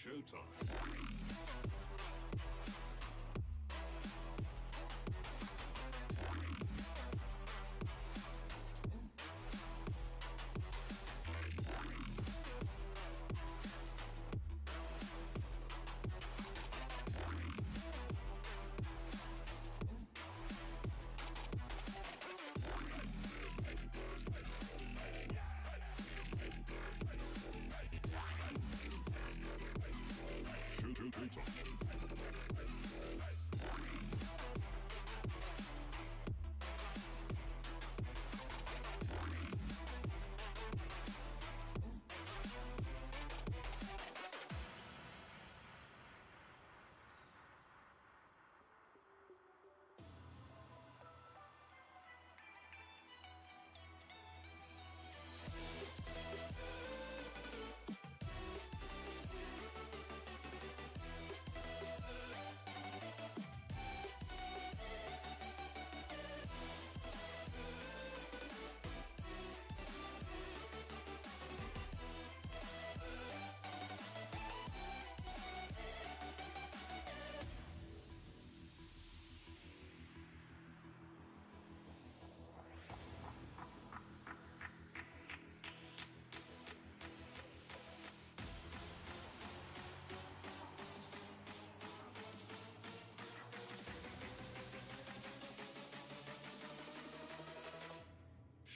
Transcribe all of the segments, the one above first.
Showtime.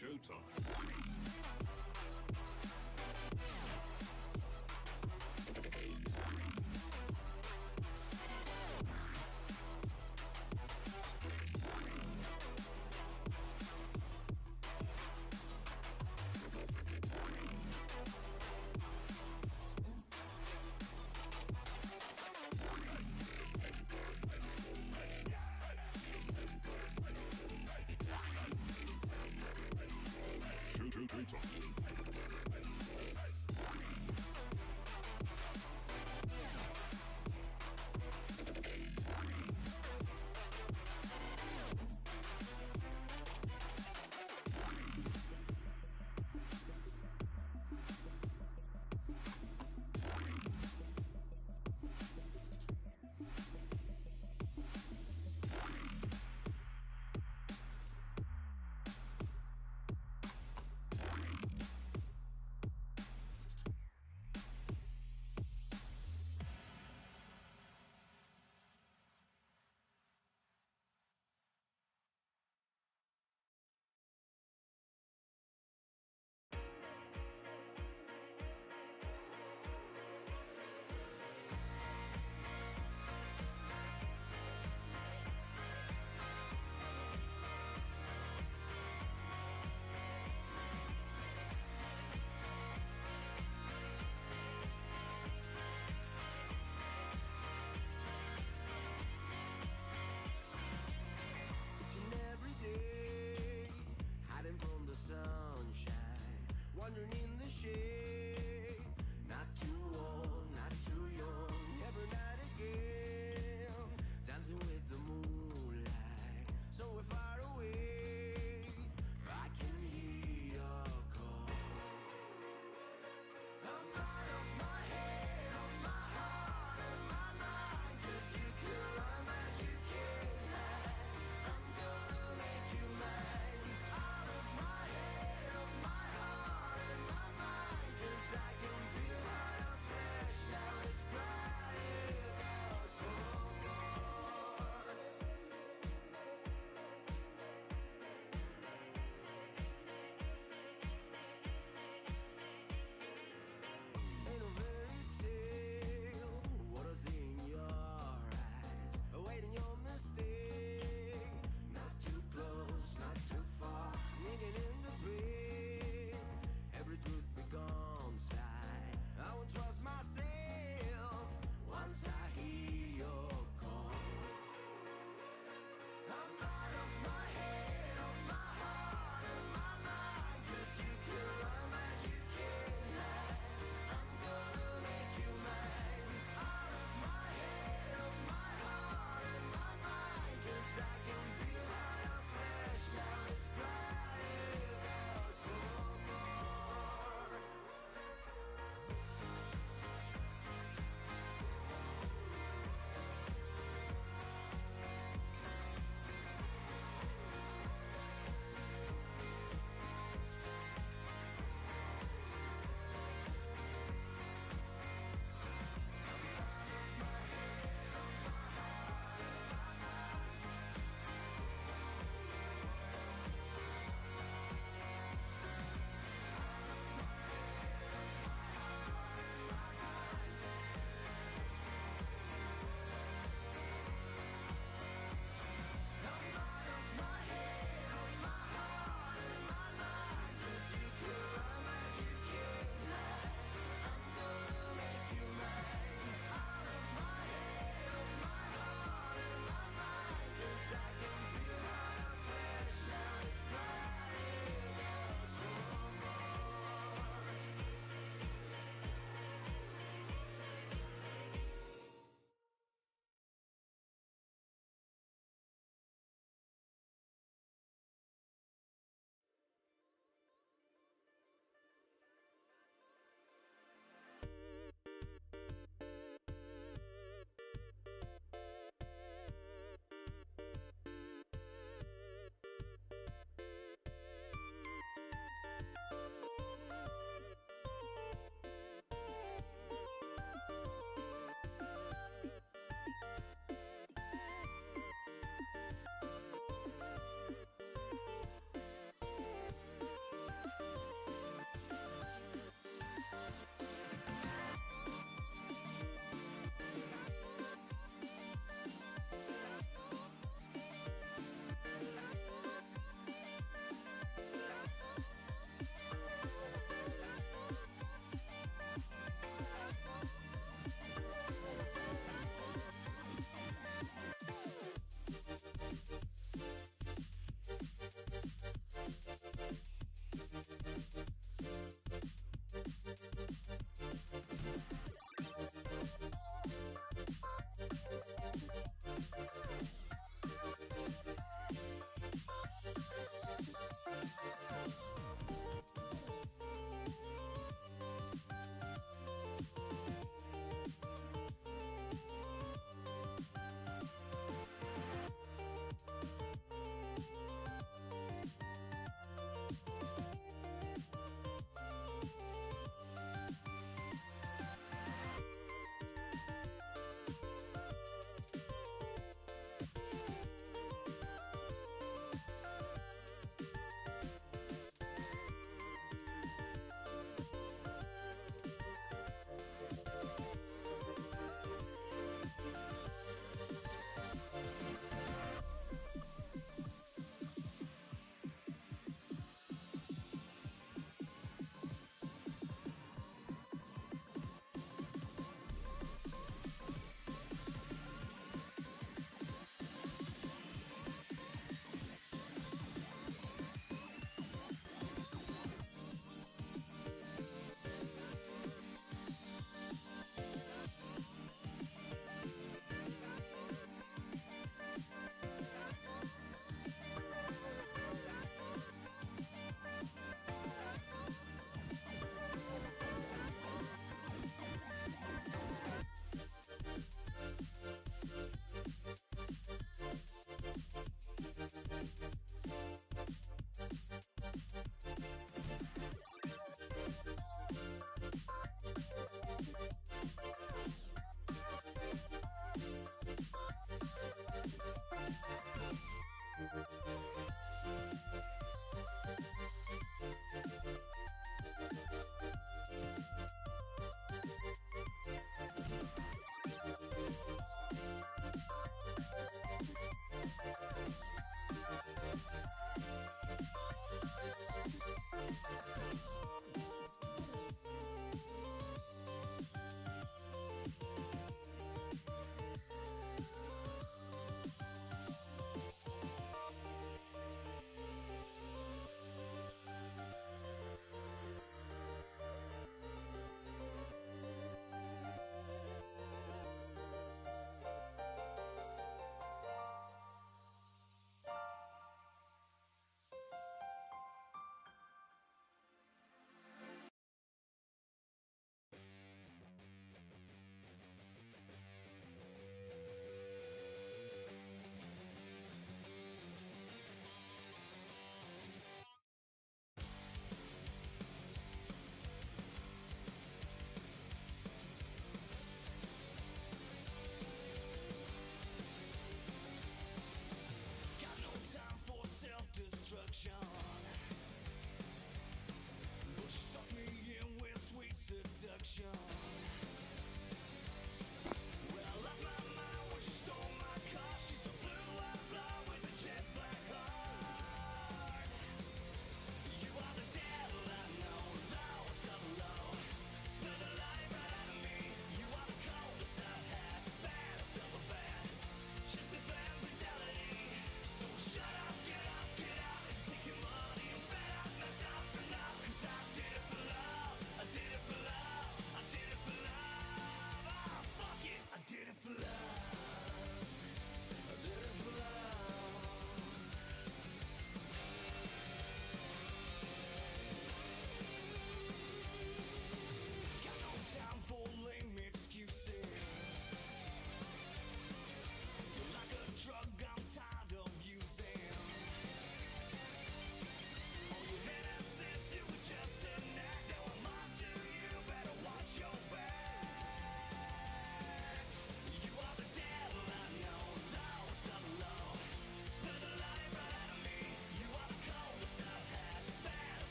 Showtime.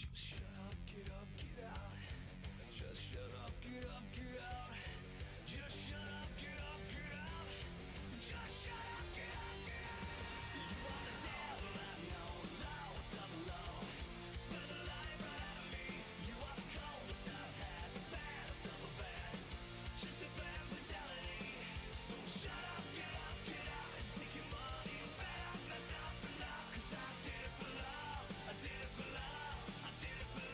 Just shut up, get up, get out. Just shut up, get up, get out. Just shut up, get up, get out. Just shut up, get up, get out. You are the devil, I know, lowest of the low. But the light right out of me. You are the coldest I've had, baddest of the bad. Just a fan fatality. So shut up, get out, and take your money and fat up, messed up and out. 'Cause I did it for love, I did it for love, I did it for love.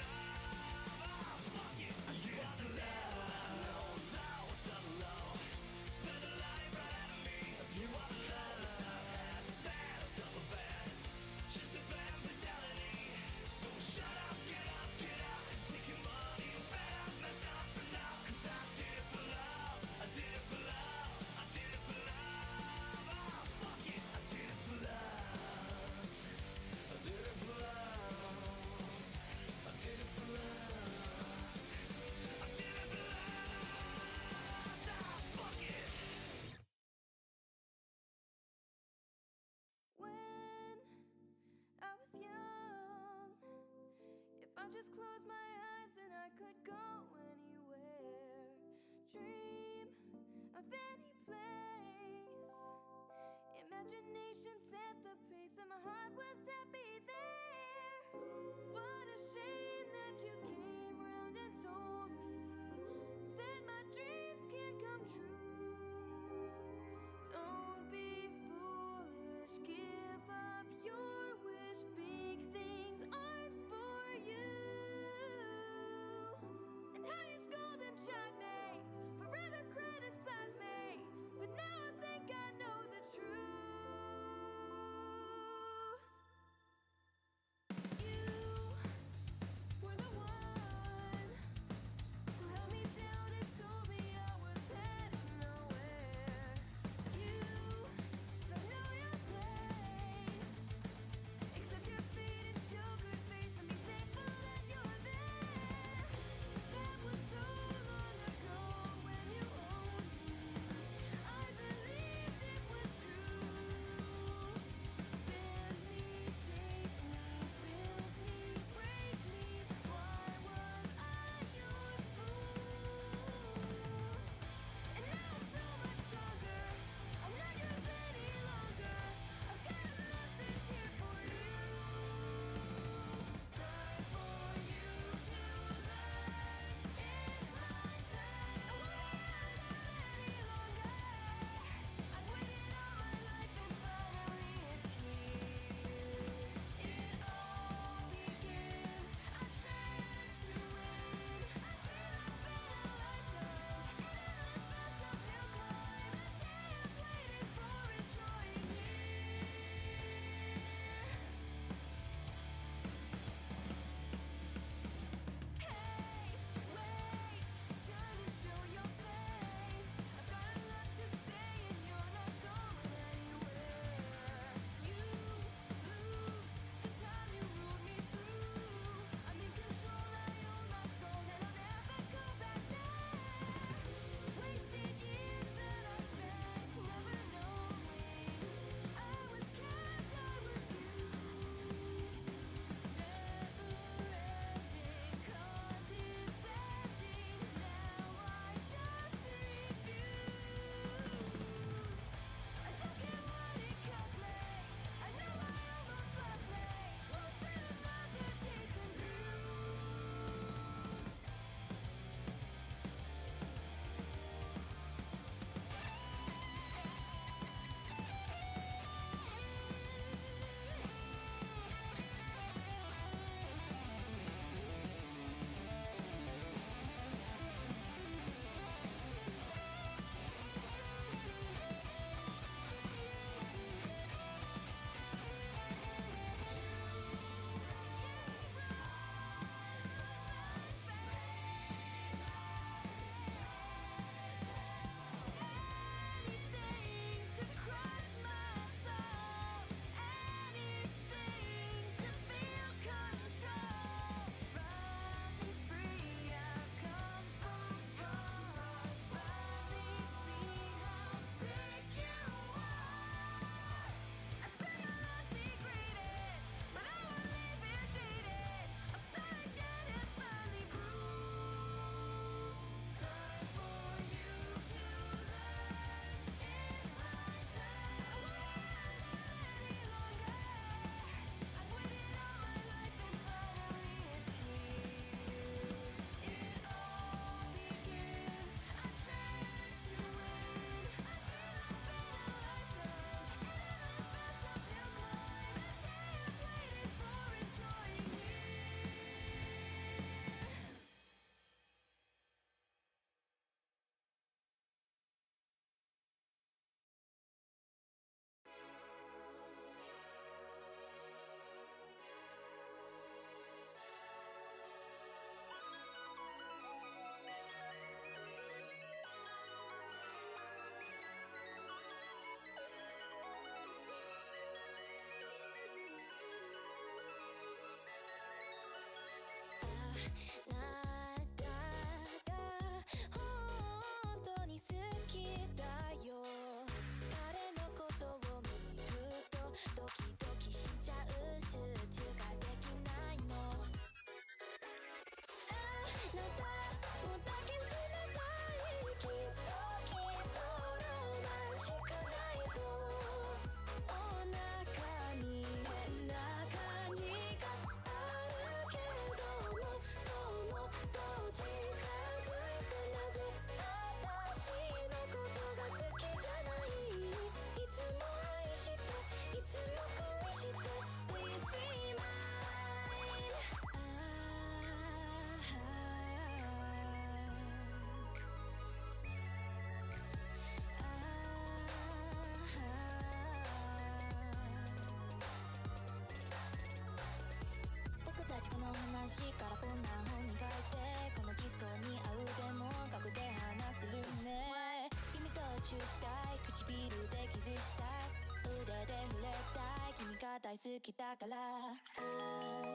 この話からこんな本に書いてこのディスコに合うでも学で話するね君とチューしたい唇でキスしたい腕で触れたい君が大好きだからあ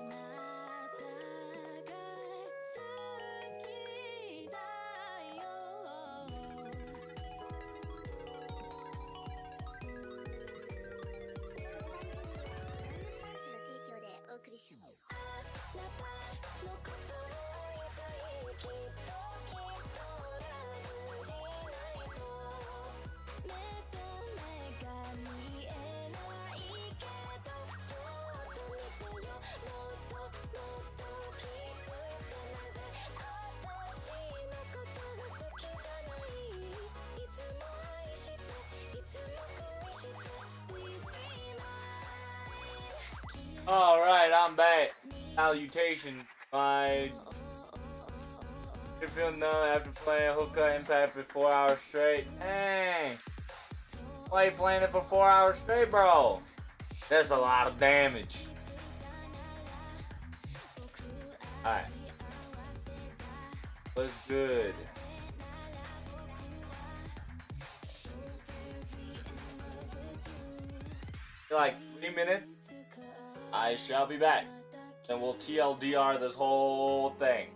なたが好きだよお送りします。あなたのことを言いたいきっとラブでないと目と目が見えないけどちょっと見てよもっと気づくなぜ私のことが好きじゃないいつも愛していつも恋して Please be mine Alright, I'm back. Salutations, my. You're feeling numb after playing Hookah Impact for 4 hours straight. Dang! Why you playing it for 4 hours straight, bro? That's a lot of damage. Alright. What's good? In like 3 minutes, I shall be back. And we'll TLDR this whole thing.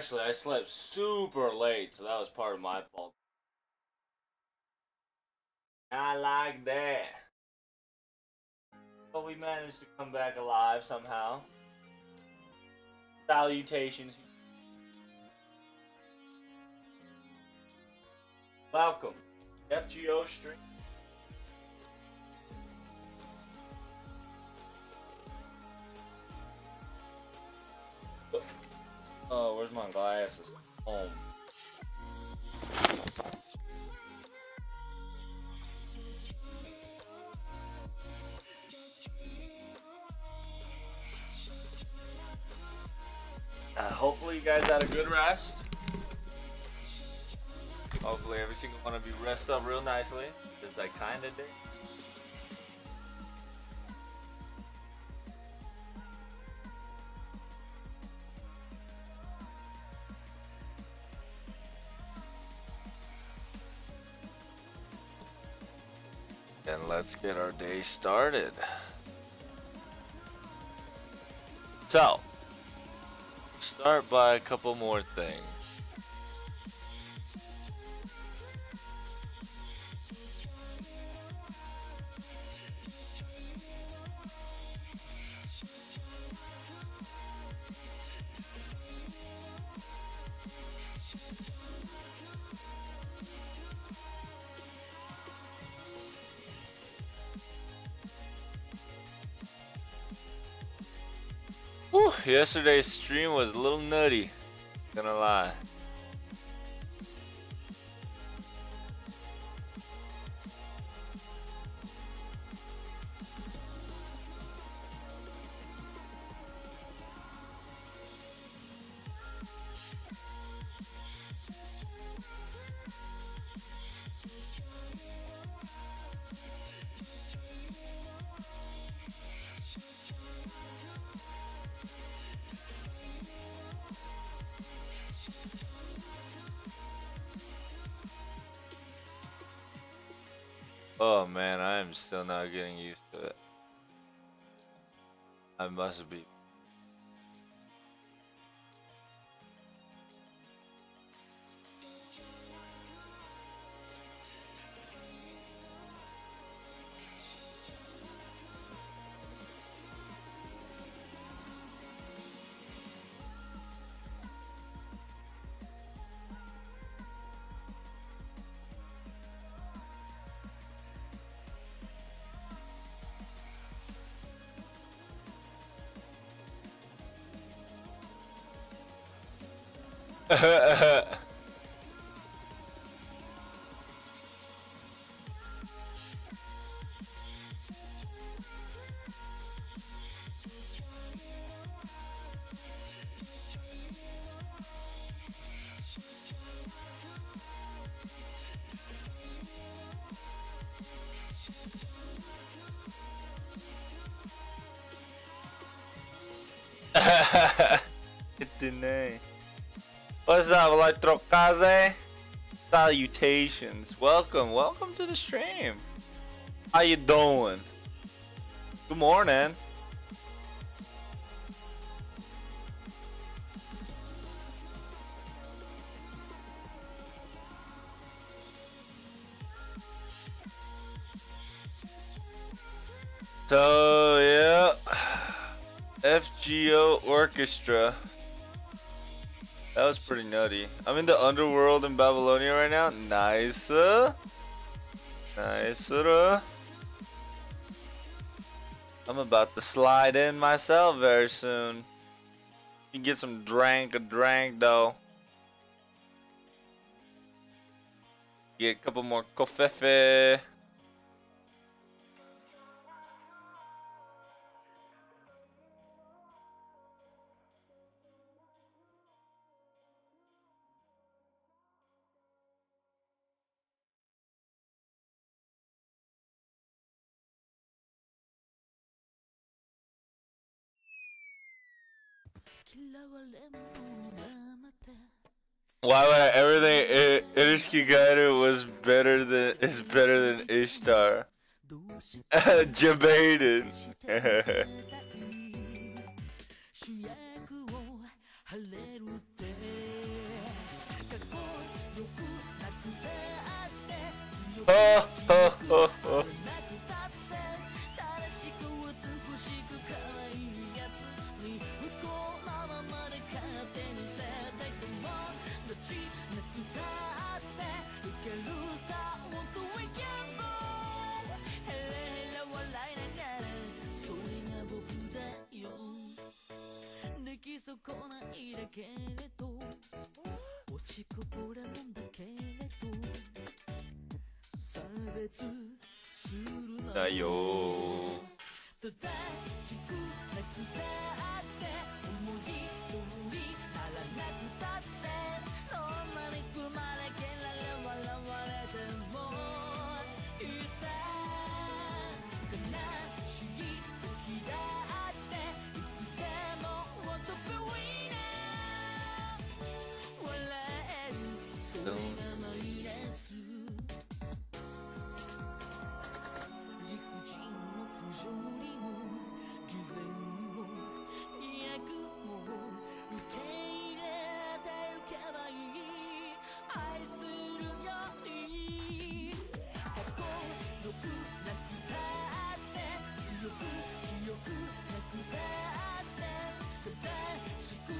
Actually, I slept super late, so that was part of my fault. I like that. But we managed to come back alive somehow. Salutations. Welcome. FGO stream. Oh, where's my glasses? Home. Hopefully you guys had a good rest. Hopefully every single one of you rest up real nicely, because I kinda did. And let's get our day started. So, start by a couple more things. Whew, yesterday's stream was a little nutty, gonna lie. Oh man, I am still not getting used to it. I must be. What's up, Electrokaze? Salutations. Welcome to the stream. How you doing? Good morning. So, yeah. FGO Orchestra. That was pretty nutty. I'm in the underworld in Babylonia right now. Nice. Nice. I'm about to slide in myself very soon. You can get some drink though. Get a couple more coffee. Why would everything Irishkigaru is better than Ishtar? Debated. Oh, oh, oh, oh. Ayo.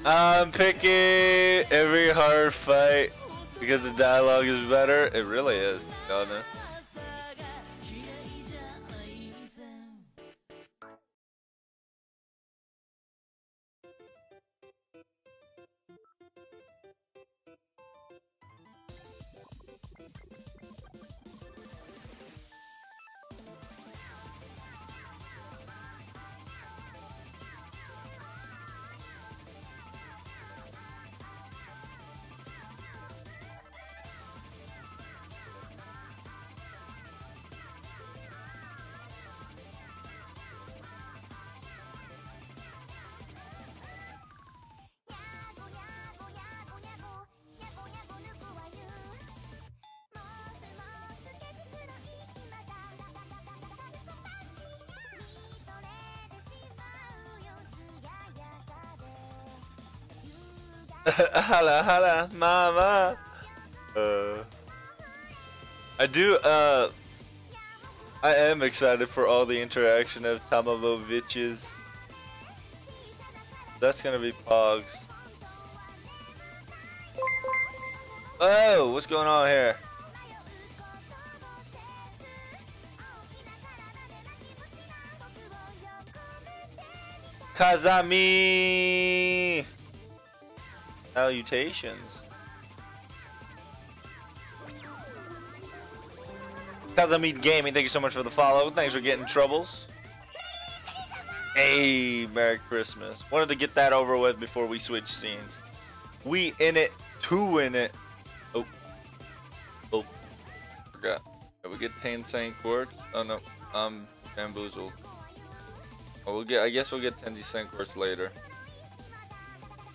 I'm picking every hard fight because the dialogue is better. It really is, Donna. Holla, holla, mama. I am excited for all the interaction of Tamamoviches. That's gonna be Pogs. Oh, what's going on here? Kazami! Salutations. Kazami Gaming, thank you so much for the follow. Thanks for getting troubles. Hey, Merry Christmas. Wanted to get that over with before we switch scenes. We in it to win it. Oh. Oh. Forgot. Did we get 10 Saint Quartz? Oh no. I'm bamboozled. Oh, I guess we'll get 10 Saint Quartz later.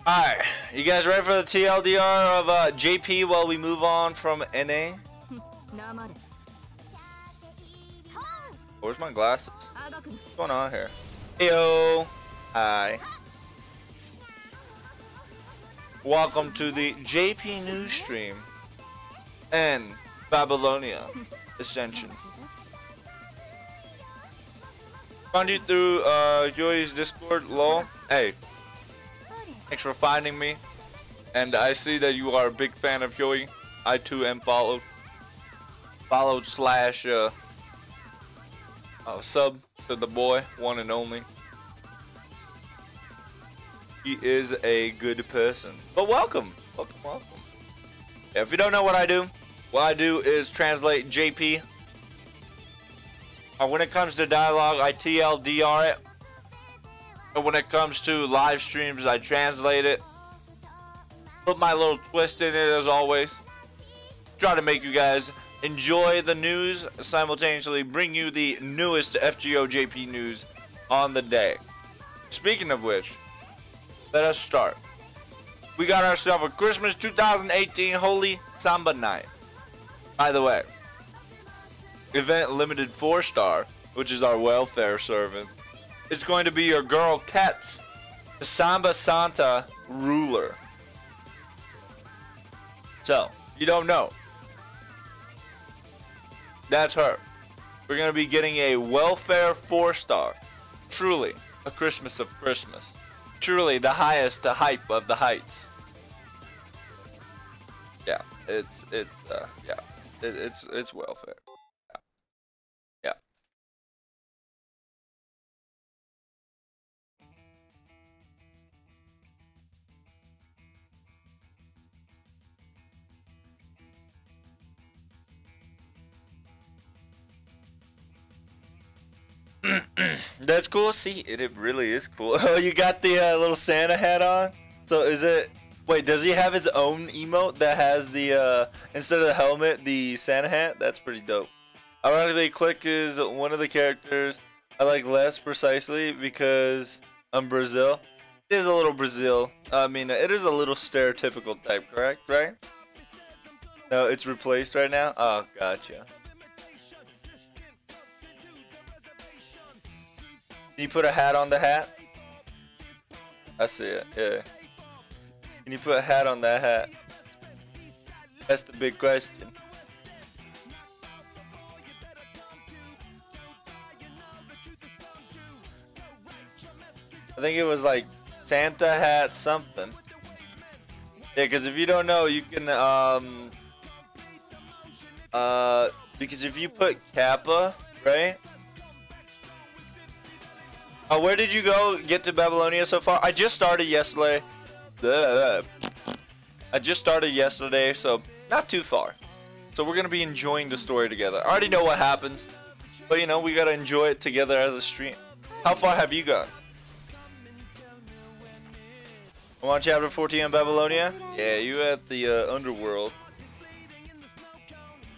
Alright, you guys ready for the TLDR of JP while we move on from NA? Where's my glasses? What's going on here? Heyo! Hi. Welcome to the JP News stream and Babylonia Ascension. Found you through Joey's Discord, lol. Hey. Thanks for finding me, and I see that you are a big fan of Huey. I too am followed slash sub to the boy, one and only. He is a good person. But welcome. Yeah, if you don't know what I do is translate JP. When it comes to dialogue, I TLDR it. But when it comes to live streams, I translate it. Put my little twist in it as always. Try to make you guys enjoy the news, simultaneously bring you the newest FGO JP news on the day. Speaking of which, let us start. We got ourselves a Christmas 2018 Holy Samba Night. By the way, event limited 4-star, which is our welfare servant. It's going to be your girl Kets, the Samba Santa ruler. So, you don't know. That's her. We're gonna be getting a welfare 4-star. Truly, a Christmas of Christmas. Truly, the highest, the hype of the heights. Yeah, it's welfare. Yeah. That's cool. See, it really is cool. Oh, you got the little Santa hat on. So is it? Wait, does he have his own emote that has the instead of the helmet, the Santa hat? That's pretty dope. Ironically, Click is one of the characters I like less precisely because I'm Brazil. It is a little Brazil. I mean, it is a little stereotypical type, correct? Right? No, it's replaced right now. Oh, gotcha. Can you put a hat on the hat? I see it, yeah. Can you put a hat on that hat? That's the big question. I think it was like Santa hat something. Yeah, because if you don't know, you can, because if you put Kappa, right? Where did you go get to Babylonia so far? I just started yesterday. I just started yesterday, so not too far. So we're gonna be enjoying the story together. I already know what happens, but you know, we gotta enjoy it together as a stream. How far have you gone? I'm on chapter 14 in Babylonia? Yeah, you at the underworld.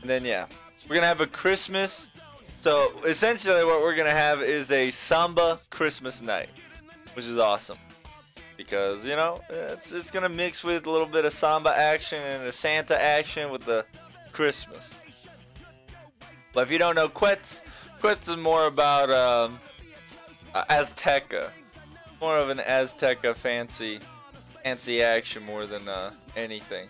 And then yeah, we're gonna have a Christmas. So essentially what we're gonna have is a Samba Christmas night, which is awesome. Because, you know, it's gonna mix with a little bit of Samba action and the Santa action with the Christmas. But if you don't know Quetz is more about Azteca. More of an Azteca fancy action more than anything.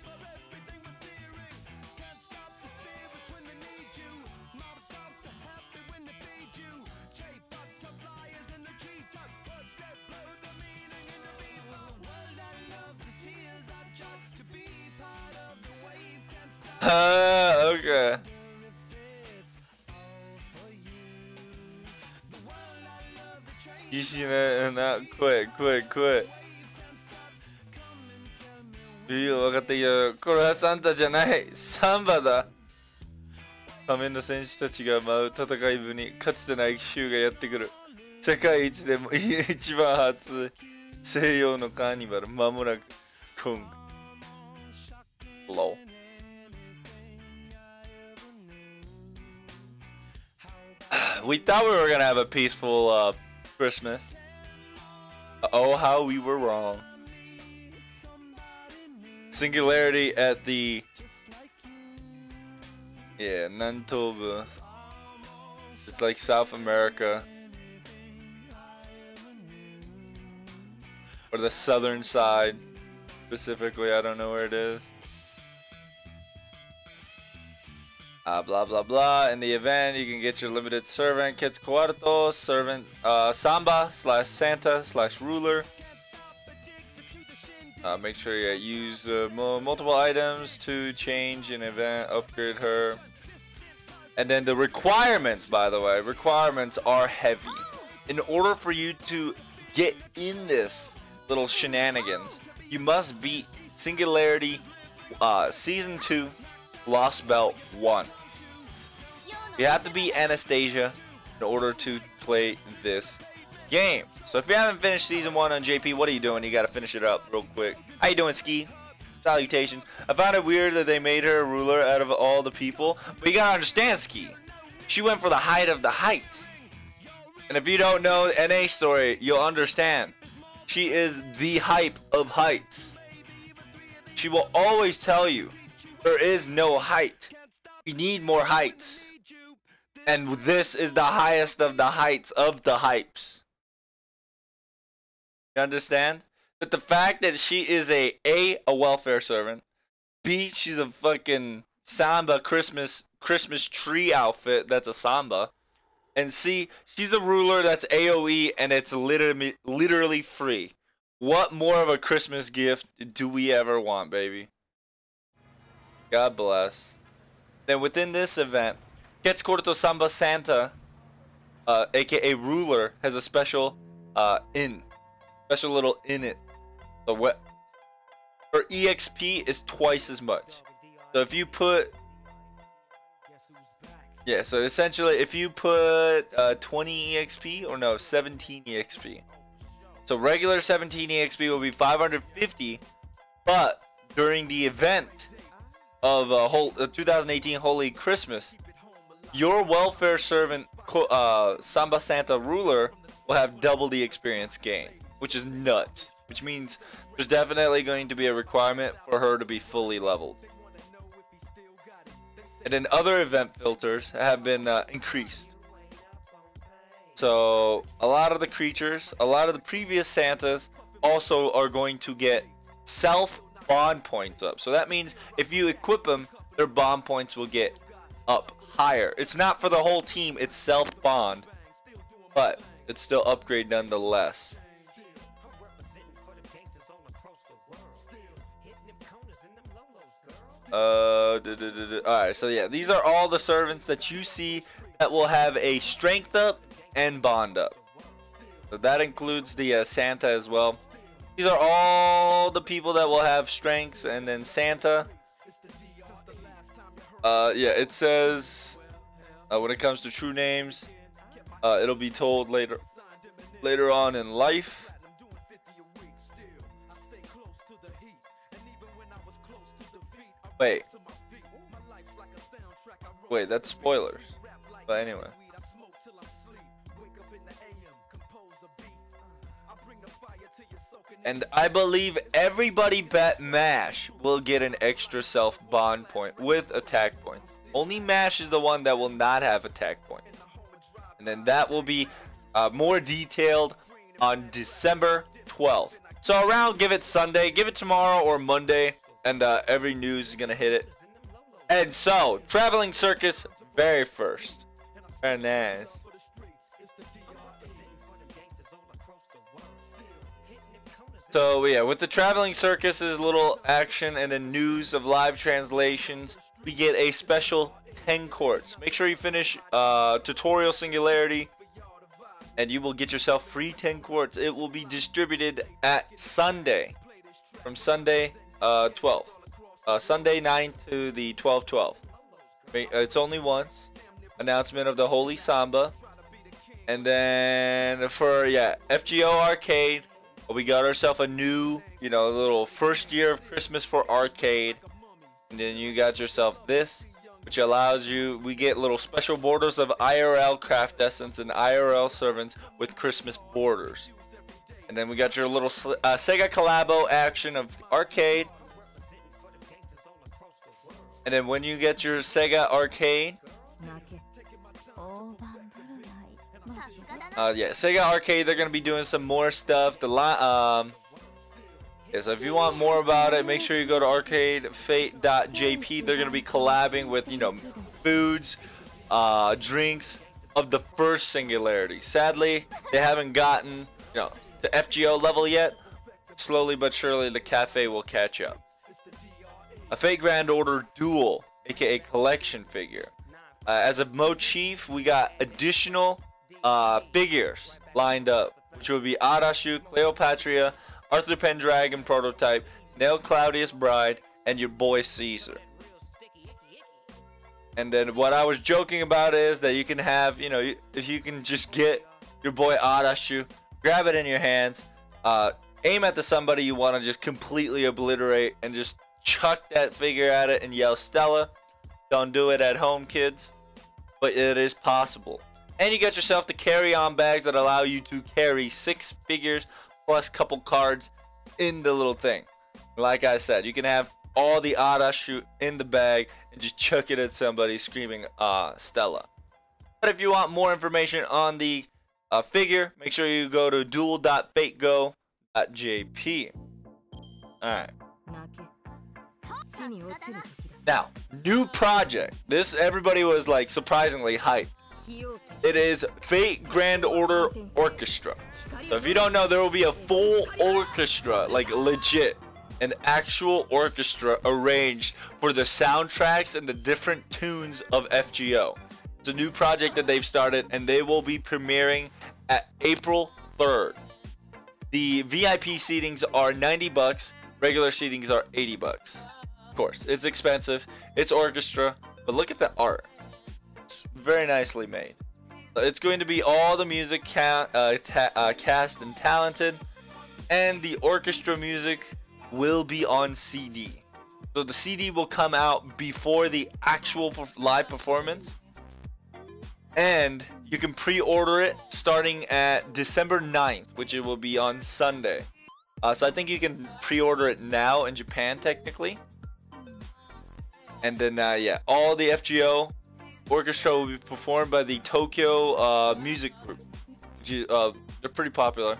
Okay. You should not quit. いいよ、分かったよ。これはサンタじゃない。サンバだ。仮面の戦士たちが舞う戦い部にかつてない衆がやってくる。世界一でも一番初西洋のカーニバル、まもなくコング。Low. We thought we were gonna have a peaceful Christmas. Oh, how we were wrong. Singularity at the Nantoba. It's like South America. Or the southern side. Specifically, I don't know where it is. Blah blah blah. In the event, you can get your limited servant kits cuarto, servant Samba / Santa / ruler. Make sure you use multiple items to change an event, upgrade her. And then the requirements, by the way, requirements are heavy. In order for you to get in this little shenanigans, you must beat Singularity Season 2 Lost Belt 1. You have to beat Anastasia in order to play this game. So if you haven't finished Season 1 on JP, what are you doing? You gotta finish it up real quick. How you doing, Ski? Salutations. I found it weird that they made her a ruler out of all the people, but you gotta understand, Ski. She went for the height of the heights. And if you don't know the NA story, you'll understand. She is the hype of heights. She will always tell you, there is no height. We need more heights. And this is the highest of the heights of the hypes. You understand? But the fact that she is a welfare servant, B, she's a fucking Samba Christmas tree outfit. That's a Samba. And C, she's a ruler that's AoE and it's literally free. What more of a Christmas gift do we ever want, baby? God bless. Then within this event, Quetzcorto Samba Santa, aka ruler, has a special special little in it. So what? Her EXP is twice as much. So if you put, yeah, so essentially if you put 20 EXP, or no, 17 EXP. So regular 17 EXP will be 550, but during the event of 2018 Holy Christmas, your welfare servant Samba Santa ruler will have double the experience gain, which is nuts. Which means there's definitely going to be a requirement for her to be fully leveled. And then other event filters have been increased. So a lot of the creatures, a lot of the previous Santas also are going to get self bond points up. So that means if you equip them, their bond points will get up higher. It's not for the whole team, it's self bond, but it's still upgrade nonetheless. Alright, so yeah, these are all the servants that you see that will have a strength up and bond up. So that includes the Santa as well. These are all the people that will have strengths, and then Santa. Yeah, it says when it comes to true names, it'll be told later on in life. Wait, that's spoilers. But anyway. And I believe everybody but MASH will get an extra self bond point with attack points. Only MASH is the one that will not have attack points. And then that will be more detailed on December 12th. So around, give it Sunday, give it tomorrow or Monday, and every news is gonna hit it. And so, Traveling Circus, very first. Very nice. So yeah, with the Traveling Circus's little action and then news of live translations, we get a special 10 courts. Make sure you finish Tutorial Singularity, and you will get yourself free 10 courts. It will be distributed at Sunday, from Sunday 12th. Sunday 9th to the 12/12. It's only once. Announcement of the Holy Samba. And then for, yeah, FGO Arcade, we got ourselves a new, you know, little first year of Christmas for Arcade. And then you got yourself this, which allows you, we get little special borders of IRL Craft Essence and IRL Servants with Christmas borders. And then we got your little Sega Collabo action of Arcade. And then when you get your Sega Arcade, yeah, Sega Arcade, they're gonna be doing some more stuff. Yeah, so if you want more about it, make sure you go to arcadefate.jp. They're gonna be collabing with, you know, foods, drinks of the first Singularity. Sadly, they haven't gotten, you know, to FGO level yet. Slowly but surely, the cafe will catch up. A Fate Grand Order Duel, aka collection figure. As a motif, we got additional figures lined up, which will be Arashu, Cleopatra, Arthur Pendragon prototype, Nell Claudius Bride, and your boy Caesar. And then what I was joking about is that you can have, you know, if you can just get your boy Arashu, grab it in your hands, aim at somebody you want to just completely obliterate, and just chuck that figure at it and yell Stella. Don't do it at home, kids, but it is possible. And you get yourself the carry-on bags that allow you to carry 6 figures plus couple cards in the little thing. Like I said, you can have all the Arashu in the bag and just chuck it at somebody screaming Stella. But if you want more information on the figure, make sure you go to duel.fatego.jp. Alright. Now, new project. This everybody was like surprisingly hyped. It is Fate Grand Order Orchestra. So if you don't know, there will be a full orchestra, like legit, an actual orchestra arranged for the soundtracks and the different tunes of FGO. It's a new project that they've started, and they will be premiering at April 3rd. The VIP seatings are $90, regular seatings are $80. Of course, it's expensive, it's orchestra, but look at the art. It's very nicely made. It's going to be all the music cast and talented, and the orchestra music will be on CD. So the CD will come out before the actual live performance, and you can pre-order it starting at December 9th, which it will be on Sunday. So I think you can pre-order it now in Japan technically. And then yeah, all the FGO orchestra will be performed by the Tokyo Music Group. They're pretty popular.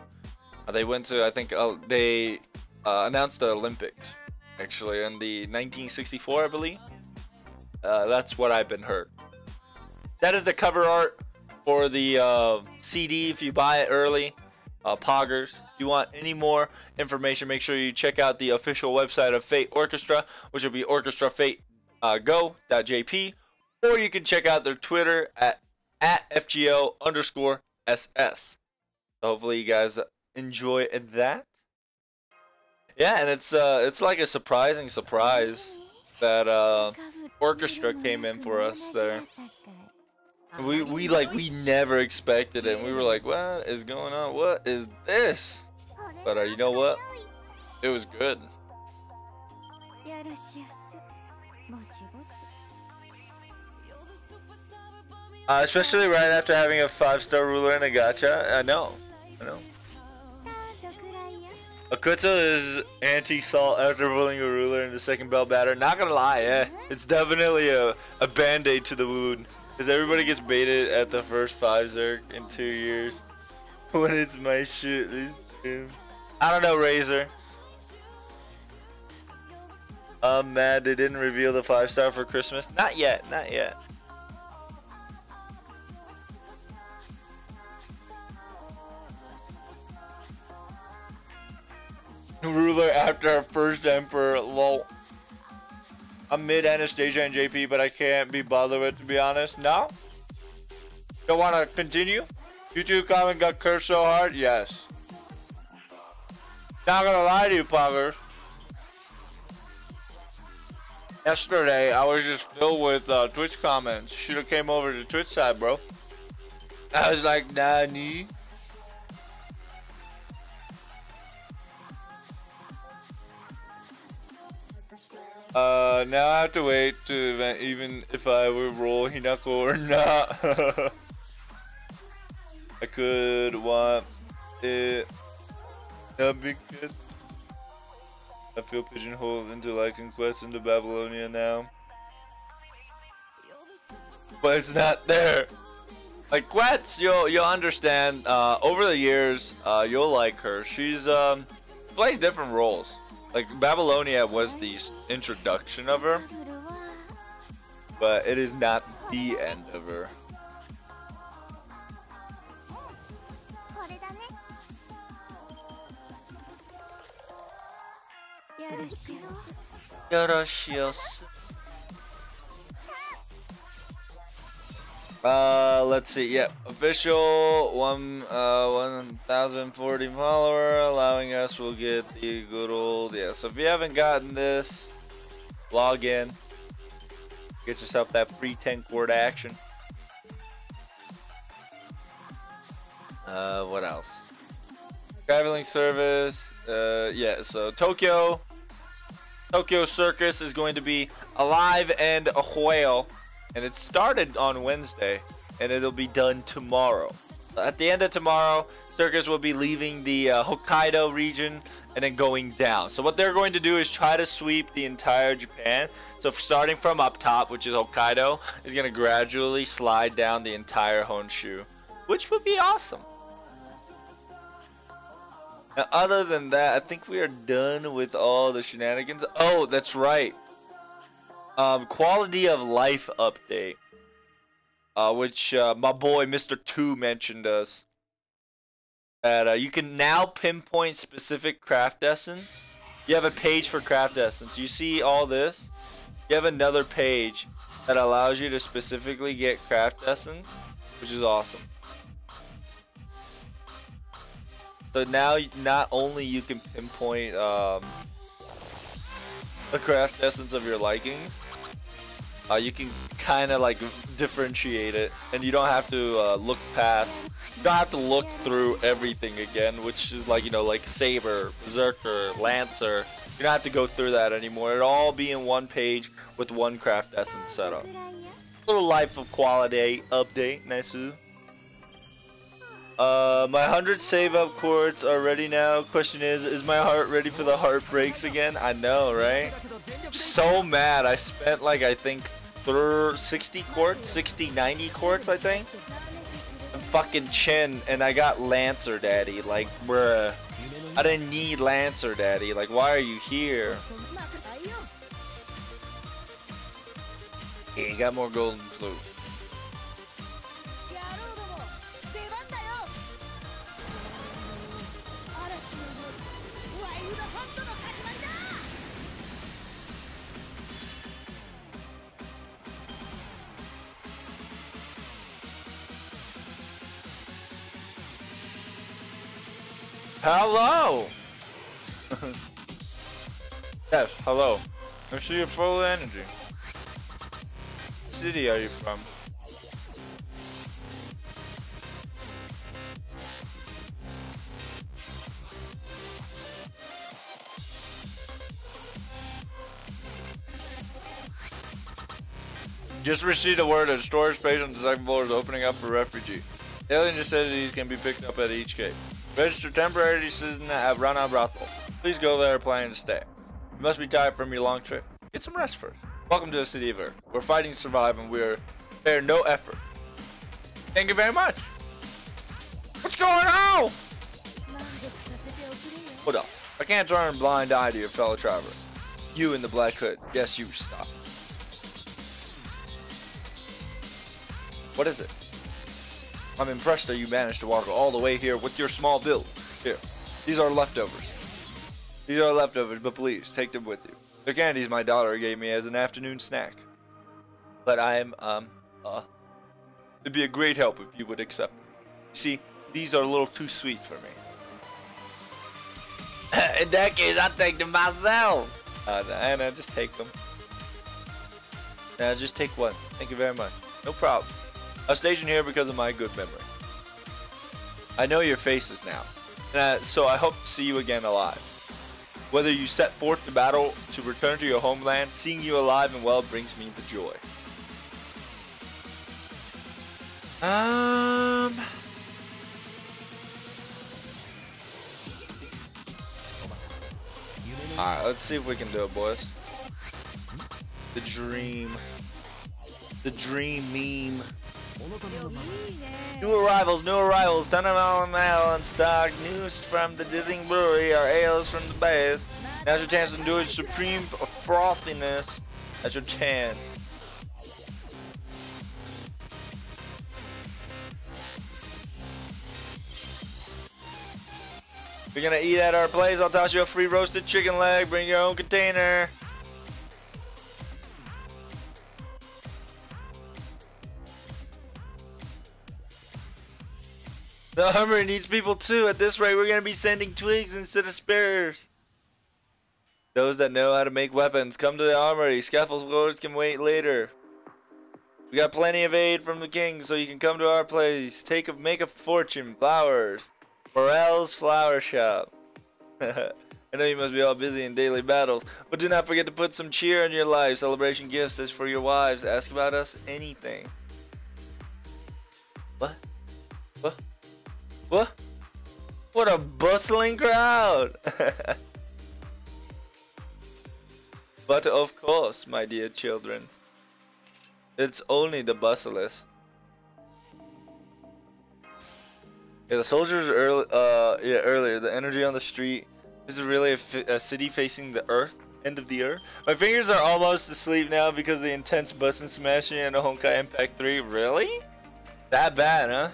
They went to, I think, they announced the Olympics actually in the 1964, I believe. That's what I've been heard. That is the cover art for the CD if you buy it early. Poggers. If you want any more information, make sure you check out the official website of Fate Orchestra, which will be orchestrafate.go.jp. Or you can check out their Twitter at FGO_SS. So hopefully you guys enjoy that. Yeah, and it's like a surprising surprise that orchestra came in for us there. We never expected it. And we were like, what is going on? What is this? But you know what? It was good. Especially right after having a 5-star ruler in a gacha. I know. Akuto is anti-salt after pulling a ruler in the second bell batter. Not gonna lie, yeah. It's definitely a band-aid to the wound. Because everybody gets baited at the first 5 Zerk in 2 years. When it's my shit. I don't know, Razor. I'm mad they didn't reveal the 5-star for Christmas. Not yet. Ruler after our first Emperor, lol. I'm mid Anastasia and JP, but I can't be bothered with, to be honest. No? Don't want to continue? YouTube comment got cursed so hard? Yes. Not gonna lie to you, Poggers. Yesterday, I was just filled with Twitch comments. Should've came over to Twitch side, bro. I was like, Nani? Now I have to wait to event even if I would roll Hinako or not. I could want it not because I feel pigeonholed into liking quests into Babylonia now. But it's not there. Like Quetz, you'll understand over the years, you'll like her. She's plays different roles. Like Babylonia was the introduction of her, but it is not the end of her. Yoroshios. Let's see. Yeah, official 1040 follower, allowing us will get the good old So if you haven't gotten this, log in, get yourself that free 10 quart action. What else? Traveling service. Yeah. So Tokyo Circus is going to be alive and a whale. And it started on Wednesday, and it'll be done tomorrow. At the end of tomorrow, Circus will be leaving the Hokkaido region and then going down. So what they're going to do is try to sweep the entire Japan. So starting from up top, which is Hokkaido, is going to gradually slide down the entire Honshu, which would be awesome. Now, other than that, I think we are done with all the shenanigans. Oh, that's right. Quality of life update. Which my boy Mr. 2 mentioned us. That you can now pinpoint specific craft essence. You have a page for craft essence. You see all this? You have another page that allows you to specifically get craft essence, which is awesome. So now not only you can pinpoint the craft essence of your likings, you can kind of like differentiate it, and you don't have to look past. You don't have to look through everything again, which is like, you know, like Saber, Berserker, Lancer. You don't have to go through that anymore. It'll all be in one page with one craft essence setup. Little life of quality update, nice. My 100 save up quartz are ready now. Question is my heart ready for the heartbreaks again? I know, right? I'm so mad. I spent like, I think 60 quartz, 60, 90 quartz, I think. And fucking Chin, and I got Lancer Daddy. Like, bruh. I didn't need Lancer Daddy. Like, why are you here? Yeah, you got more golden flute. Hello! Yes, hello. I see you're full of energy. What city are you from? Just received a word that storage space on the second floor is opening up for refugee. Alien just said these can be picked up at each gate. Register temporary citizen at Rana Brothel. Please go there planning to stay. You must be tired from your long trip. Get some rest first. Welcome to the city of Earth. We're fighting to survive and we're spare no effort. Thank you very much. What's going on? Hold up. I can't turn a blind eye to your fellow travelers. You in the black hood. Yes, you stop. What is it? I'm impressed that you managed to walk all the way here with your small build. Here, these are leftovers. These are leftovers, but please, take them with you. They're candies my daughter gave me as an afternoon snack. But it'd be a great help if you would accept them. See, these are a little too sweet for me. In that case, I'll take them myself. Anna, just take them. Just take one. Thank you very much. No problem. I was stationed here because of my good memory. I know your faces now, so I hope to see you again alive. Whether you set forth to battle to return to your homeland, seeing you alive and well brings me the joy. Alright, let's see if we can do it, boys. The dream. The dream meme. New arrivals, ton of mail and stock. News from the Dissing Brewery, our ales from the base. Now's your chance to do it, supreme frothiness. That's your chance. If you're gonna eat at our place, I'll toss you a free roasted chicken leg. Bring your own container. The armory needs people too. At this rate, we're going to be sending twigs instead of spears. Those that know how to make weapons, come to the armory. Scaffolders can wait later. We got plenty of aid from the king, so you can come to our place. Make a fortune. Flowers. Morel's Flower Shop. I know you must be all busy in daily battles, but do not forget to put some cheer in your life. Celebration gifts is for your wives. Ask about us anything. What? What? What? What a bustling crowd! But of course, my dear children, it's only the bustlest. Yeah, the soldiers earlier. The energy on the street. This is really a city facing the earth. End of the earth. My fingers are almost asleep now because of the intense button smashing in a Honkai Impact 3. Really? That bad, huh?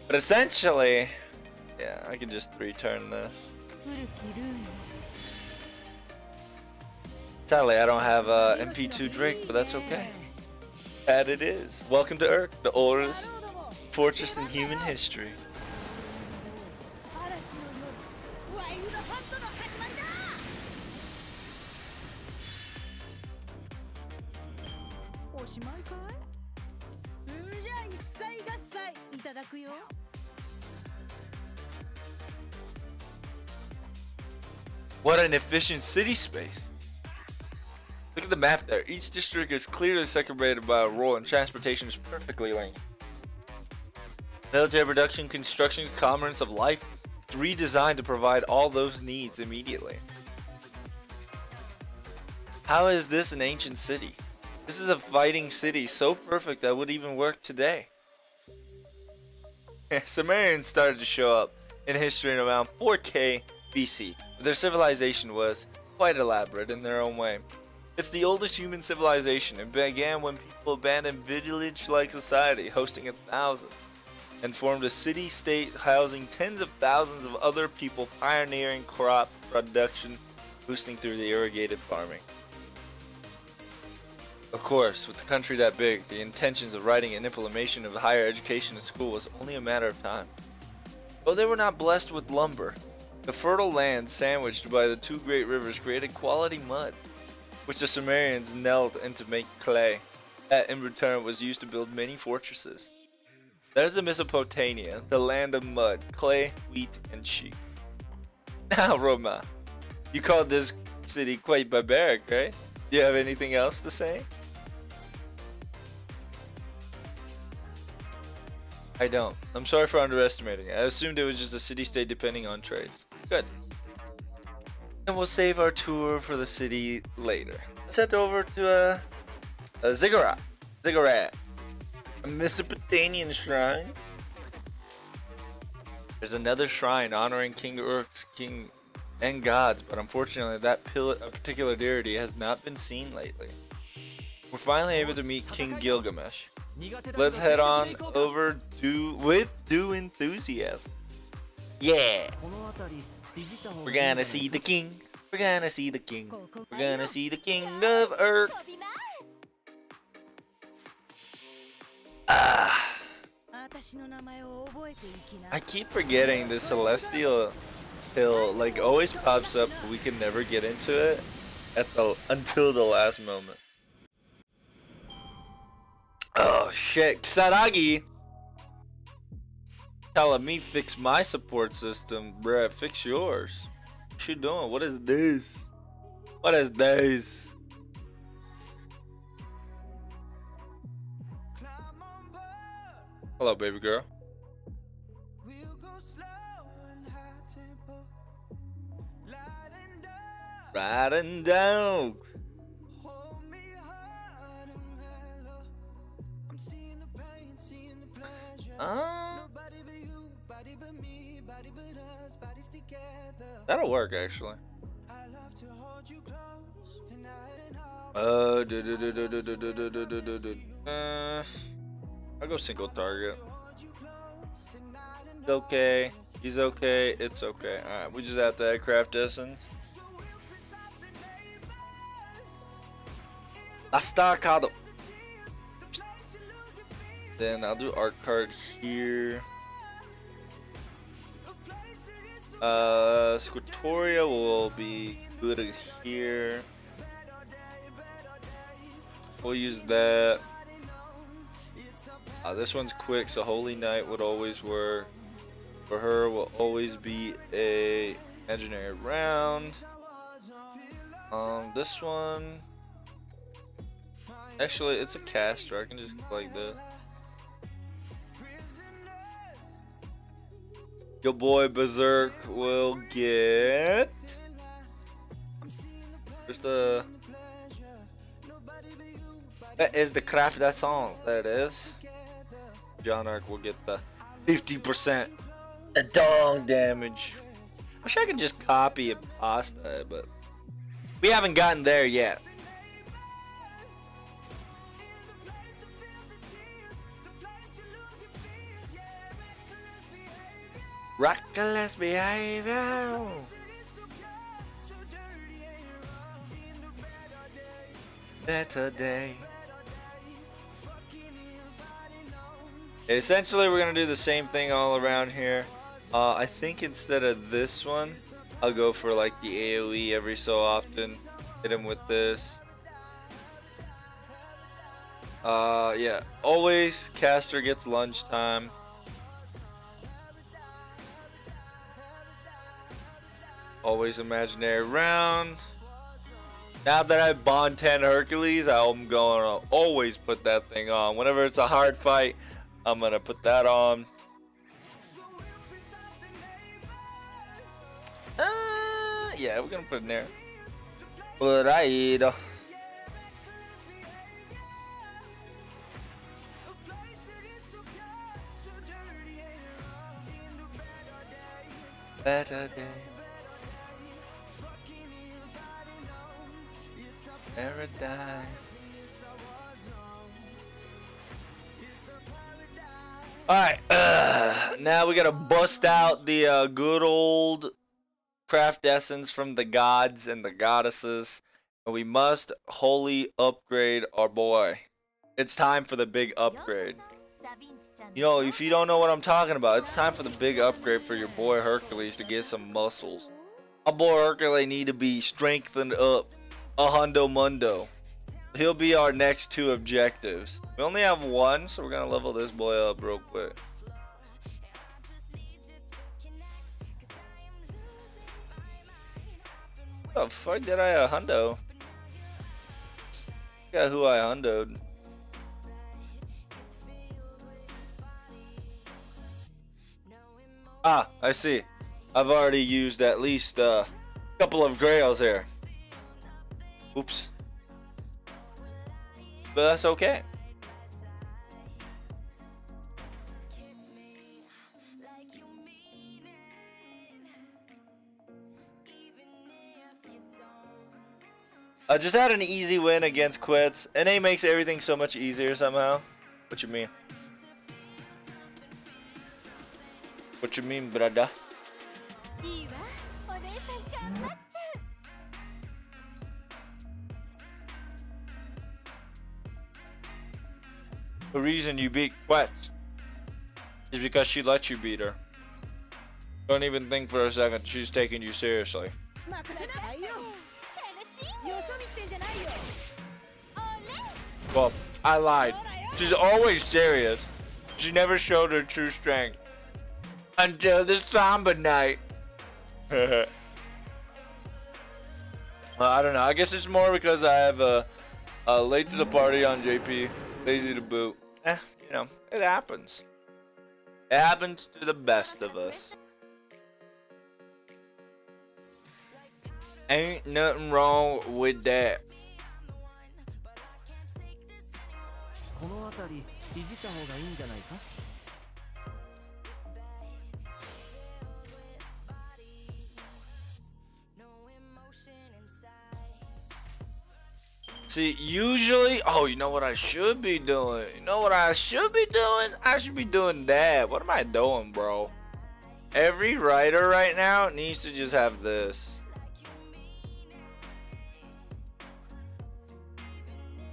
But essentially, yeah, I can just return this. Sadly, I don't have MP2 Drake, but that's okay. That it is. Welcome to Urk, the oldest fortress in human history. What an efficient city space. Look at the map there. Each district is clearly segregated by a road and transportation is perfectly linked. Military production, construction, commerce of life is redesigned to provide all those needs immediately. How is this an ancient city? This is a fighting city so perfect that would even work today. Sumerians started to show up in history in around 4K BC. Their civilization was quite elaborate in their own way. It's the oldest human civilization and began when people abandoned village-like society, hosting 1,000, and formed a city-state housing tens of thousands of other people, pioneering crop production, boosting through the irrigated farming. Of course, with a country that big, the intentions of writing and implementation of higher education in school was only a matter of time. Though they were not blessed with lumber, the fertile land sandwiched by the two great rivers created quality mud, which the Sumerians knelt in to make clay. That in return was used to build many fortresses. There's the Mesopotamia, the land of mud, clay, wheat, and sheep. Now, Roma, you called this city quite barbaric, right? Do you have anything else to say? I don't. I'm sorry for underestimating it. I assumed it was just a city-state depending on trade. Good. And we'll save our tour for the city later. Let's head over to Ziggurat. Ziggurat. A Mesopotamian shrine. There's another shrine honoring King Uruk's king and gods, but unfortunately that particular deity has not been seen lately. We're finally able to meet King Gilgamesh. Let's head on over with due enthusiasm. Yeah! We're gonna see the king. We're gonna see the king. We're gonna see the king of Urk. I keep forgetting the Celestial Hill like always pops up, but we can never get into it until the last moment. Oh shit, Saragi! Telling me fix my support system, bruh. Fix yours. What you doing? What is this? What is this? Hello, baby girl. Riding down. That'll work actually. I'll go single target. It's okay. He's okay. It's okay. Alright, we just have to add craft essence. Astacado. Then I'll do art card here. Squatoria will be good here. We'll use that. This one's quick, so Holy Knight would always work. For her will always be a engineer round. This one, actually, it's a caster. I can just like this. Your boy Berserk will get just a. That is the craft that songs. There it is. John Arc will get the 50% dong damage. Wish I could just copy a pasta, but we haven't gotten there yet. Reckless behavior. Better day. Essentially, we're gonna do the same thing all around here. I think instead of this one, I'll go for like the AoE every so often. Hit him with this. Yeah. Always caster gets lunchtime. Always imaginary round. Now that I bond 10 Hercules, I'm going to always put that thing on. Whenever it's a hard fight, I'm going to put that on. Yeah, we're going to put it in there. But I eat. Better day. Paradise. Alright, now we gotta bust out the good old craft essence from the gods and the goddesses. And we must wholly upgrade our boy. It's time for the big upgrade. You know, if you don't know what I'm talking about, it's time for the big upgrade for your boy Hercules to get some muscles. Our boy Hercules need to be strengthened up. A hundo mundo. He'll be our next 2 objectives. We only have 1, so we're gonna level this boy up real quick. What the fuck did I hundo? Got who I hundoed. Ah, I see. I've already used at least a couple of grails here. Oops. But that's okay. I just had an easy win against Quits. NA makes everything so much easier somehow. What you mean? What you mean, brother? The reason you beat Quetz is because she lets you beat her. Don't even think for a second she's taking you seriously. Well, I lied. She's always serious. She never showed her true strength. Until the Samba night. I don't know. I guess it's more because I have a late to the party on JP. Lazy to boot. You know, it happens. It happens to the best of us. Ain't nothing wrong with that. See, usually, oh, you know what I should be doing? You know what I should be doing? I should be doing that. What am I doing, bro? Every writer right now needs to just have this.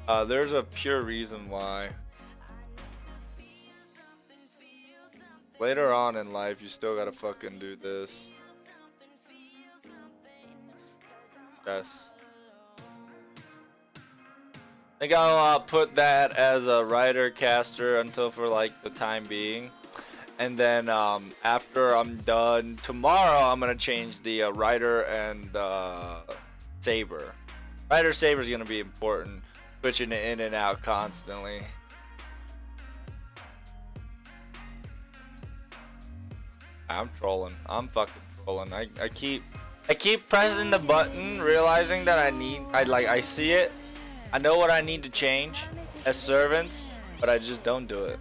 There's a pure reason why. Later on in life, you still gotta fucking do this. Yes. I think I'll put that as a writer caster until for like the time being, and then after I'm done tomorrow, I'm gonna change the writer and saber. Writer saber is gonna be important, switching it in and out constantly. I'm trolling. I'm fucking trolling. I keep pressing the button, realizing that I see it. I know what I need to change as servants, but I just don't do it.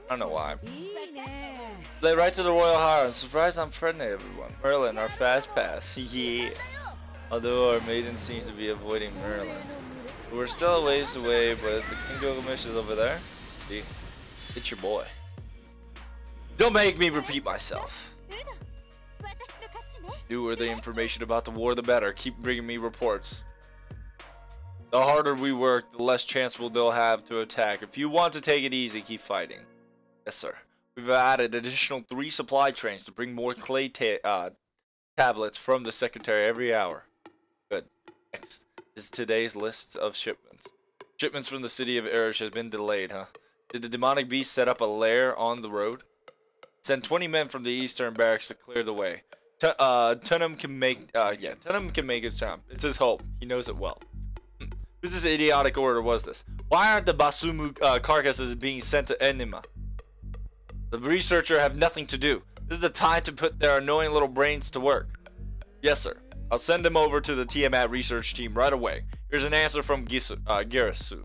I don't know why. Led right to the Royal Harem. Surprise, I'm friendly, everyone. Merlin, our fast pass. Yeah. Although our maiden seems to be avoiding Merlin. We're still a ways away, but the King Gilgamesh is over there. See? It's your boy. Don't make me repeat myself. Newer the information about the war, the better. Keep bringing me reports. The harder we work, the less chance they'll have to attack. If you want to take it easy, keep fighting. Yes, sir. We've added additional 3 supply trains to bring more clay tablets from the secretary every hour. Good. Next is today's list of shipments. Shipments from the city of Erish has been delayed, huh? Did the demonic beast set up a lair on the road? Send 20 men from the eastern barracks to clear the way. Tunham can make Tunham can make his job. It's his hope. He knows it well. Whose this idiotic order was this? Why aren't the Basumu carcasses being sent to Enima? The researcher have nothing to do. This is the time to put their annoying little brains to work. Yes, sir. I'll send them over to the Tiamat research team right away. Here's an answer from Girasu.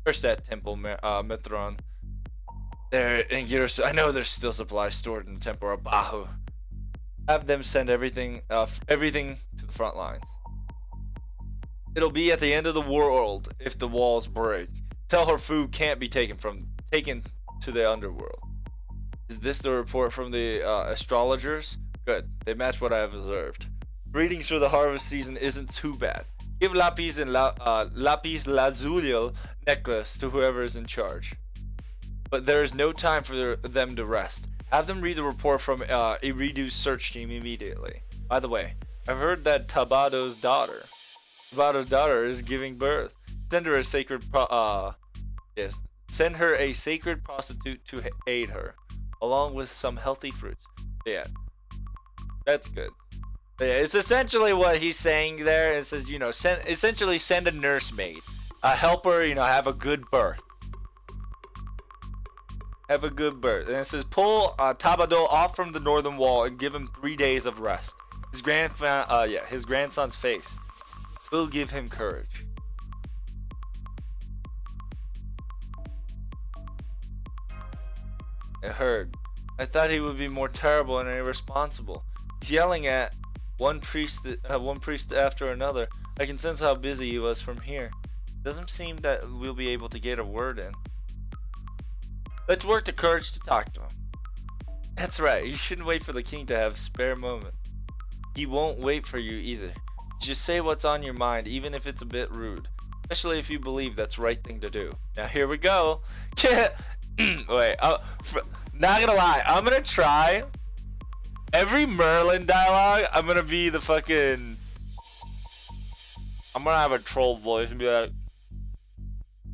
Where's that temple, Mithron? There in Girasu. I know there's still supplies stored in the temple of Bahu. Have them send everything to the front lines. It'll be at the end of the world if the walls break. Tell her food can't be taken to the underworld. Is this the report from the astrologers? Good. They match what I have observed. Readings for the harvest season isn't too bad. Give Lapis and Lapis Lazuli necklace to whoever is in charge. But there is no time for them to rest. Have them read the report from Iridu's search team immediately. By the way, I've heard that Tabado's daughter is giving birth. Send her a sacred send her a sacred prostitute to aid her, along with some healthy fruits. Yeah, that's good. But yeah, it's essentially what he's saying there. It says, send a nursemaid, help her, have a good birth. Have a good birth. And it says pull Tabado off from the northern wall and give him 3 days of rest. His grandson's face will give him courage. I heard. I thought he would be more terrible and irresponsible. He's yelling at one priest after another. I can sense how busy he was from here. Doesn't seem that we'll be able to get a word in. Let's work the courage to talk to him. That's right. You shouldn't wait for the king to have a spare moment. He won't wait for you either. Just say what's on your mind, even if it's a bit rude. Especially if you believe that's the right thing to do. Now here we go. Wait, not gonna lie. I'm gonna try. Every Merlin dialogue, I'm gonna be the fucking... I'm gonna have a troll voice and be like...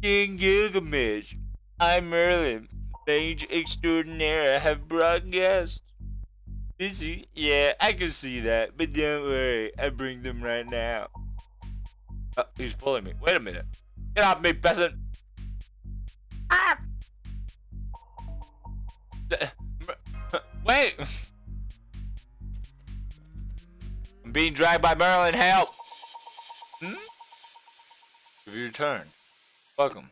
King Gilgamesh, I'm Merlin, mage extraordinaire. I have brought guests. Busy? Yeah, I can see that, but don't worry, I bring them right now. He's pulling me. Wait a minute. Get off me, peasant. Ah! Wait! I'm being dragged by Merlin. Help! Have you returned? Welcome.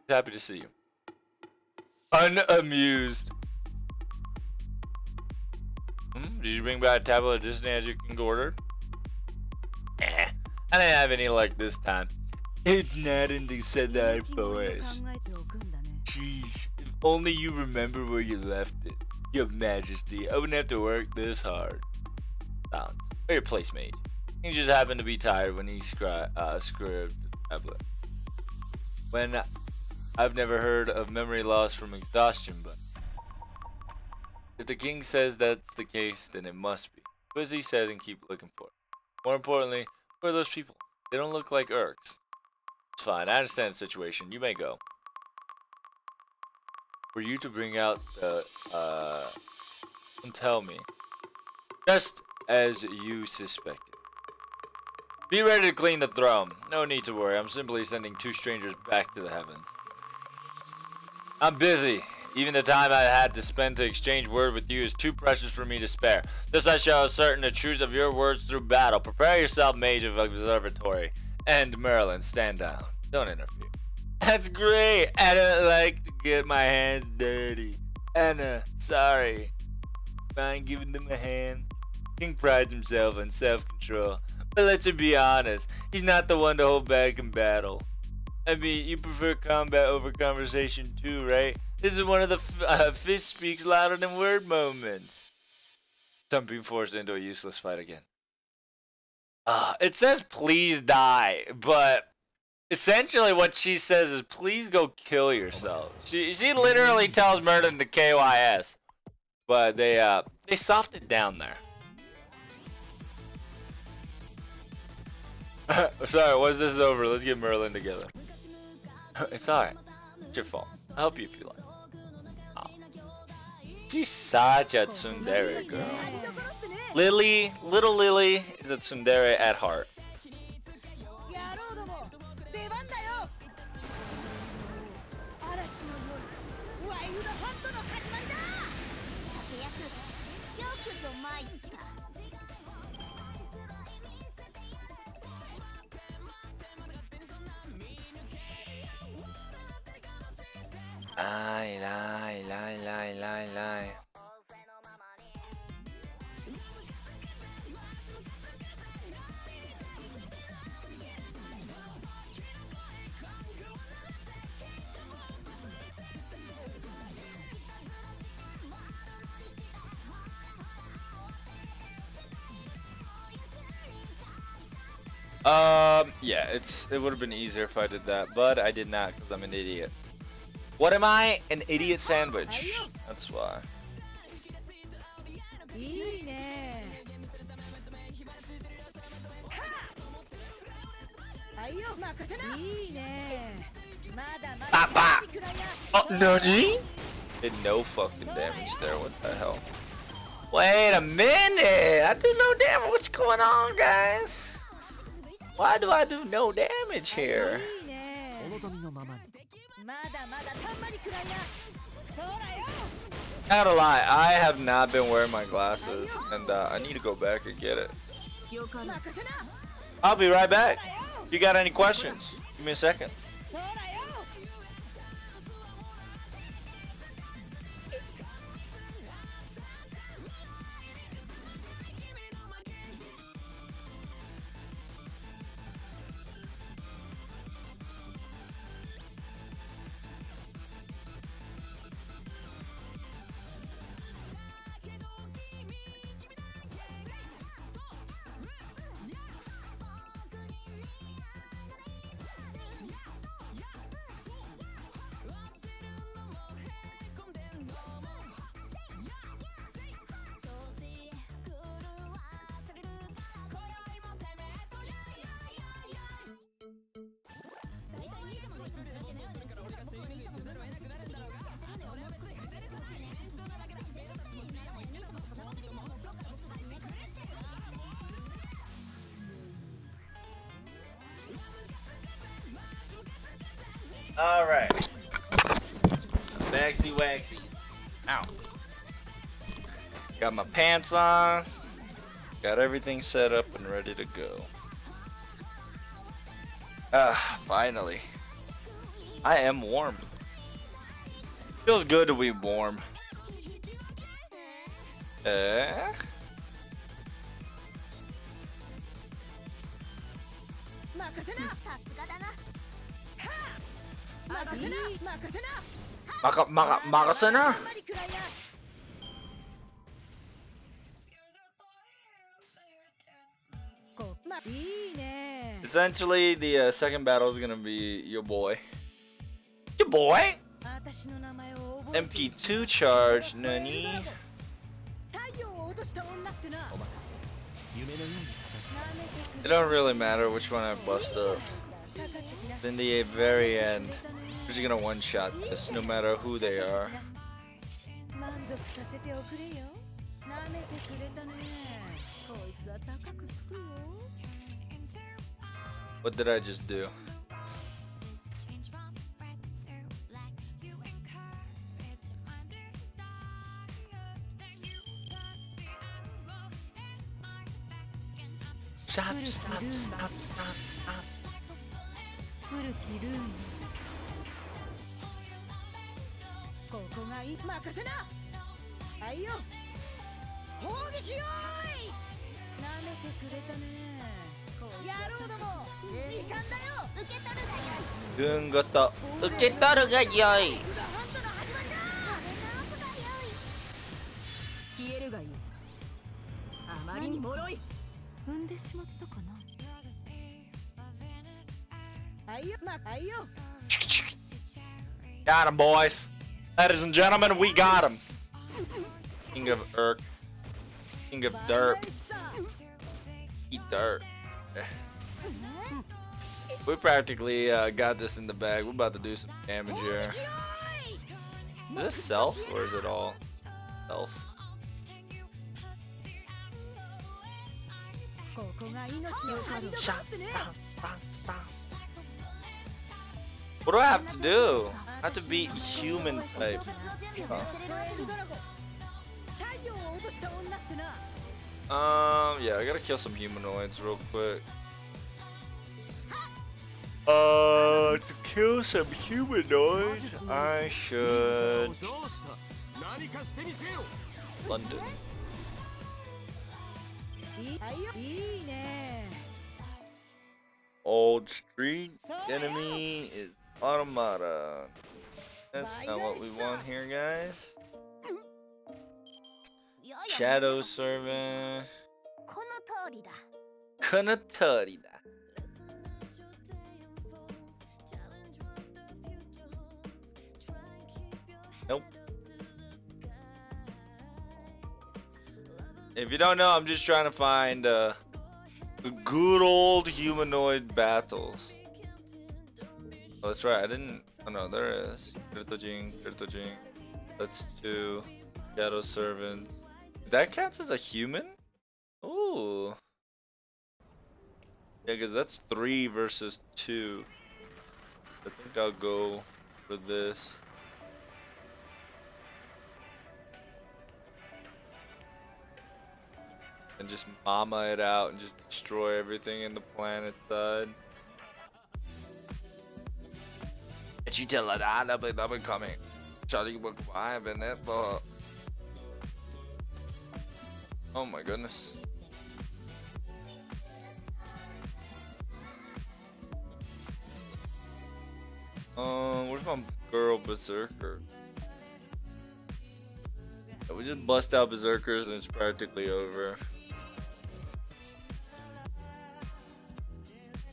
Happy to see you. Unamused. Did you bring back a tablet of Disney as you can order? I didn't have any luck this time. It's not in the Sedar Forest. Jeez, if only you remember where you left it. Your Majesty, I wouldn't have to work this hard. Sounds. Or your place mate. He just happened to be tired when he scrubbed the tablet. When I've never heard of memory loss from exhaustion, but if the king says that's the case, then it must be. Do as he says and keep looking for it. More importantly, who are those people? They don't look like Urks. It's fine, I understand the situation. You may go. For you to bring out the, and tell me. Just as you suspected. Be ready to clean the throne. No need to worry, I'm simply sending 2 strangers back to the heavens. I'm busy. Even the time I had to spend to exchange word with you is too precious for me to spare. Thus I shall ascertain the truth of your words through battle. Prepare yourself, mage of observatory. And Merlin, stand down. Don't interfere. That's great. I don't like to get my hands dirty. Anna, sorry. fine giving them a hand. King prides himself on self-control, but let's be honest, he's not the one to hold back in battle. I mean, you prefer combat over conversation too, right? This is one of the fist speaks louder than word moments. Some being forced into a useless fight again. It says please die, but essentially what she says is please go kill yourself. She literally tells Merlin to KYS, but they softened it down there. Sorry, once this is over, let's get Merlin together. It's alright. It's your fault. I'll help you if you like. Oh. She's such a tsundere girl. Lily, little Lily, is a tsundere at heart. Lie. Yeah, it would have been easier if I did that, but I did not because I'm an idiot. What am I? An idiot sandwich. That's why. Papa! Oh, Nani? Did no fucking damage there. What the hell? Wait a minute! I do no damage. What's going on, guys? Why do I do no damage here? I gotta lie, I have not been wearing my glasses, and I need to go back and get it. I'll be right back. If you got any questions, give me a second. Alright. Waxy waxy. Ow. Got my pants on. Got everything set up and ready to go. Finally. I am warm. Feels good to be warm. Makasana. Essentially, the second battle is gonna be your boy. Your boy? MP2 charge, Nani? It don't really matter which one I bust up. In the very end, we're just gonna one-shot this, no matter who they are. What did I just do? Stop. 軍ごと受け取るが良い。消えるがいい。あまりに脆い。踏んでしまったかな。はいよ、まあ、はいよ。Got him, boys. Ladies and gentlemen, we got him. King of Urk. King of Dirt. Eat dirt. We practically got this in the bag. We're about to do some damage here. Is this self or is it all self? What do I have to do? I have to be human type. Yeah, I gotta kill some humanoids real quick. To kill some humanoids, I should London. Old street enemy is Automata. That's not what we want here, guys. Shadow Servant. Konotori da. Nope. If you don't know, I'm just trying to find the good old humanoid battles. Oh, that's right. I didn't. Oh no, there is. Kirtojin. That's 2. Shadow Servant. That counts as a human? Ooh. Yeah, because that's 3 versus 2. I think I'll go for this. And just mama it out and just destroy everything in the planet side. She tell her that I've been coming. Charlie book 5 in it, but oh my goodness. Where's my girl Berserker? Yeah, we just bust out Berserkers and it's practically over.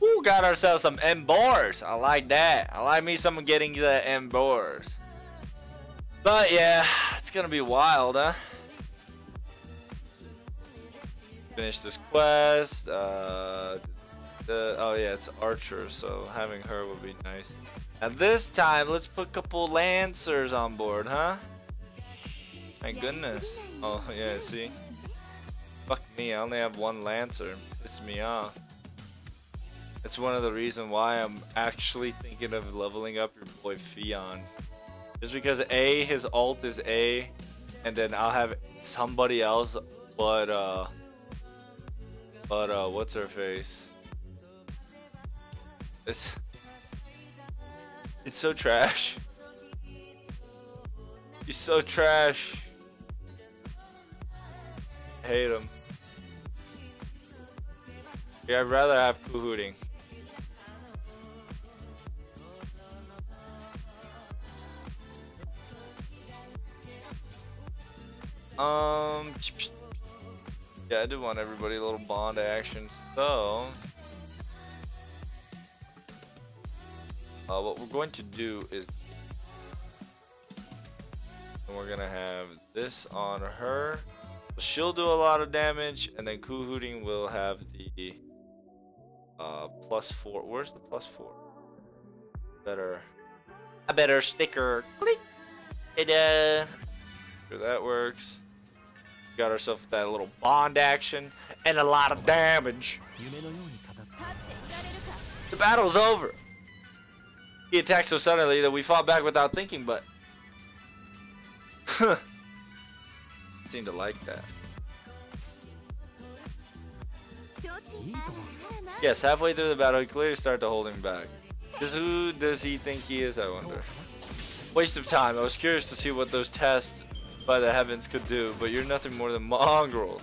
Ooh, got ourselves some Embors. I like that. I like me someone getting the Embors. But yeah, it's gonna be wild, huh? Finish this quest. Oh yeah, it's Archer, so having her would be nice. And this time, let's put a couple Lancers on board, huh? My goodness. Oh yeah, see? Fuck me, I only have 1 Lancer. Piss me off. That's one of the reasons why I'm actually thinking of leveling up your boy Fion. Just because A, his ult is A, and then I'll have somebody else, but what's her face? It's so trash. He's so trash. I hate him. Yeah, I'd rather have Kuhooting. Yeah, I do want everybody a little bond action, so what we're going to do is we're gonna have this on her. She'll do a lot of damage, and then Kuhooting will have the +4. Where's the +4? A better sticker. Click. Sure that works. Got ourselves that little bond action and a lot of damage. The battle's over. He attacked so suddenly that we fought back without thinking, but seemed to like that. Yes, halfway through the battle, he clearly started to hold him back. Just who does he think he is, I wonder? Waste of time. I was curious to see what those tests by the heavens could do, but you're nothing more than mongrels.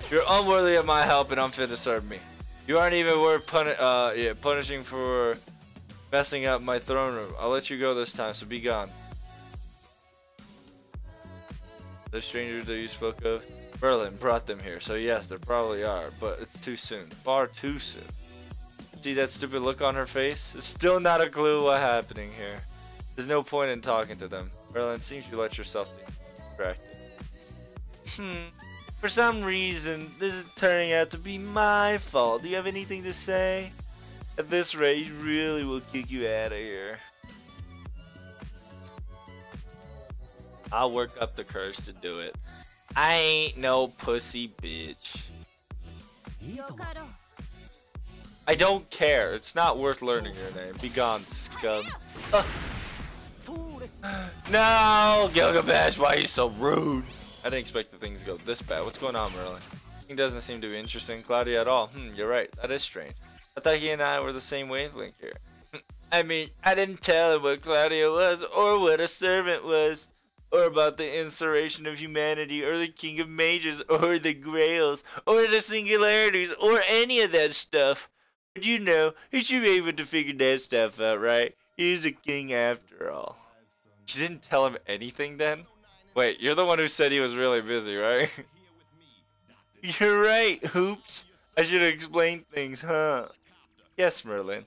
You're unworthy of my help and unfit to serve me. You aren't even worth punishing for messing up my throne room. I'll let you go this time, so be gone. The strangers that you spoke of, Merlin brought them here, so yes, there probably are, but it's too soon. Far too soon. See that stupid look on her face? It's still not a clue what's happening here. There's no point in talking to them. Merlin, seems you let yourself be distracted. For some reason, this is turning out to be my fault. Do you have anything to say? At this rate, he really will kick you out of here. I'll work up the courage to do it. I ain't no pussy bitch. I don't care. It's not worth learning your name. Be gone, scum. No, Gilgamesh, why are you so rude? I didn't expect the things to go this bad. What's going on, Merlin? He doesn't seem to be interested in Claudia at all. You're right. That is strange. I thought he and I were the same wavelength here. I mean, I didn't tell him what Claudia was, or what a servant was, or about the insurrection of humanity, or the king of mages, or the grails, or the singularities, or any of that stuff. But you know, he should be able to figure that stuff out, right? He's a king after all. She didn't tell him anything then? Wait, you're the one who said he was really busy, right? You're right, Hoops. I should have explained things, huh? Yes, Merlin.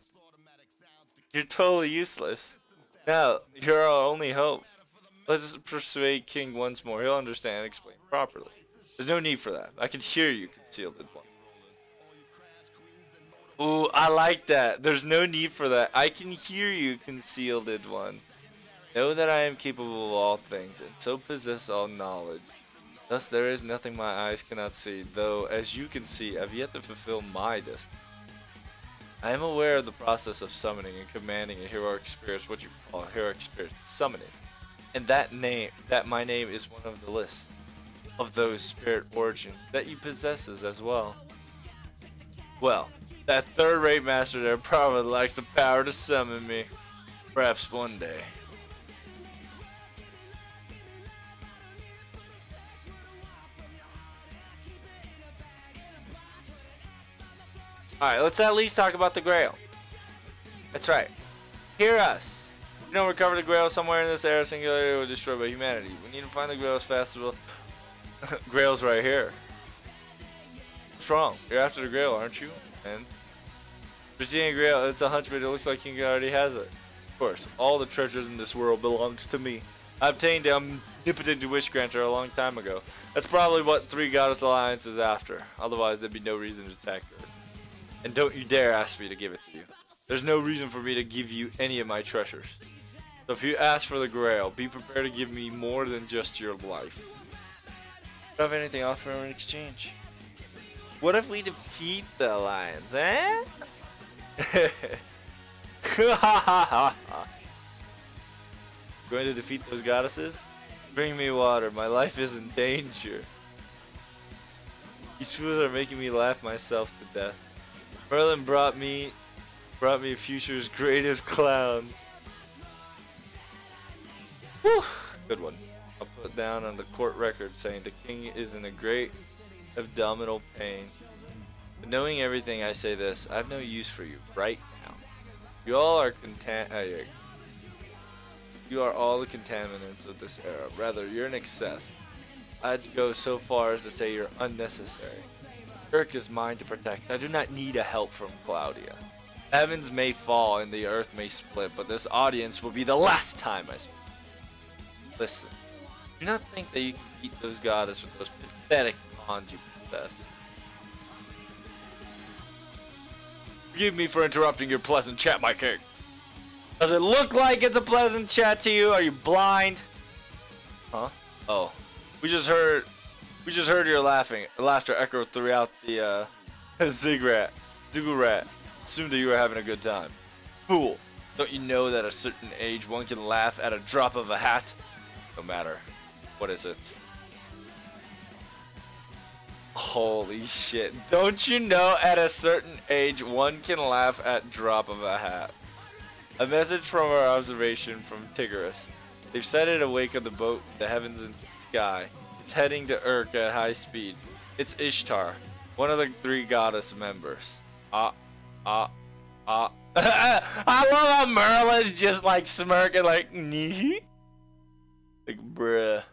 You're totally useless. Now, you're our only hope. Let's persuade King once more. He'll understand and explain properly. There's no need for that. I can hear you, concealed one. Ooh, I like that. There's no need for that. I can hear you, concealed one. Know that I am capable of all things, and so possess all knowledge. Thus there is nothing my eyes cannot see, though, as you can see, I've yet to fulfill my destiny. I am aware of the process of summoning and commanding a heroic spirit, what you call a heroic spirit, summoning. And that my name is one of the list of those spirit origins that you possesses as well. Well, that third-rate master there probably lacks the power to summon me. Perhaps one day. Alright, let's at least talk about the Grail. That's right. Hear us. If you don't recover the Grail somewhere in this era, singularity will destroyed by humanity. We need to find the Grail as fast as well. Grail's right here. What's wrong? You're after the Grail, aren't you? And Virginia Grail, it's a hunch, but it looks like King already has it. Of course, all the treasures in this world belongs to me. I obtained the omnipotent wish granter a long time ago. That's probably what Three Goddess Alliance is after. Otherwise, there'd be no reason to attack her. And don't you dare ask me to give it to you. There's no reason for me to give you any of my treasures. So if you ask for the Grail, be prepared to give me more than just your life. Don't have anything to offer in exchange. What if we defeat the Alliance, eh? Going to defeat those goddesses? Bring me water, my life is in danger. These fools are making me laugh myself to death. Merlin brought me Future's greatest clowns. Whew, good one. I'll put down on the court record saying the king is in a great abdominal pain. But knowing everything, I say this: I have no use for you right now. You all are You are all the contaminants of this era. Rather, you're an excess. I'd go so far as to say you're unnecessary. Earth is mine to protect. I do not need a help from Claudia. Heavens may fall and the earth may split, but this audience will be the last time I speak. Listen, do not think that you can beat those goddesses with those pathetic pawns you possess. Forgive me for interrupting your pleasant chat, my king. Does it look like it's a pleasant chat to you? Are you blind? Huh? Oh. We just heard your laughter echo throughout the ziggurat. Assumed that you were having a good time. Fool! Don't you know that at a certain age one can laugh at a drop of a hat? No matter. What is it? Holy shit. Don't you know at a certain age one can laugh at drop of a hat? A message from our observation from Tigris. They've set it awake on the boat, the heavens and sky. It's heading to Urk at high speed. It's Ishtar, one of the 3 goddess members. I love how Merlin's just like smirking like, nee? Like, bruh.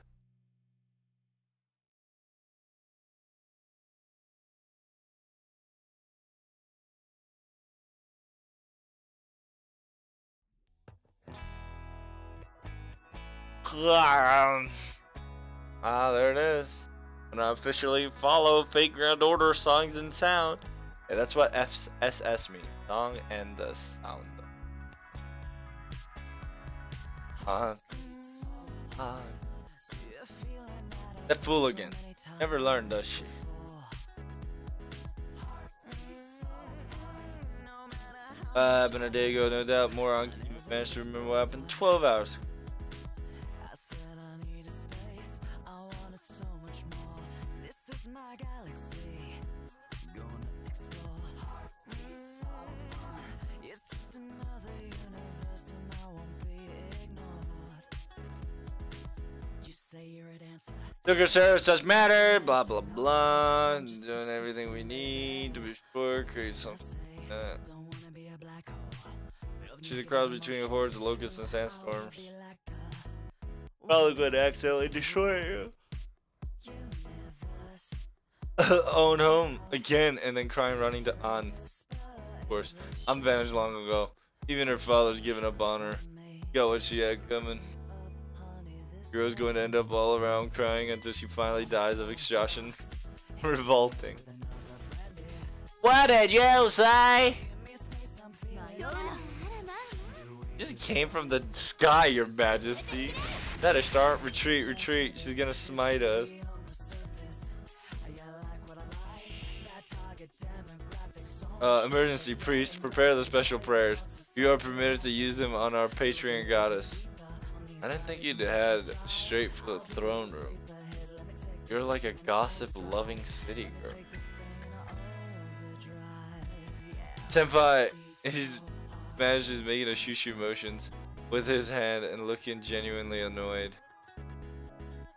Ah, there it is. And I officially follow Fate Grand Order songs and sound. Yeah, that's what FSS means. Song and the sound. That fool again. Never learned that shit. Been a day ago, no doubt. More on managed to remember what happened 12 hours ago. Sugar serves such matter, blah blah blah. Doing everything we need to be sure, create something like that. See the crowds between the hordes of locusts and sandstorms. Probably going to accidentally destroy you. Own home again, and then crying, running to An. Of course, I'm vanished long ago. Even her father's given up on her. Got what she had coming. Girl's going to end up all around crying until she finally dies of exhaustion. Revolting. What did you say? Just came from the sky, your majesty. That Ishtar, retreat, retreat. She's gonna smite us. Emergency priest, prepare the special prayers. You are permitted to use them on our Patreon goddess. I didn't think you'd head straight for the throne room. You're like a gossip-loving city girl. Senpai, he's manages making a shoo-shoo motions with his hand and looking genuinely annoyed.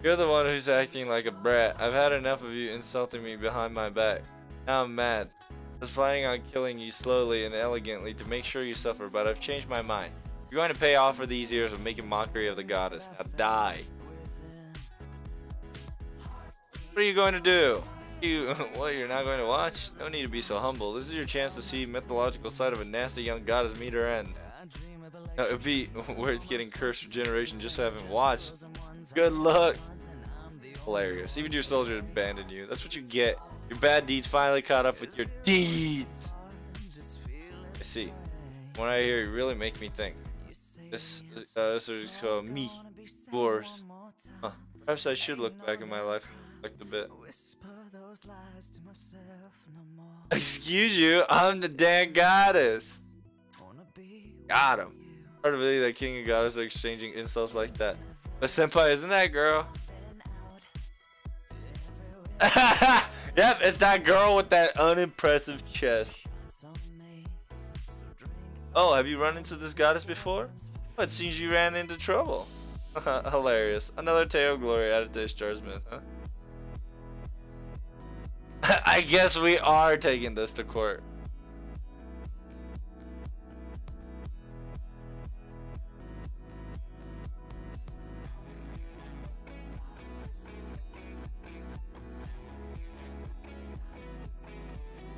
You're the one who's acting like a brat. I've had enough of you insulting me behind my back. Now I'm mad. I was planning on killing you slowly and elegantly to make sure you suffer, but I've changed my mind. You're going to pay off for these years of making mockery of the goddess. Now die. What are you going to do? What, you're not going to watch? No need to be so humble. This is your chance to see mythological side of a nasty young goddess meet her end. Now, it'd be worth getting cursed for generation just so I haven't watched. Good luck. Hilarious. Even your soldiers abandoned you. That's what you get. Your bad deeds finally caught up with your deeds. I see. When I hear you really make me think. This is called me. Wars. Huh. Perhaps I should look back in my life and reflect a bit. Excuse you, I'm the damn goddess. Got him. Hard to believe that king and goddess are exchanging insults like that. But senpai, isn't that girl? Yep, it's that girl with that unimpressive chest. Oh, have you run into this goddess before? Oh, it seems you ran into trouble. Hilarious. Another tale of glory added to Ishtar's myth, huh? I guess we are taking this to court.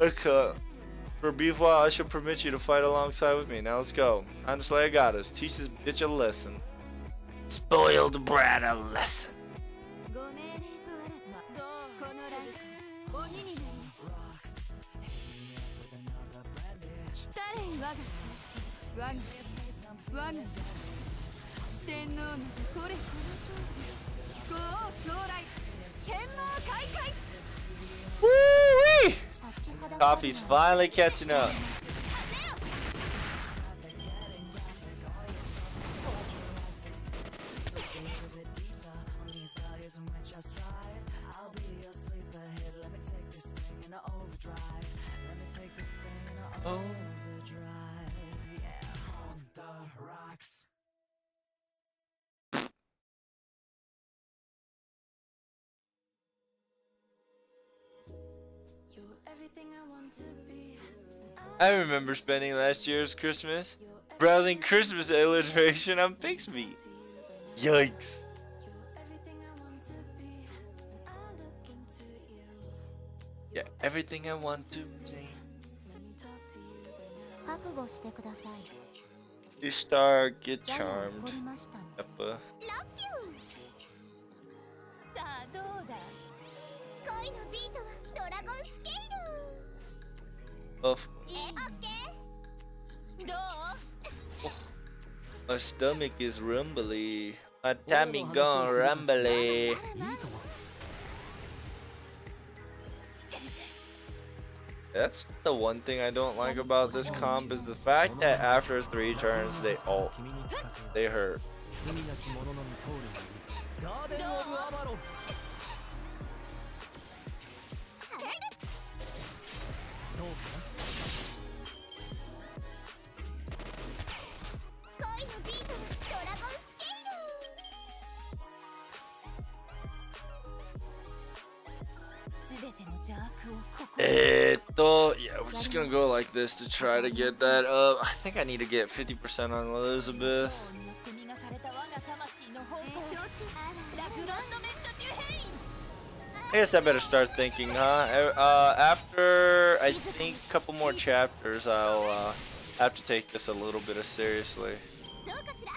Okay. For a brief while, I shall permit you to fight alongside with me. Now let's go. Time to slay a goddess. Teach this bitch a lesson. Spoiled brat a lesson. Woo-wee! Coffee's finally catching up. Oh. I remember spending last year's Christmas browsing Christmas illustration on Pixme. Yikes. Yeah, everything I want to be. 覚悟してください。 You star, get やや charmed. 怒りましたね。 Yeppa. さあどうだ。恋のビートはドラゴンスケー Of ル。オッケー。どう？ my stomach is rumbly. My tummy gone rumbly. That's the one thing I don't like about this comp is the fact that after 3 turns they ult. They hurt. 罪なき者のみ通るガーデン・オブ・アバロン。どうかな。恋のビートはドラゴンスケール。すべての邪悪をここ。Yeah, we're just gonna go like this to try to get that up. I think I need to get 50% on Elizabeth. I guess I better start thinking, huh? After I think a couple more chapters, I'll have to take this a little bit seriously. どうかしら。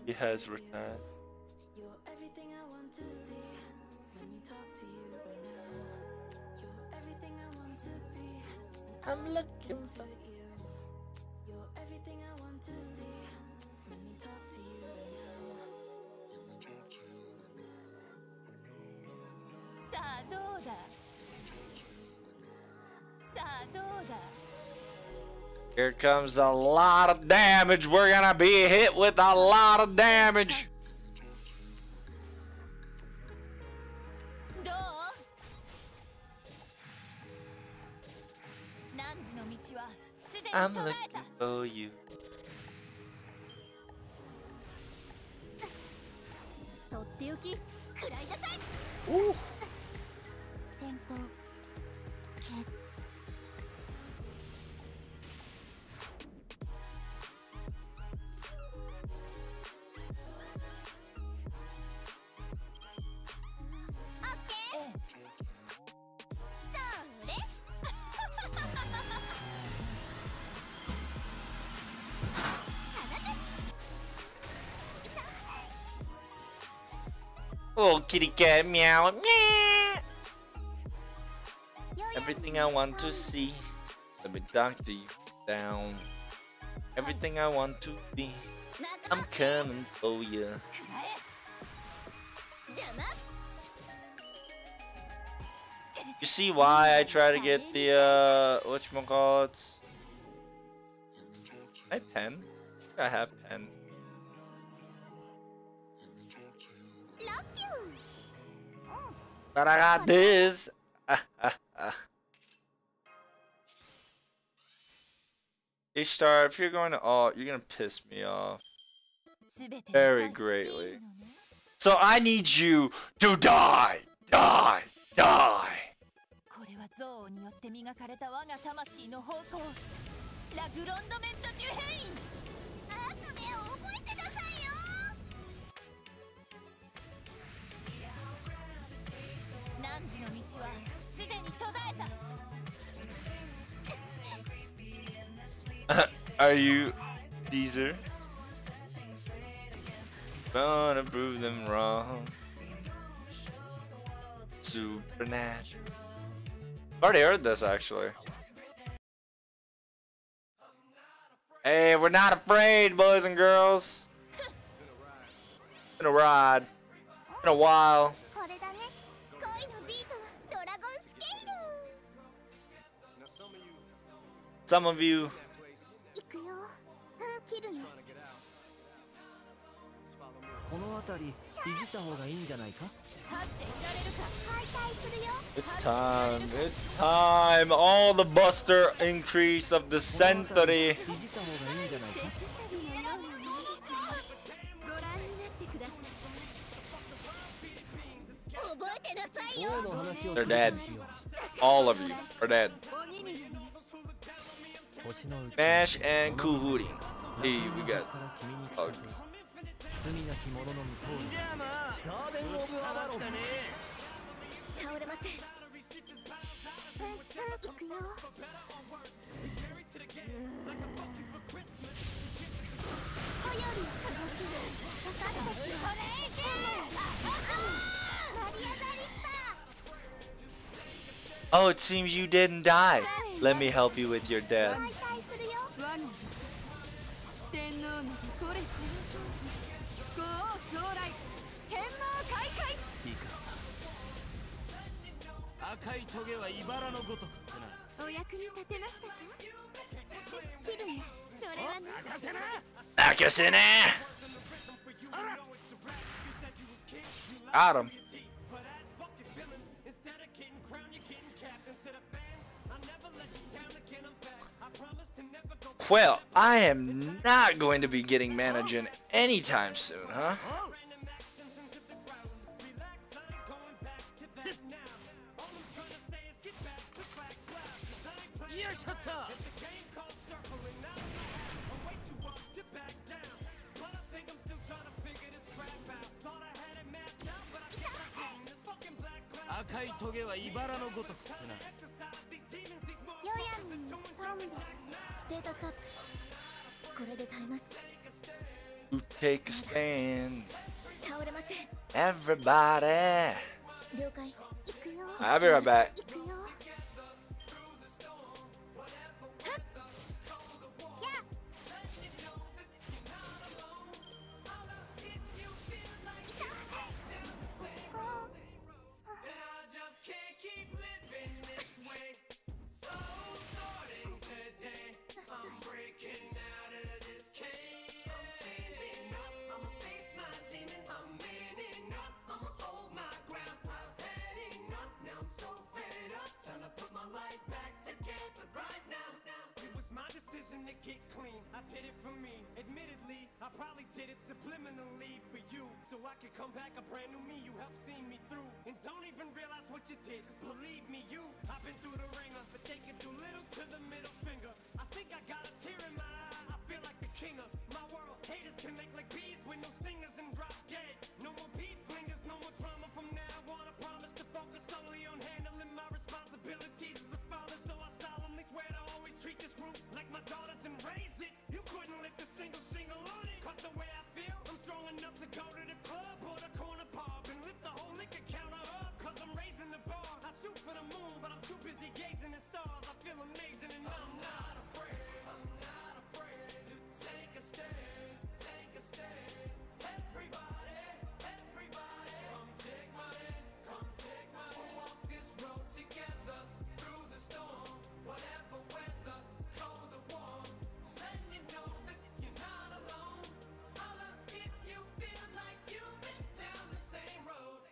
He has returned. I'm looking for Here comes a lot of damage. We're gonna be hit with a lot of damage. I'm looking for you. とっておき食らいなさい。 Ooh. 戦闘決 Little kitty cat meow. Meow. Everything I want to see. Let me doctor you down. Everything I want to be. I'm coming for you. You see why I try to get the whatchamacallits? I pen? I have pen. But I got this. Ishtar, if you're going to ult, you're gonna piss me off very greatly. So I need you to die, die, die. これは憎悪によって磨かれた我が魂の方向ラグロンドメント・デュヘインあとで覚えてくださいよ汝の道はすでに途絶えた Are you Caesar? Gonna prove them wrong. Supernatural. I've already heard this actually. Hey, we're not afraid, boys and girls. It's been a ride. It's been a while. これだね恋のビートはドラゴンスケール Some of you 行くよ切るのこの辺りいじった方がいいんじゃないか。立っていられるか敗退するよ It's time. It's time. All the buster increase of the century. いじった方がいいんじゃないか。They're dead. All of you are dead. 鬼になります Nash and Kuhuri. Hey, we got じ bugs. ゃあまあ打ちかますかね倒れません行くよこより動きが私たちをマリアザリッパ Oh, it seems you didn't die. Let me help you with your ー death. 解体するよ我が四天王のこれこの豪将来天魔開会いいか赤いトゲは茨のごとくってなお役に立てましたか気分それはね任せな Akasene! Got him. Well, I am not going to be getting mana gen anytime soon, huh? よいしょっと 赤いトゲは茨のごとくってなヨヤンファームでステータスアップこれで耐えます You take a stand, 倒れません everybody. 了解行くよ I'll be right back. 行くよはっやっ I did it for me. Admittedly, I probably did it subliminally for you. So I could come back a brand new me. You helped see me through. And don't even realize what you did. 'Cause believe me, I've been through the ringer. But they can do little to the middle finger. I think I got a tear in my eye. I feel like the king of my world. Haters can make like bees with no stingers and drop dead. No more beef flingers, no more drama from now on. I promise to focus solely on handling my responsibilities as a father. So I solemnly swear to always treat this roof like my daughters and raise it. You couldn't lift a single shingle on it. 'Cause the way I feel, I'm strong enough to go to the club or the corner pub and lift the whole liquor counter up. 'Cause I'm raising the bar. I shoot for the moon, but I'm too busy gazing at stars. I feel amazing and I'm not afraid. I'm not afraid to take a stand. Take a stand. Everybody, everybody, come take my hand. Come take my hand. We'll walk this road together through the storm. Whatever weather, cold or warm. Just letting you know that you're not alone. Holla if you feel like you've been down the same road.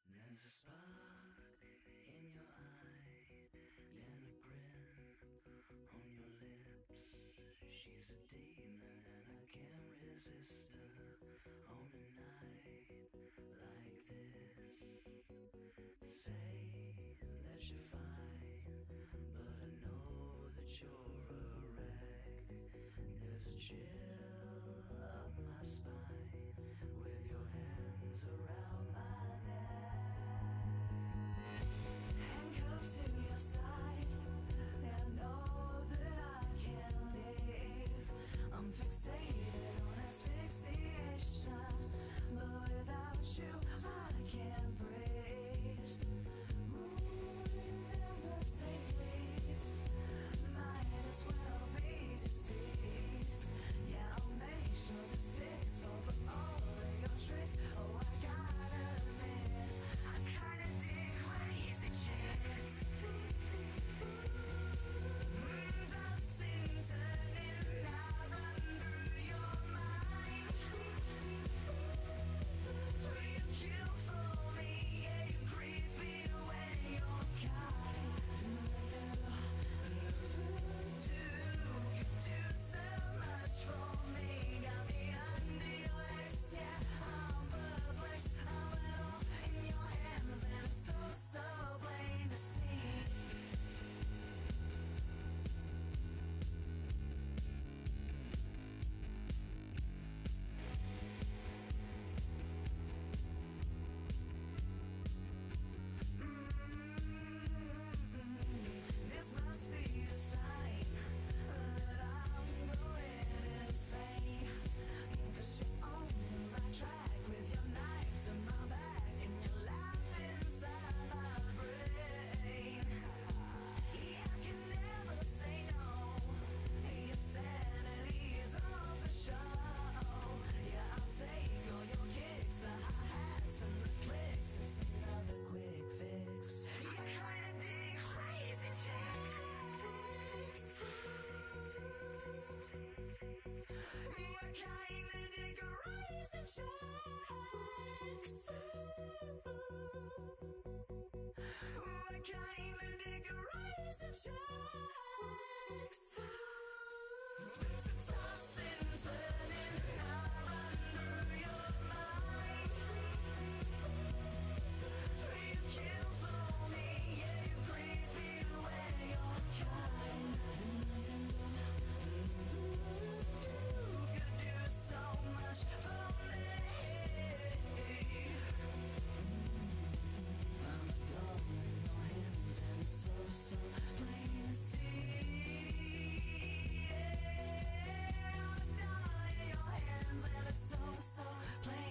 There's a spark in your eye and a grin on your lips. She's a demon and I can't resist her on a night like this. Say that you're fine, but I know that you're a wreck. There's a chill up my spine with your hands around my neck. Handcuffed to your side, and I know that I can't leave. I'm fixated on asphyxiation, but without you I can't breathe. Ooh, you never say please. Might as well be deceased. Yeah, your eyes and checks. Tossing, turning, I run through your mind. You kill for me, yeah, you creep me away, you're kind. You could do so much for me. I'm a dog in your hands and it's so, so plain to see. I'm a dog in your hands and it's so, so plain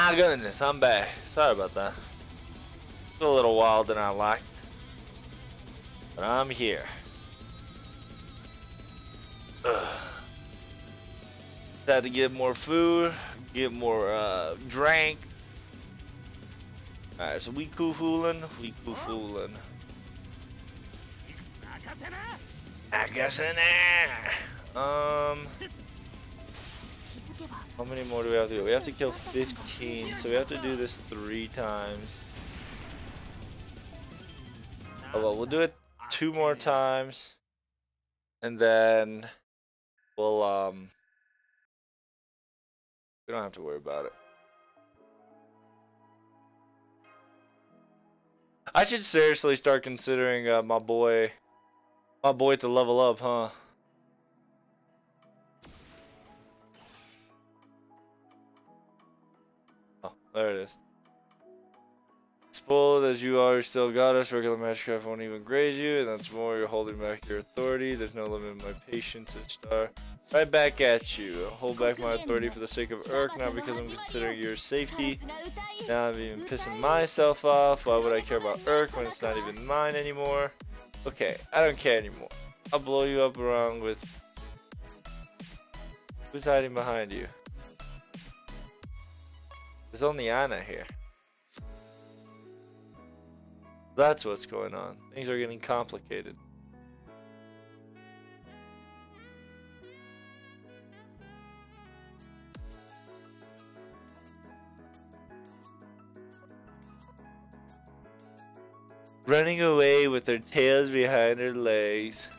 My goodness, I'm back. Sorry about that. It's a little wild than I liked. But I'm here. Had to get more food, get more drink. Alright, so we cool fooling. How many more do we have to do? We have to kill 15, so we have to do this 3 times. Oh well, we'll do it 2 more times, and then we'll we don't have to worry about it. I should seriously start considering my boy to level up, huh? Oh, there it is. Spoiled as you are, you still got us. Regular Matchcraft won't even graze you, and that's more. You're holding back your authority. There's no limit in my patience, Star. Right back at you. Hold back my authority for the sake of Urk, not because I'm considering your safety. Now I'm even pissing myself off. Why would I care about Urk when it's not even mine anymore? Okay, I don't care anymore. I'll blow you up around with... Who's hiding behind you? There's only Anna here. That's what's going on. Things are getting complicated. Running away with their tails behind their legs.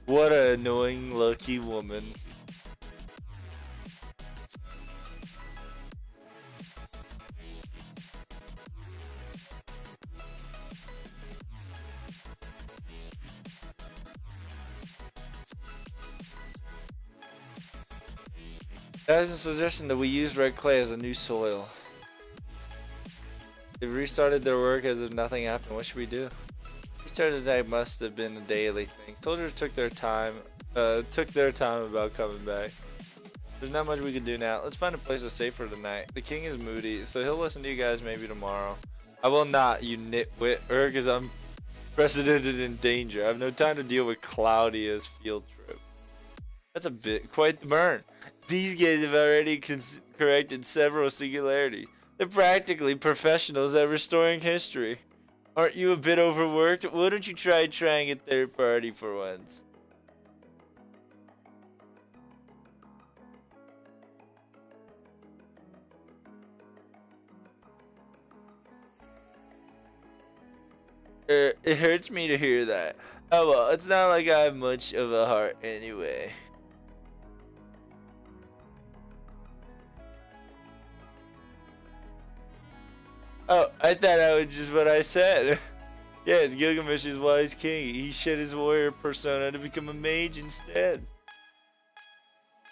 What an annoying lucky woman. That is a suggestion that we use red clay as a new soil. They've restarted their work as if nothing happened. What should we do? Restart attack must have been a daily thing. Soldiers took their time about coming back. There's not much we can do now. Let's find a place to stay for tonight. The king is moody, so he'll listen to you guys maybe tomorrow. I will not, you nitwit. Urk is unprecedented in danger. I have no time to deal with Claudia's field trip. That's a bit quite the burn. These guys have already corrected several singularities. They're practically professionals at restoring history. Aren't you a bit overworked? Why don't you try trying a third party for once? It hurts me to hear that. Oh well, it's not like I have much of a heart anyway. Oh, I thought that was just what I said. Yes, Gilgamesh is wise king. He shed his warrior persona to become a mage instead.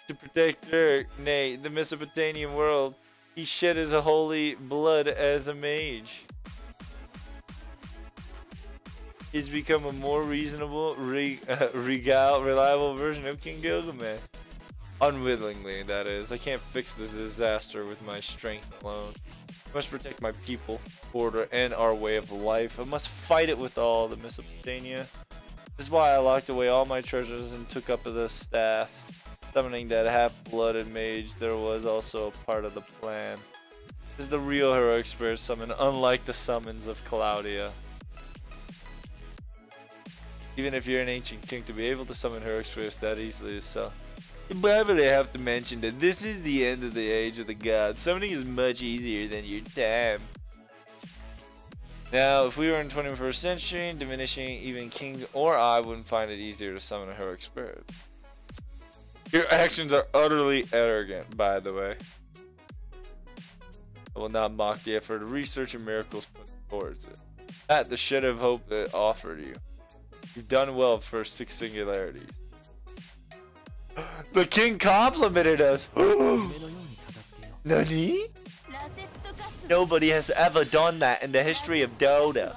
To protect Urk, nay, the Mesopotamian world, he shed his holy blood as a mage. He's become a more reasonable, reliable version of King Gilgamesh. Unwillingly, that is. I can't fix this disaster with my strength alone. I must protect my people, order, and our way of life. I must fight it with all the Mesopotamia. This is why I locked away all my treasures and took up the staff. Summoning that half-blooded mage, there was also a part of the plan. This is the real heroic spirit summon, unlike the summons of Claudia. Even if you're an ancient king, to be able to summon heroic spirits that easily is so. You probably have to mention that this is the end of the age of the gods. Summoning is much easier than your time. Now, if we were in the 21st century, diminishing, even king or I wouldn't find it easier to summon a heroic spirit. Your actions are utterly arrogant, by the way. I will not mock the effort of research and miracles put towards it. At the shed of hope that offered you. You've done well for 6 singularities. The king complimented us. Nani? 羅刹とガス Nobody has ever done that in the history of Dota.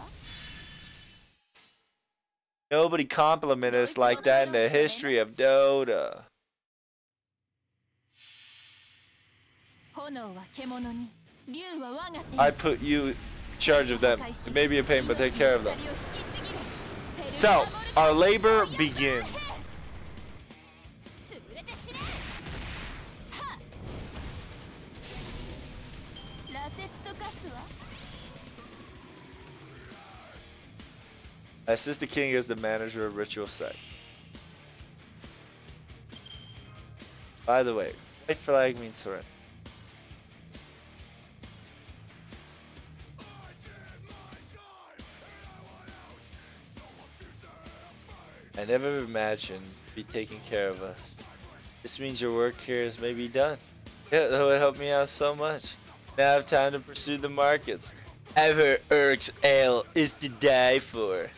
Nobody complimented us like that in the history of Dota. 炎は獣に竜は我が手に I put you in charge of them. It may be a pain, but take care of them. So, our labor begins. 潰れて死ねはっ羅刹とガスは I assist the king as the manager of ritual sect. By the way, white flag means surrender. I never imagined you'd be taking care of us. This means your work here is maybe done. Yeah, that would help me out so much. Now I have time to pursue the markets. Ever Urk's ale is to die for.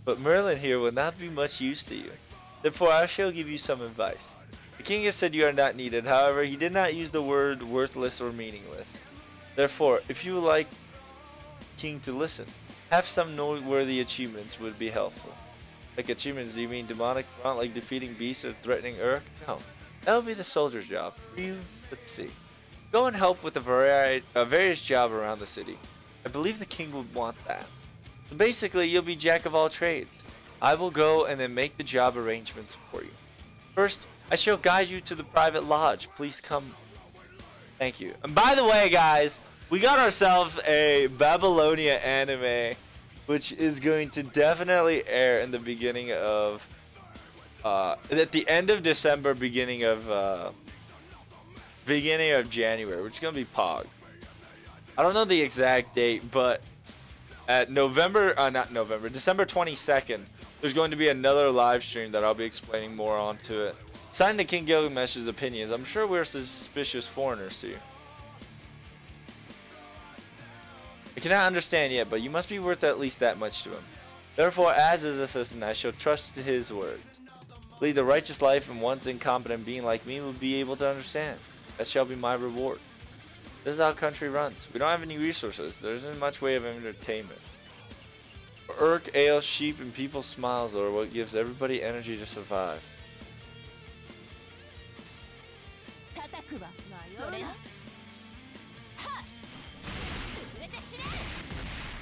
But Merlin here will not be much use to you. Therefore, I shall give you some advice. The king has said you are not needed. However, he did not use the word worthless or meaningless. Therefore, if you would like king to listen, have some noteworthy achievements would be helpful. Like achievements, do you mean demonic front, like defeating beasts or threatening Urk? No, that will be the soldier's job. For you, let's see. Go and help with a various job around the city. I believe the king would want that. So basically, you'll be jack of all trades. I will go and then make the job arrangements for you. First, I shall guide you to the private lodge. Please come. Thank you. And by the way, guys, we got ourselves a Babylonia anime, which is going to definitely air in the beginning of, at the end of December, beginning of January, which is gonna be Pog. I don't know the exact date, but at December 22nd, there's going to be another live stream that I'll be explaining more onto it. Signed to King Gilgamesh's opinions. I'm sure we're suspicious foreigners here. I cannot understand yet, but you must be worth at least that much to him. Therefore, as his assistant, I shall trust to his words. Lead the righteous life, and once incompetent being like me will be able to understand. That shall be my reward. This is how country runs. We don't have any resources. There isn't much way of entertainment. Urk, ale, sheep, and people's smiles are what gives everybody energy to survive. 叩くわそれだはっ潰れて死ね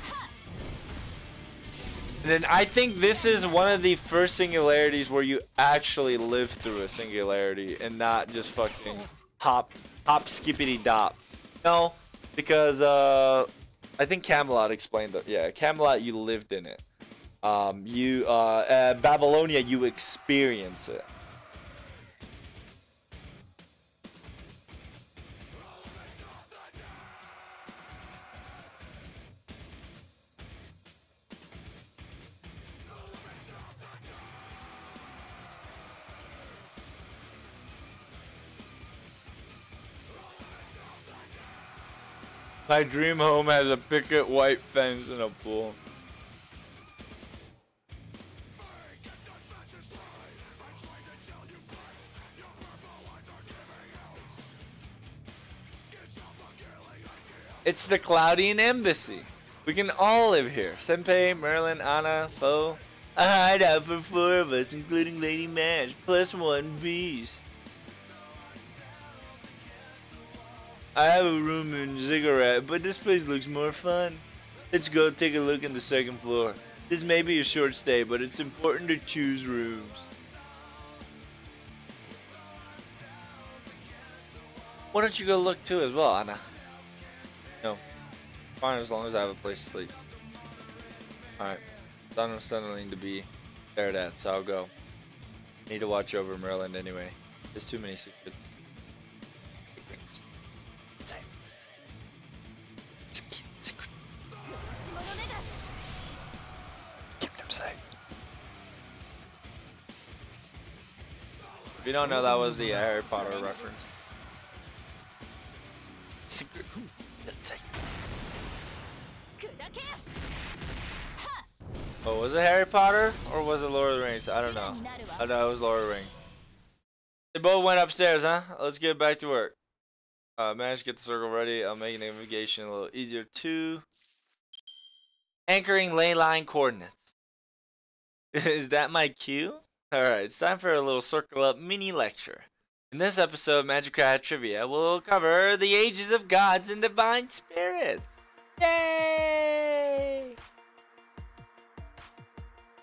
はっ And then I think this is one of the first singularities where you actually live through a singularity and not just fucking hop skippity dop. No, because I think Camelot explained that. Yeah, Camelot, you lived in it. Babylonia, you experience it. My dream home has a picket white fence and a pool. It's the Cloudian Embassy. We can all live here. Senpei, Merlin, Anna, Foe. A hideout for 4 of us, including Lady Madge, plus 1 beast. I have a room in Ziggurat, but this place looks more fun. Let's go take a look in the 2nd floor. This may be a short stay, but it's important to choose rooms. Why don't you go look too as well, Anna? No. Fine, as long as I have a place to sleep. Alright. It's unsettling to be stared at, so I'll go. Need to watch over Merlin anyway. There's too many secrets. If you don't know, that was the Harry Potter reference. Kudake! Oh, was it Harry Potter or was it Lord of the Rings? I don't know. I know it was Lord of the Rings. They both went upstairs, huh? Let's get back to work. Managed to get the circle ready. I'll make navigation a little easier too. Anchoring ley line coordinates. Is that my cue? Alright, it's time for a little circle up mini lecture. In this episode of Magicraft Trivia, we'll cover the ages of gods and divine spirits. Yay!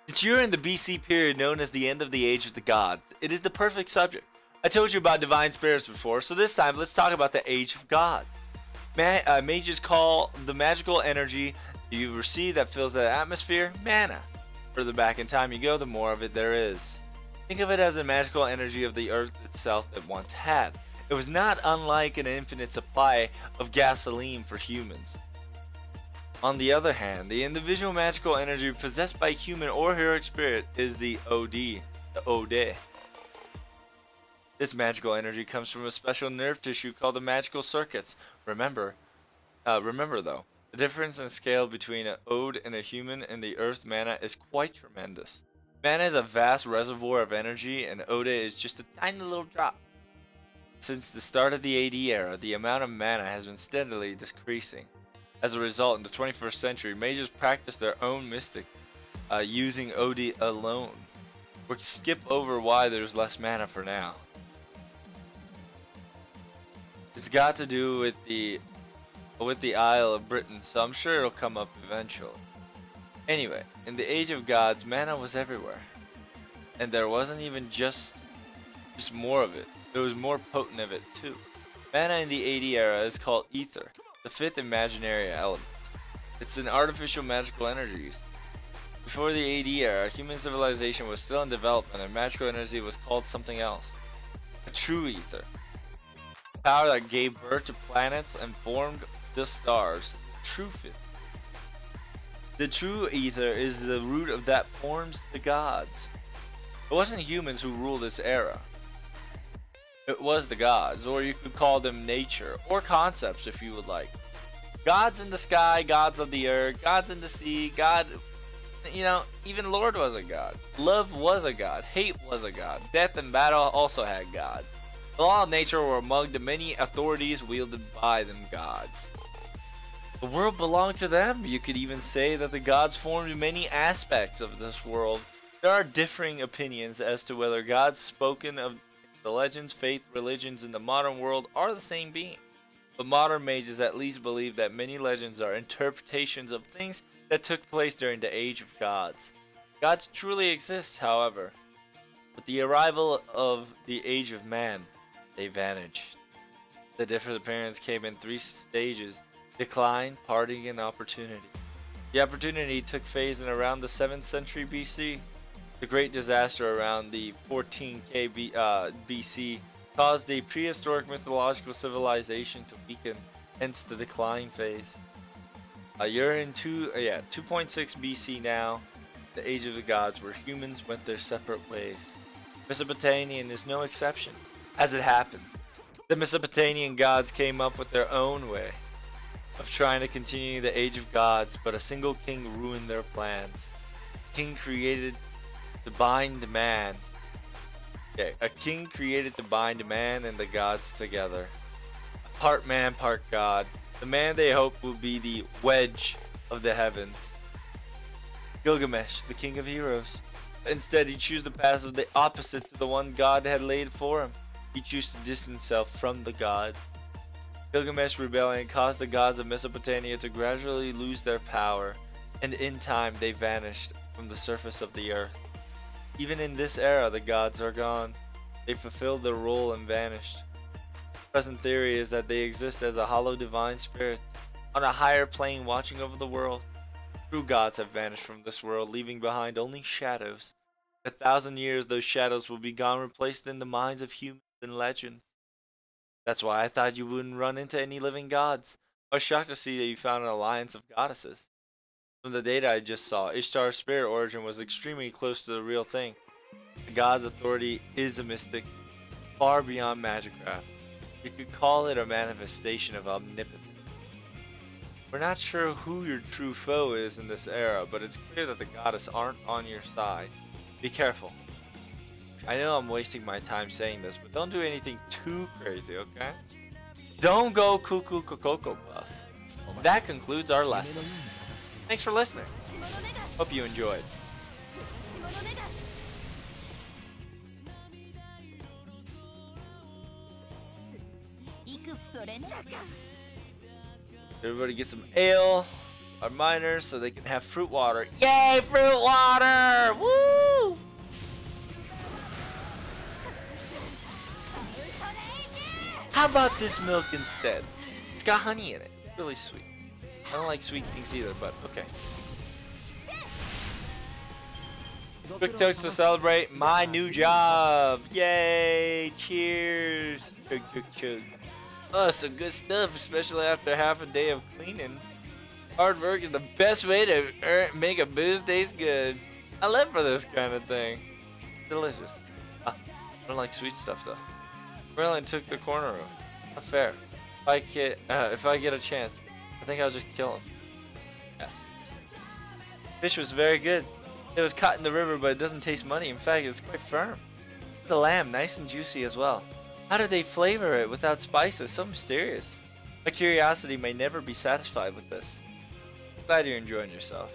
Since you're in the BC period known as the end of the age of the gods, it is the perfect subject. I told you about divine spirits before, so this time let's talk about the age of gods. Mages call the magical energy you receive that fills the atmosphere mana. Further back in time you go, the more of it there is. Think of it as the magical energy of the earth itself it once had. It was not unlike an infinite supply of gasoline for humans. On the other hand, the individual magical energy possessed by human or heroic spirit is the OD, the Ode. This magical energy comes from a special nerve tissue called the magical circuits. Remember though, the difference in scale between an ode and a human and the earth mana is quite tremendous. Mana is a vast reservoir of energy and Ode is just a tiny little drop. Since the start of the AD era, the amount of mana has been steadily decreasing. As a result, in the 21st century, mages practice their own mystic using Ode alone. We'll skip over why there's less mana for now. It's got to do with the Isle of Britain, so I'm sure it'll come up eventually. Anyway, in the Age of Gods, mana was everywhere. And there wasn't even just more of it. There was more potent of it too. Mana in the AD era is called ether, the fifth imaginary element. It's an artificial magical energy. Before the AD era, human civilization was still in development and magical energy was called something else. A true ether. Power that gave birth to planets and formed the stars. True fifth. The true ether is the root of that forms the gods. It wasn't humans who ruled this era. It was the gods, or you could call them nature, or concepts if you would like. Gods in the sky, gods of the earth, gods in the sea, God, even Lord was a god. Love was a god. Hate was a god. Death and battle also had gods. The law of nature were among the many authorities wielded by them gods. The world belonged to them. You could even say that the gods formed many aspects of this world. There are differing opinions as to whether gods spoken of the legends, faith, religions in the modern world are the same beings. But modern mages at least believe that many legends are interpretations of things that took place during the Age of Gods. Gods truly exist, however. With the arrival of the Age of Man, they vanished. The different appearance came in three stages: decline, parting, and opportunity. The opportunity took phase in around the 7th century BC. The great disaster around the 14k BC caused the prehistoric mythological civilization to weaken, hence the decline phase. You're in 2.6 BC now, the Age of the Gods, where humans went their separate ways. Mesopotamian is no exception. As it happened, the Mesopotamian gods came up with their own way of trying to continue the Age of Gods, but a single king ruined their plans. A king created to bind man. A king created to bind man and the gods together. Part man, part god. The man they hoped would be the wedge of the heavens. Gilgamesh, the king of heroes. Instead, he chose the path of the opposite to the one God had laid for him. He chose to distance himself from the god. Gilgamesh's rebellion caused the gods of Mesopotamia to gradually lose their power, and in time they vanished from the surface of the earth. Even in this era, the gods are gone. They fulfilled their role and vanished. The present theory is that they exist as a hollow divine spirit on a higher plane watching over the world. True gods have vanished from this world, leaving behind only shadows. In 1,000 years, those shadows will be gone, replaced in the minds of humans and legends. That's why I thought you wouldn't run into any living gods. I was shocked to see that you found an alliance of goddesses. From the data I just saw, Ishtar's spirit origin was extremely close to the real thing. The god's authority is a mystic, far beyond magicraft. You could call it a manifestation of omnipotence. We're not sure who your true foe is in this era, but it's clear that the goddess aren't on your side. Be careful. I know I'm wasting my time saying this, but don't do anything too crazy, okay? Don't go cuckoo cocoa buff. That concludes our lesson. Thanks for listening. Hope you enjoyed. 血物ネガ幾それんだか Everybody get some ale. Our miners, so they can have fruit water. Yay, fruit water! Woo! How about this milk instead? It's got honey in it. Really sweet. I don't like sweet things either, but okay. Quick toast to celebrate my new job. Yay! Cheers! Chug, chug, chug. Oh, some good stuff, especially after half a day of cleaning. Hard work is the best way to make a booze taste good. I live for this kind of thing. Delicious. I don't like sweet stuff though. Merlin took the corner room. Not fair. If I get a chance, I think I'll just kill him. Yes. Fish was very good. It was caught in the river, but it doesn't taste muddy. In fact, it's quite firm. The lamb, nice and juicy as well. How did they flavor it without spices? So mysterious. My curiosity may never be satisfied with this. Glad you're enjoying yourself.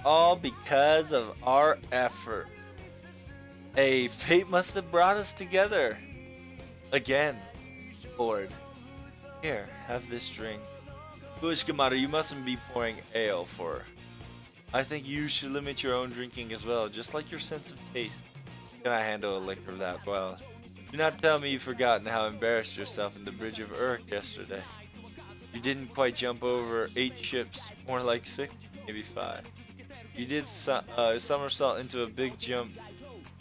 All because of our effort. Hey, fate must have brought us together. Again, Lord. Here, have this drink. Ushikamaru, you mustn't be pouring ale for her. I think you should limit your own drinking as well, just like your sense of taste. Can I handle a liquor that well? Do not tell me you've forgotten how embarrassed yourself in the Bridge of Urk yesterday. You didn't quite jump over 8 ships, more like 6, maybe 5. You did somersault into a big jump,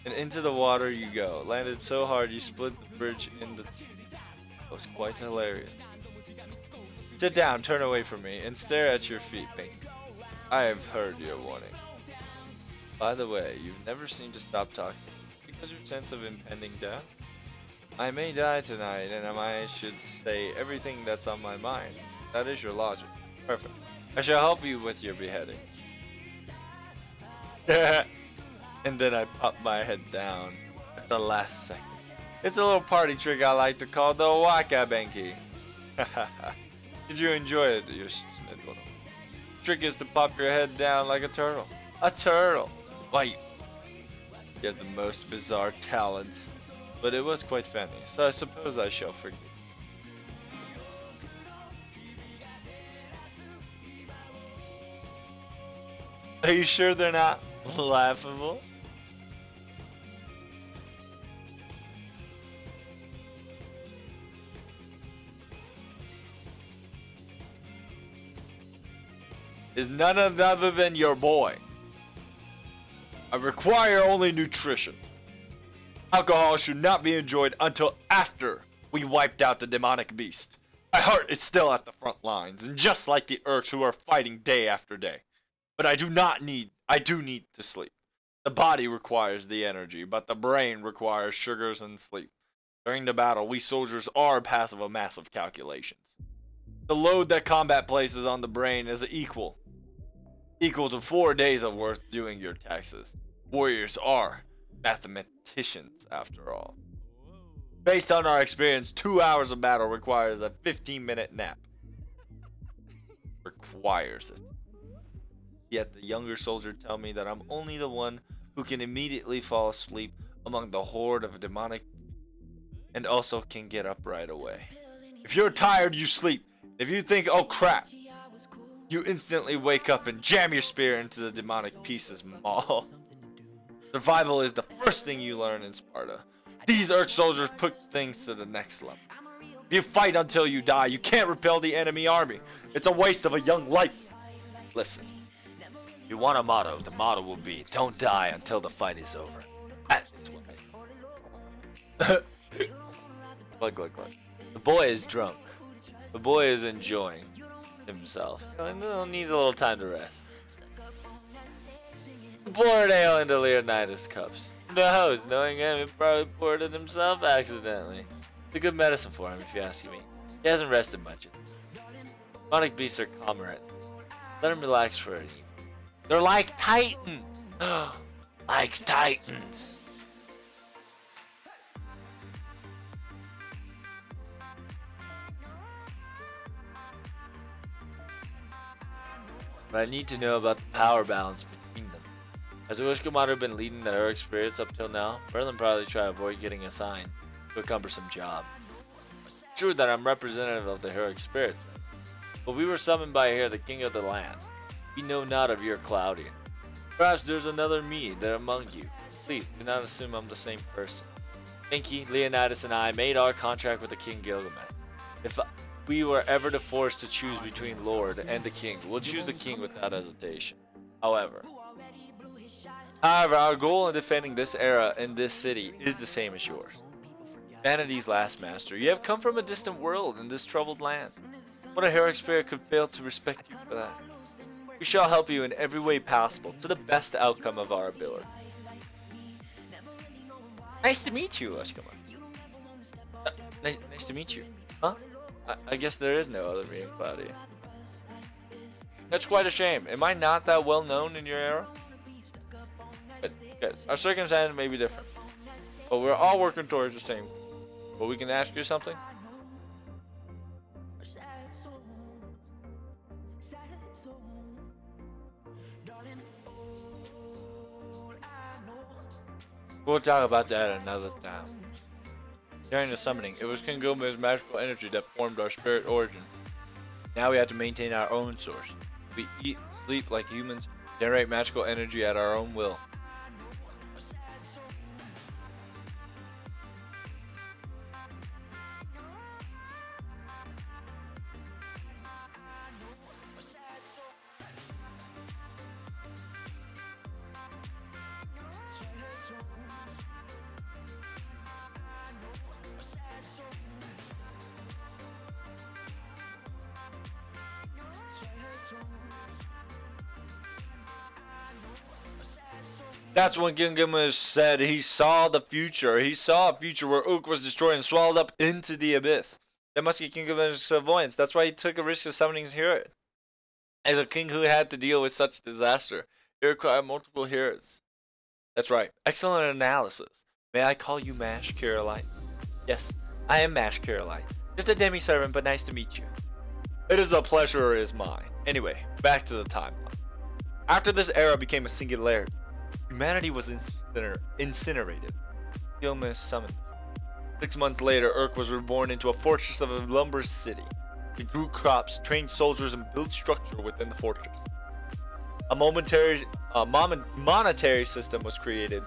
and into the water you go. Landed so hard you split the bridge into. It was quite hilarious. Sit down, turn away from me, and stare at your feet, Pink. I have heard your warning. By the way, you've never seemed to stop talking. Because your sense of impending death? I may die tonight, and I should say everything that's on my mind. That is your logic. Perfect. I shall help you with your beheading. And then I pop my head down at the last second. It's a little party trick I like to call the Wakabenki. Did you enjoy it, Yoshinetoro? The trick is to pop your head down like a turtle. A turtle! Why, you have the most bizarre talents. But it was quite funny, so I suppose I shall forgive. Are you sure they're not laughable? Is none other than your boy. I require only nutrition. Alcohol should not be enjoyed until after we wiped out the demonic beast. My heart is still at the front lines, and just like the Urks who are fighting day after day. But I do need to sleep. The body requires the energy, but the brain requires sugars and sleep. During the battle, we soldiers are passive of massive calculations. The load that combat places on the brain is equal to 4 days of work doing your taxes. Warriors are mathematicians, after all. Based on our experience, 2 hours of battle requires a 15-minute nap. Requires it. Yet the younger soldiers tell me that I'm only the one who can immediately fall asleep among the horde of demonic and also can get up right away. If you're tired, you sleep. If you think, oh crap, you instantly wake up and jam your spear into the demonic pieces maul. Survival is the first thing you learn in Sparta. These Urk soldiers put things to the next level. If you fight until you die, you can't repel the enemy army. It's a waste of a young life. Listen, if you want a motto, the motto will be, don't die until the fight is over. Glug, glug, glug. The boy is drunk. The boy is enjoying himself. Needs a little time to rest. Poured ale into Leonidas' cups. No, knowing him, he probably poured it himself accidentally. It's a good medicine for him, if you ask me. He hasn't rested much. Demonic beasts are calmer. Let him relax for an evening. They're like titans! Like titans! But I need to know about the power balance between them. Has Ushikamaru been leading the heroic spirits up till now? Merlin probably try to avoid getting assigned to a cumbersome job. It's true that I'm representative of the heroic spirits, but we were summoned by here, the king of the land. We know not of your Cloudian. Perhaps there's another me there among you. Please do not assume I'm the same person. Enki, Leonidas, and I made our contract with the King Gilgamesh. If we were ever to force to choose between Lord and the King, we'll choose the King without hesitation. However, our goal in defending this era and this city is the same as yours. Humanity's last master, you have come from a distant world in this troubled land. What a heroic spirit could fail to respect you for that? We shall help you in every way possible to the best outcome of our ability. Nice to meet you, Ushikamaru. Nice to meet you. Huh? I guess there is no other me in Cloudy. That's quite a shame. Am I not that well known in your era? But, our circumstances may be different, but we're all working towards the same. But we can ask you something? We'll talk about that another time. During the summoning, it was King Gilgame's magical energy that formed our spirit origin. Now we have to maintain our own source. We eat, sleep like humans, generate magical energy at our own will. That's when Gilgamesh said he saw the future. He saw a future where Ook was destroyed and swallowed up into the abyss. That must be Gilgamesh's clairvoyance. That's why he took a risk of summoning Heorot. As a king who had to deal with such disaster, it required multiple Heorots. That's right. Excellent analysis. May I call you Mash Caroline? Yes, I am Mash Caroline. Just a demi-servant, but nice to meet you. It is a pleasure, it is mine. Anyway, back to the timeline. After this era became a singularity, humanity was incinerated. Gilgamesh summoned. 6 months later, Urk was reborn into a fortress of a lumber city. He grew crops, trained soldiers, and built structure within the fortress. A monetary system was created,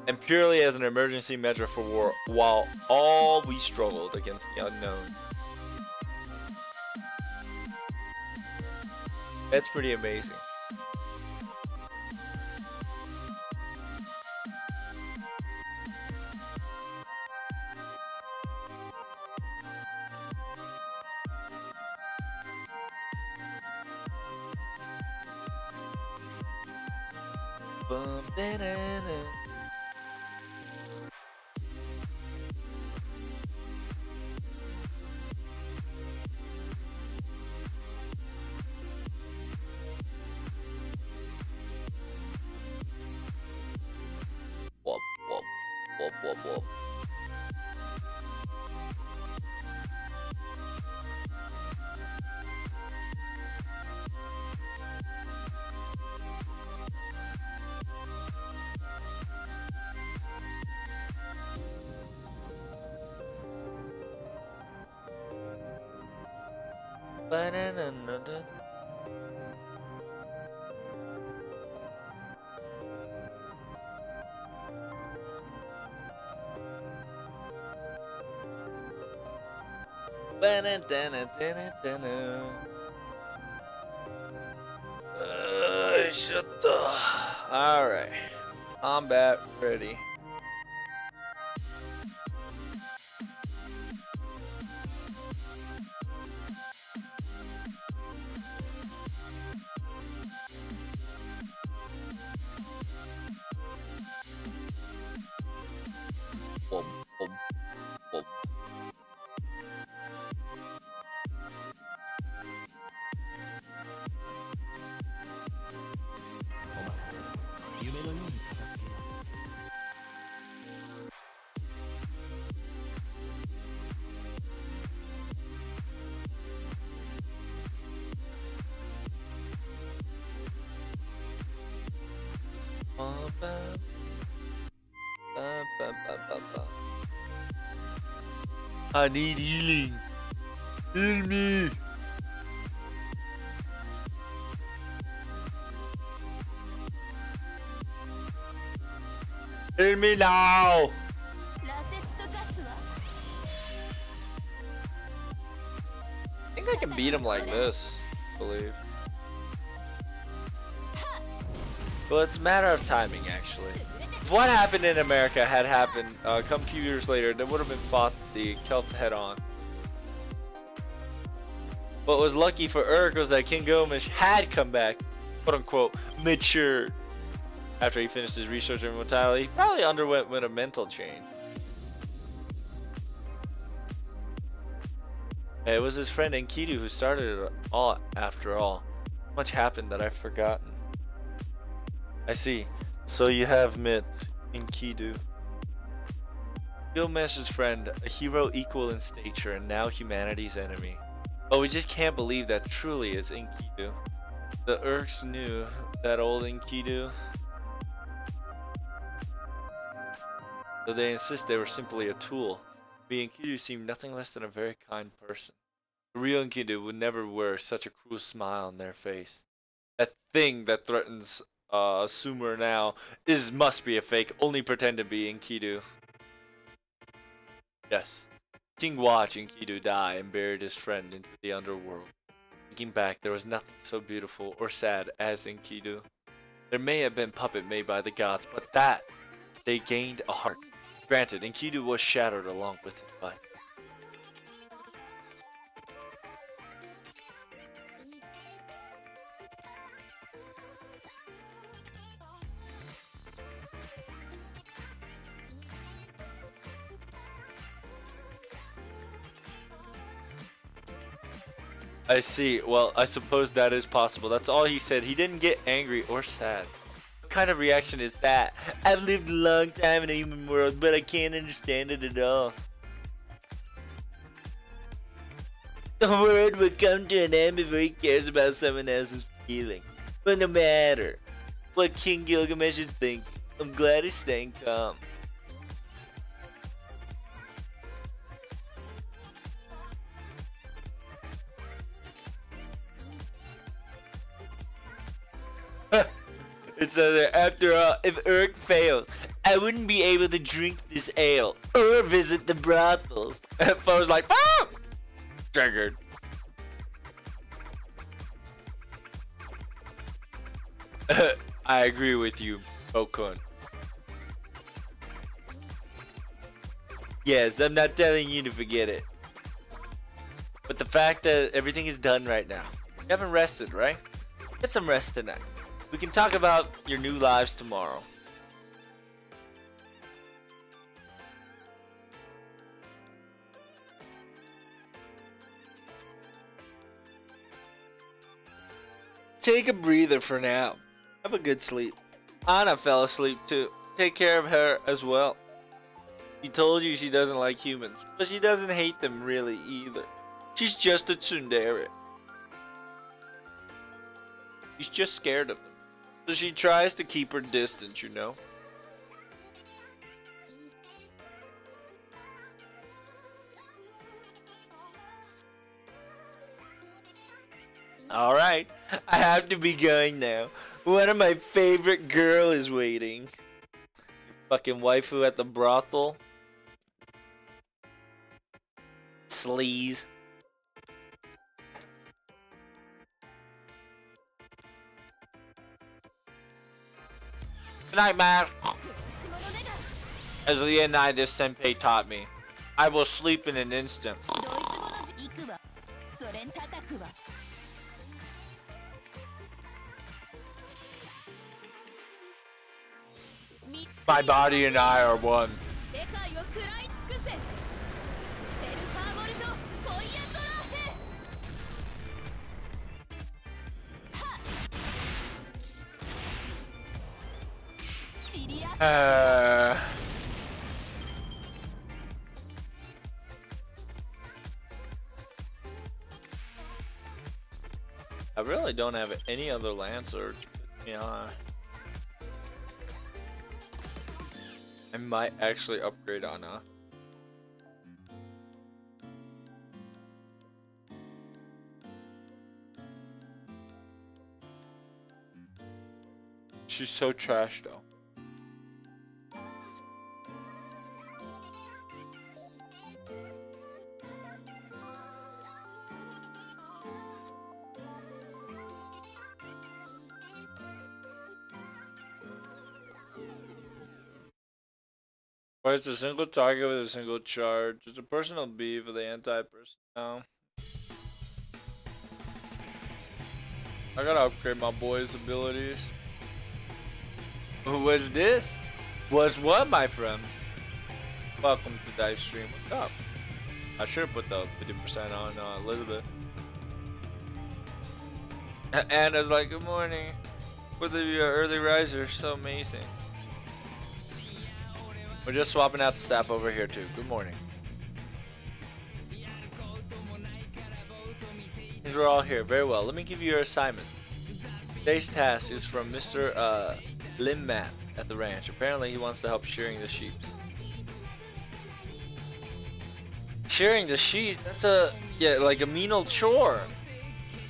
and purely as an emergency measure for war, while all we struggled against the unknown. That's pretty amazing. Whoop, whoop, whoop, whoop, whoop. Ba-na-na-na-na. Ba-na-da-na-da-na-da-na. Shut the. Alright. Combat ready. I need healing. Heal me. Heal me now. 羅刹とガスは I think I can beat him like this, I believe. Well, it's a matter of timing, actually. If what happened in America had happened come a few years later, they would have been fought the Celts head on. What was lucky for Urk was that King Gilgamesh had come back, quote unquote, matured. After he finished his research on immortality, he probably underwent a mental change. It was his friend Enkidu who started it all, after all. Much happened that I've forgotten. I see. So you have met Enkidu. Gilgamesh's friend, a hero equal in stature and now humanity's enemy. But we just can't believe that truly it's Enkidu. The Urks knew that old Enkidu. Though they insist they were simply a tool. The Enkidu seemed nothing less than a very kind person. The real Enkidu would never wear such a cruel smile on their face. That thing that threatens Sumer now must be a fake, only pretend to be Enkidu. Yes. King watched Enkidu die and buried his friend into the underworld. Thinking back, there was nothing so beautiful or sad as Enkidu. There may have been puppet made by the gods, but that they gained a heart. Granted, Enkidu was shattered along with his life. I see. Well, I suppose that is possible. That's all he said. He didn't get angry or sad. What kind of reaction is that? I've lived a long time in a human world, but I can't understand it at all. The world will come to an end before he cares about someone else's feeling. But no matter what King Gilgamesh is thinking, I'm glad he's staying calm. It says there, after all, if Urk fails, I wouldn't be able to drink this ale or visit the brothels. And Foe's like, ah! Triggered. I agree with you, Okun. Yes, I'm not telling you to forget it. But the fact that everything is done right now. You haven't rested, right? Get some rest tonight. We can talk about your new lives tomorrow. Take a breather for now. Have a good sleep. Anna fell asleep too. Take care of her as well. She told you she doesn't like humans, but she doesn't hate them really either. She's just a tsundere. She's just scared of them. So she tries to keep her distance, you know. Alright, I have to be going now. One of my favorite girl is waiting. Fucking waifu at the brothel. Sleaze. Good night, man. As Leonidas Senpai taught me, I will sleep in an instant. My body and I are one. I really don't have any other Lancer to put me on. I might actually upgrade Anna. She's so trash though. Or it's a single target with a single charge. It's a personal beef for the anti-personnel. I gotta upgrade my boy's abilities. Who was this? Was what, my friend? Welcome to Dice Stream. What's up? I should have put the 50% on Elizabeth. Anna's like, good morning. For the early riser, so amazing. We're just swapping out the staff over here too. Good morning. We're all here. Very well. Let me give you your assignment. Today's task is from Mr. Limmat at the ranch. Apparently he wants to help shearing the sheep. Shearing the sheep? That's like a menial chore.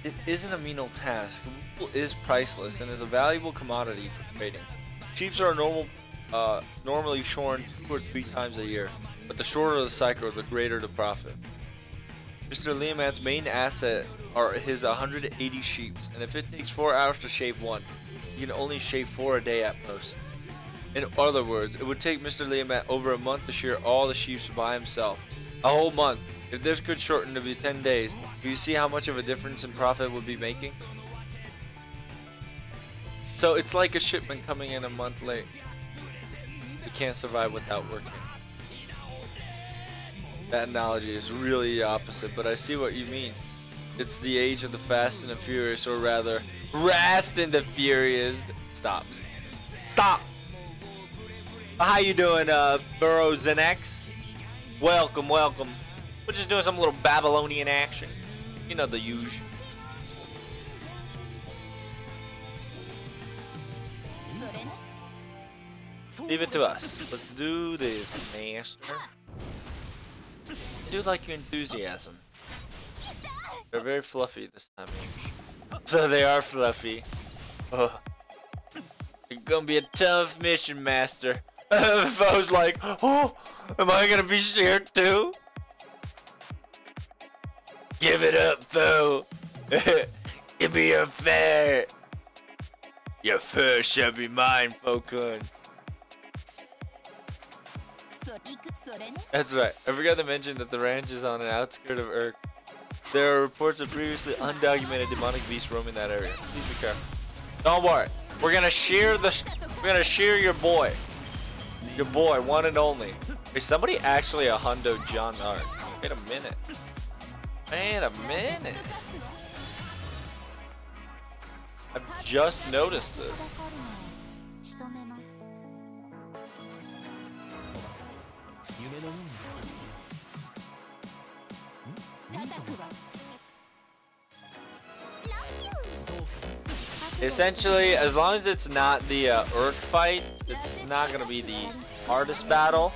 It isn't a menial task. Wool is priceless and is a valuable commodity for trading. Sheep are normally shorn 2 or 3 times a year, but the shorter the cycle, the greater the profit. Mr. Liamat's main asset are his 180 sheep, and if it takes 4 hours to shave one, he can only shave 4 a day at most. In other words, it would take Mr. Liamat over a month to shear all the sheep by himself. A whole month. If this could shorten to be 10 days, do you see how much of a difference in profit would be making? So it's like a shipment coming in a month late. You can't survive without working. That analogy is really the opposite, but I see what you mean. It's the age of the Fast and the Furious, or rather, Rast and the Furious. Stop. Stop! How you doing, Burrows and X? Welcome, welcome. We're just doing some little Babylonian action. You know the usual. Leave it to us. Let's do this, master. I do like your enthusiasm. They're very fluffy this time. So they are fluffy. Oh. It's gonna be a tough mission, master. Foe's like, oh, am I gonna be sheared too? Give it up, foe. Give me your fur. Your fur shall be mine, Fokun. That's right. I forgot to mention that the ranch is on an outskirt of Urk. There are reports of previously undocumented demonic beasts roaming that area. Please be careful. Don't worry. We're gonna shear your boy. Your boy, one and only. Is somebody actually a hundo John Ark? Wait a minute. Wait a minute. I've just noticed this. Essentially, as long as it's not the Urk fight, it's not gonna be the hardest battle.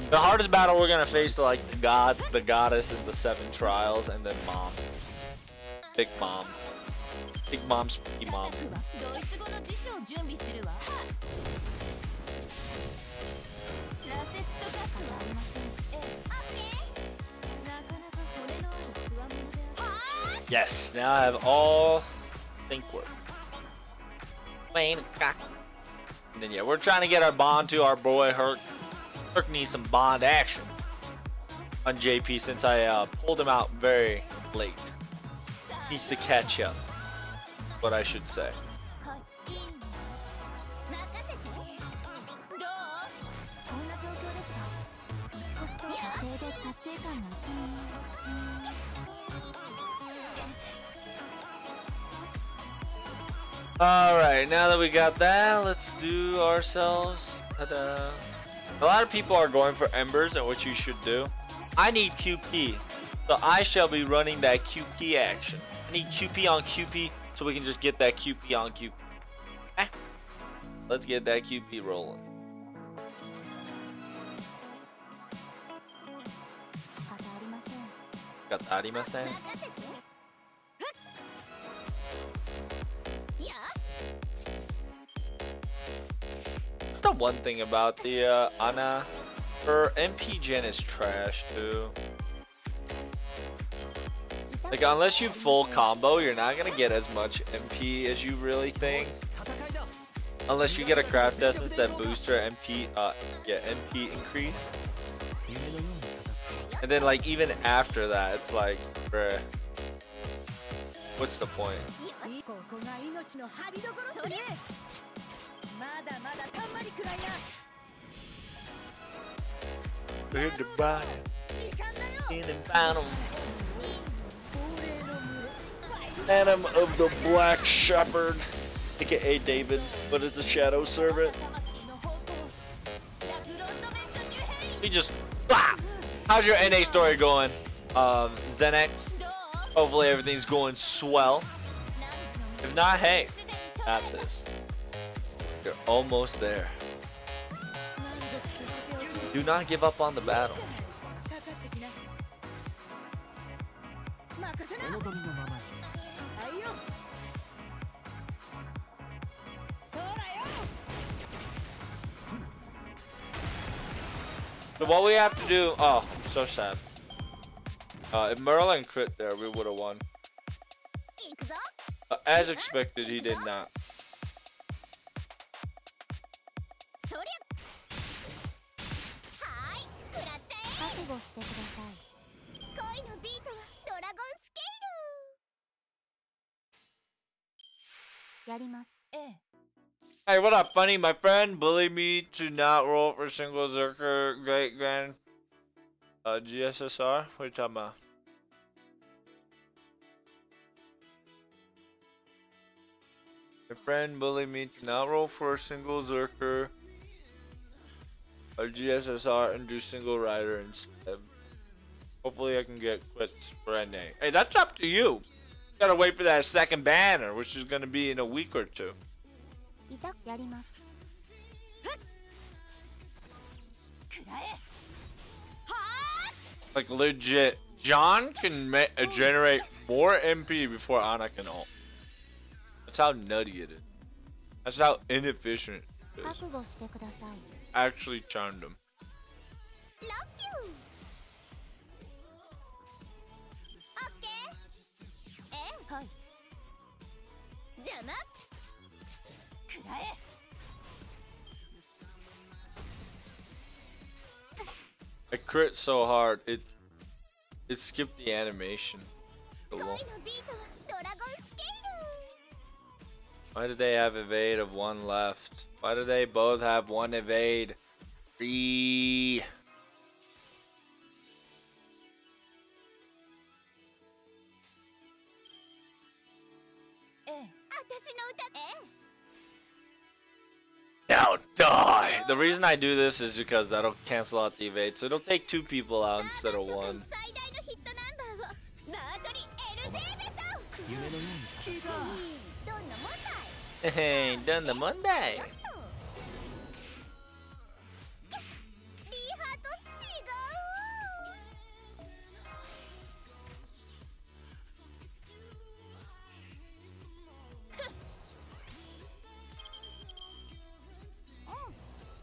The hardest battle we're gonna face are like the gods, the goddess, and the 7 trials, and then mom. Big mom. Big mom's spooky mom. Yes, now I have all think work. And then yeah, we're trying to get our bond to our boy Herc. Herc needs some bond action on JP since I pulled him out very late. Needs to catch up, what I should say. Alright, now that we got that, let's do ourselves. Ta-da. A lot of people are going for Embers, and what you should do. I need QP, so I shall be running that QP action. I need QP on QP, so we can just get that QP on QP. Let's get that QP rolling. 方ありません。任せていや That's the one thing about the Ana. Her MP gen is trash too. Like unless you full combo, you're not gonna get as much MP as you really think. Unless you get a craft essence that boosts her MP, MP increase. And then like even after that, it's like, bruh, what's the point? ここが命の張りどころってね。まだまだたんまりくらいな。 Hit the body 時間だよ。 in the bottom. 亡霊の群れ。 Phantom of the Black Shepherd, aka David, but it's a shadow servant. 魂の方向ラグロンドメント・デュヘイン He just. Ah! How's your NA story going, Zenex? どう Hopefully everything's going swell. 何時の If not, hey, すでに got this. You're almost there. 満足させておく。 Do not give up on the battle. かかってきな。任せな。お望みのままに。はいよ。そらよ。 So what we have to do? Oh, I'm so sad. If Merlin crit there, we would have won. 行くぞ As expected, he did not. そりゃはーい食らっちゃえ覚悟してください恋のビートはドラゴンスケールやりますええ Hey, what up, funny? My friend bullied me to not roll for single Zerker Great Grand GSSR. What are you talking about? My friend bullied me to not roll for a single Zerker GSSR and do single rider instead. Hopefully I can get quits for NA. Hey, that's up to you. Gotta wait for that second banner, which is gonna be in a week or two. いたやりますくらえ Like legit, John can generate more MP before Ana can ult. That's how nutty it is. That's how inefficient it is. 覚悟してください Actually charmed him. ロッキューオッケーええはい邪魔くらえ I crit so hard, it skipped the animation. So 恋 long. のビートはドラゴンスケール Why did they have evade of one left? Why do they both have one evade? Free. ええ私の歌ええ Now die! The reason I do this is because that'll cancel out the evade, so it'll take 2 people out instead of 1. 最大のヒットナンバーをマートリ LJ ベト夢のように片付どんな問題 Hey, done the Monday. リハと違う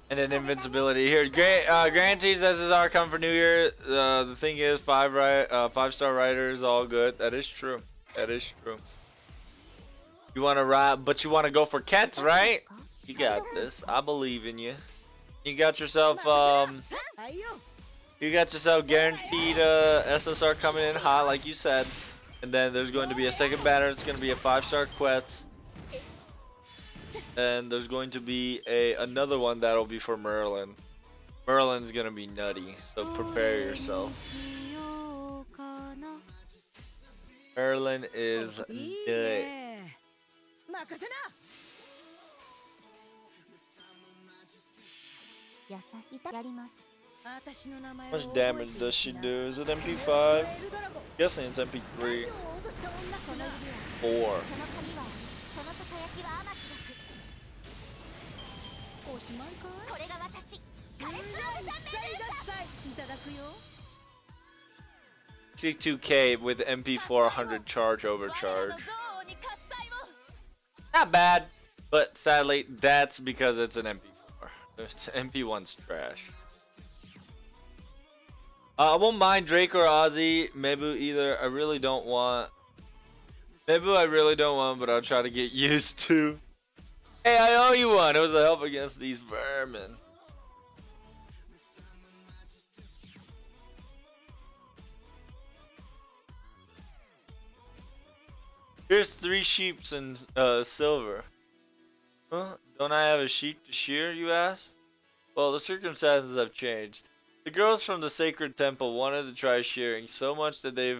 And then invincibility here. Guarantees SSR come for New Year. The thing is, 5-star rider is all good. That is true. That is true. You want to ride, but you want to go for Kets, right? You got this. I believe in you. You got yourselfはいよ。 you got yourself guaranteed SSR coming in hot, like you said. And then there's going to be a second banner. It's going to be a 5-star Quetz. And there's going to be another one that'll be for Merlin. Merlin's gonna be nutty, so prepare yourself. Merlin is いい nut. ね。任せな。優しいやります私の名前 How much damage does she do? Is it MP5? Guessing it's MP3. 4. その鍵はそのささやきは甘きだくおしまいかい。これが私カレスオブザメル一切合切いただくよ。62k with MP400 charge 我ら overcharge. の憎悪に喝采を Not bad, but sadly, that's because it's an MP4. MP1's trash. I won't mind Drake or Ozzy. Mebu either. I really don't want. Mebu I really don't want, but I'll try to get used to. Hey, I owe you one. It was a help against these vermin. Here's 3 sheeps and silver. Huh? Don't I have a sheep to shear, you ask? Well, the circumstances have changed. The girls from the sacred temple wanted to try shearing so much that they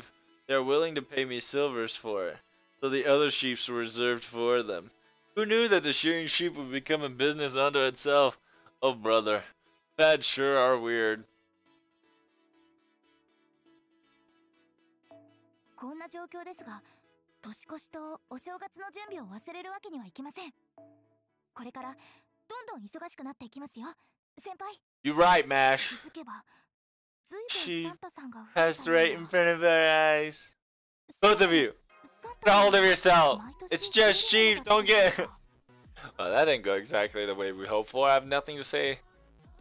are willing to pay me silvers for it. So the other sheeps were reserved for them. Who knew that the shearing sheep would become a business unto itself? Oh, brother. That sure are weird. こんな状況ですが、年越しとお正月の準備を忘れるわけにはいきません。これからどんどん忙しくなっていきますよ、先輩。 You're right, 気 Mash. づけば、ずいぶ She んサンタさんが増え Passed た right よう in な。 front of our eyes. サン Both of you. サン Get タ a さん hold of yourself. 毎年 It's just 来て sheep. くれた Don't んです get. か。 Well, that didn't go exactly the way we hoped for. I have nothing to say.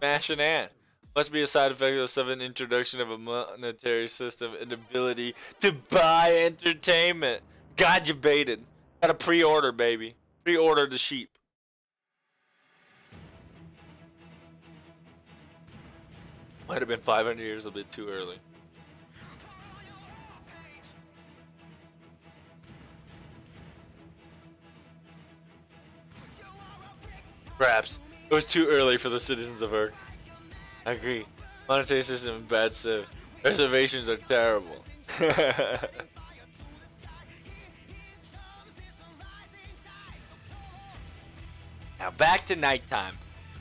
Mash and Ant. Must be a side effect of the sudden introduction of a monetary system and ability to buy entertainment. God, you baited. Got a pre-order, baby. Pre-order the sheep. Might have been 500 years a bit too early. Perhaps it was too early for the citizens of Urk. I agree. Monetary system and bad civ. Reservations are terrible. Now back to nighttime.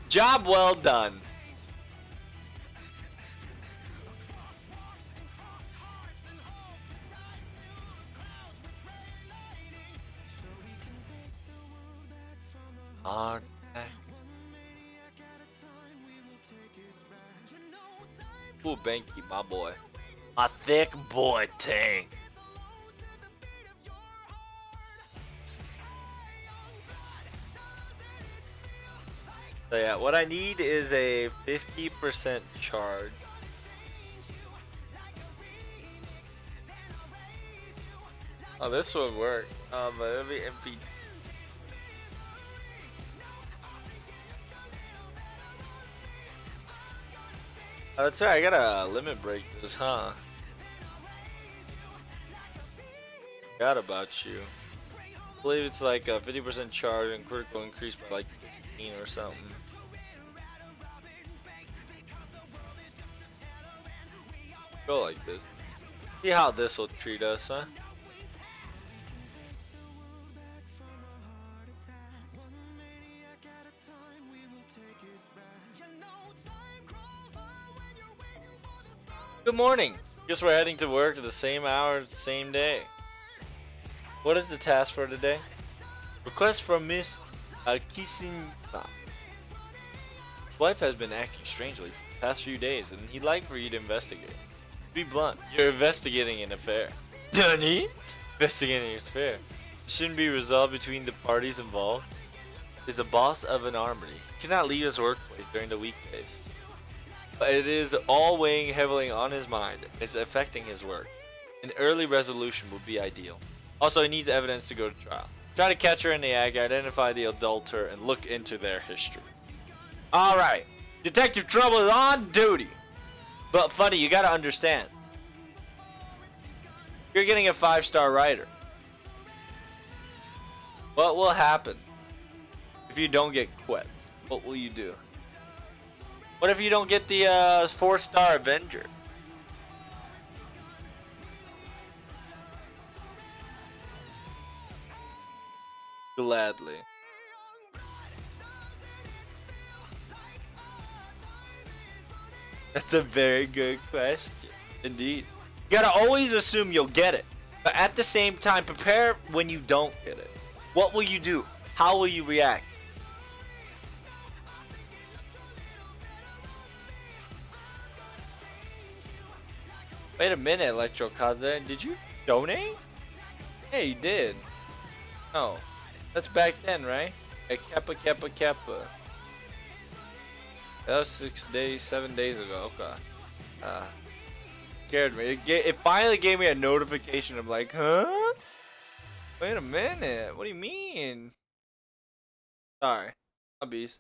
Job well done. Artifact. Ooh, Banky, my boy. My thick boy tank. So yeah, what I need is a 50% charge. Oh, this would work. But it'll be MP. Oh, that's right, I gotta limit break this, huh? Forgot about you. I believe it's like a 50% charge and critical increase by like 15 or something. Go like this. See how this will treat us, huh? Good morning. Guess we're heading to work at the same hour, the same day. What is the task for today? Request from Miss Kisinba. His wife has been acting strangely for the past few days, and he'd like for you to investigate. To be blunt, you're investigating an affair. Dunny? Investigating an affair. It shouldn't be resolved between the parties involved. Is the boss of an armory. He cannot leave his workplace during the weekdays. But it is all weighing heavily on his mind. It's affecting his work. An early resolution would be ideal. Also, he needs evidence to go to trial. Try to catch her in the act, identify the adulterer, and look into their history. Alright. Detective Trouble is on duty. But funny, you gotta understand. You're getting a 5-star writer. What will happen if you don't get quits? What will you do? What if you don't get the 4-star Avenger? Gladly. That's a very good question. Indeed. You gotta always assume you'll get it. But at the same time, prepare when you don't get it. What will you do? How will you react? Wait a minute, Electro Kaze. Did you donate? Yeah, you did. No. That's back then, right? Hey, Kappa, Kappa, Kappa. That was 7 days ago. Okay. Scared me. It finally gave me a notification. I'm like, huh? Wait a minute. What do you mean? Sorry. Hobbies.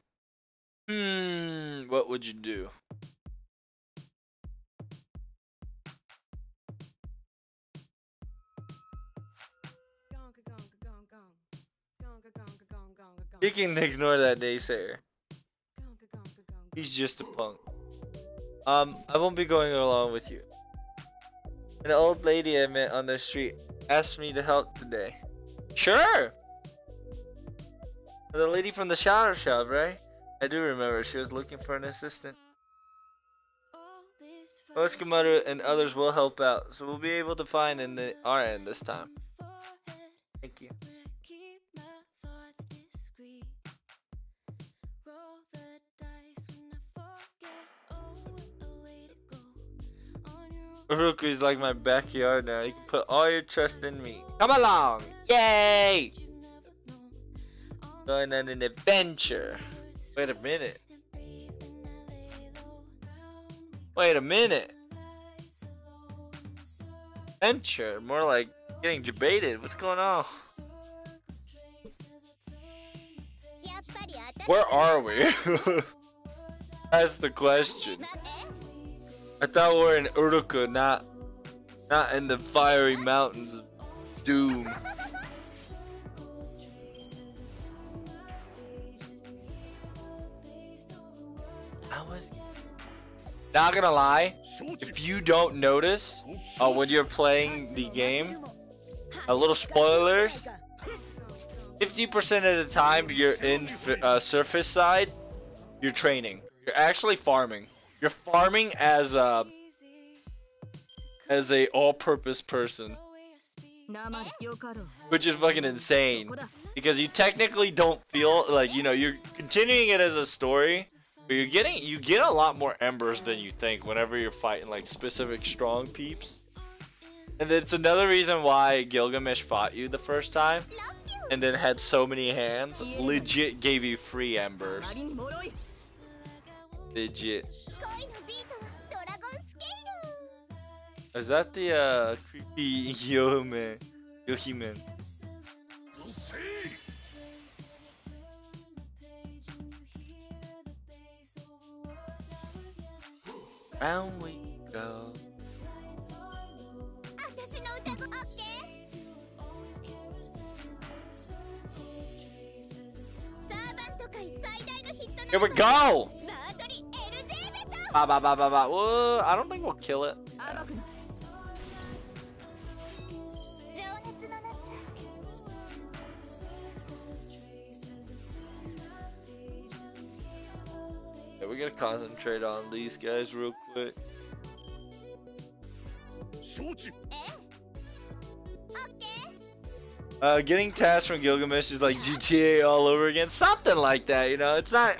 What would you do? You can ignore that naysayer. He's just a punk. I won't be going along with you. An old lady I met on the street asked me to help today. Sure! The lady from the shower shop, right? I do remember she was looking for an assistant. Oshikomaru and others will help out, so we'll be able to find in our end this time. Thank you. Uruku is like my backyard now. You can put all your trust in me. Come along! Yay! Going on an adventure. Wait a minute. Wait a minute. Adventure? More like getting debated. What's going on? Where are we? That's the question. I thought we were in Uruku, not in the fiery mountains of doom. I was not gonna lie. If you don't notice when you're playing the game, a little spoilers. 50% of the time you're in surface side, you're training. You're actually farming. You're farming as a all-purpose person, which is fucking insane. Because you technically don't feel like, you know, you're continuing it as a story, but you get a lot more embers than you think whenever you're fighting like specific strong peeps. And it's another reason why Gilgamesh fought you the first time and then had so many hands. Legit gave you free embers. Legit. Is that the creepy Yohime? Round we go. Here we go! Ba ba ba ba ba. Whoa, I don't think we'll kill it. Yeah, we gotta concentrate on these guys real quick. Getting tasks from Gilgamesh is like GTA all over again. Something like that, you know. It's not.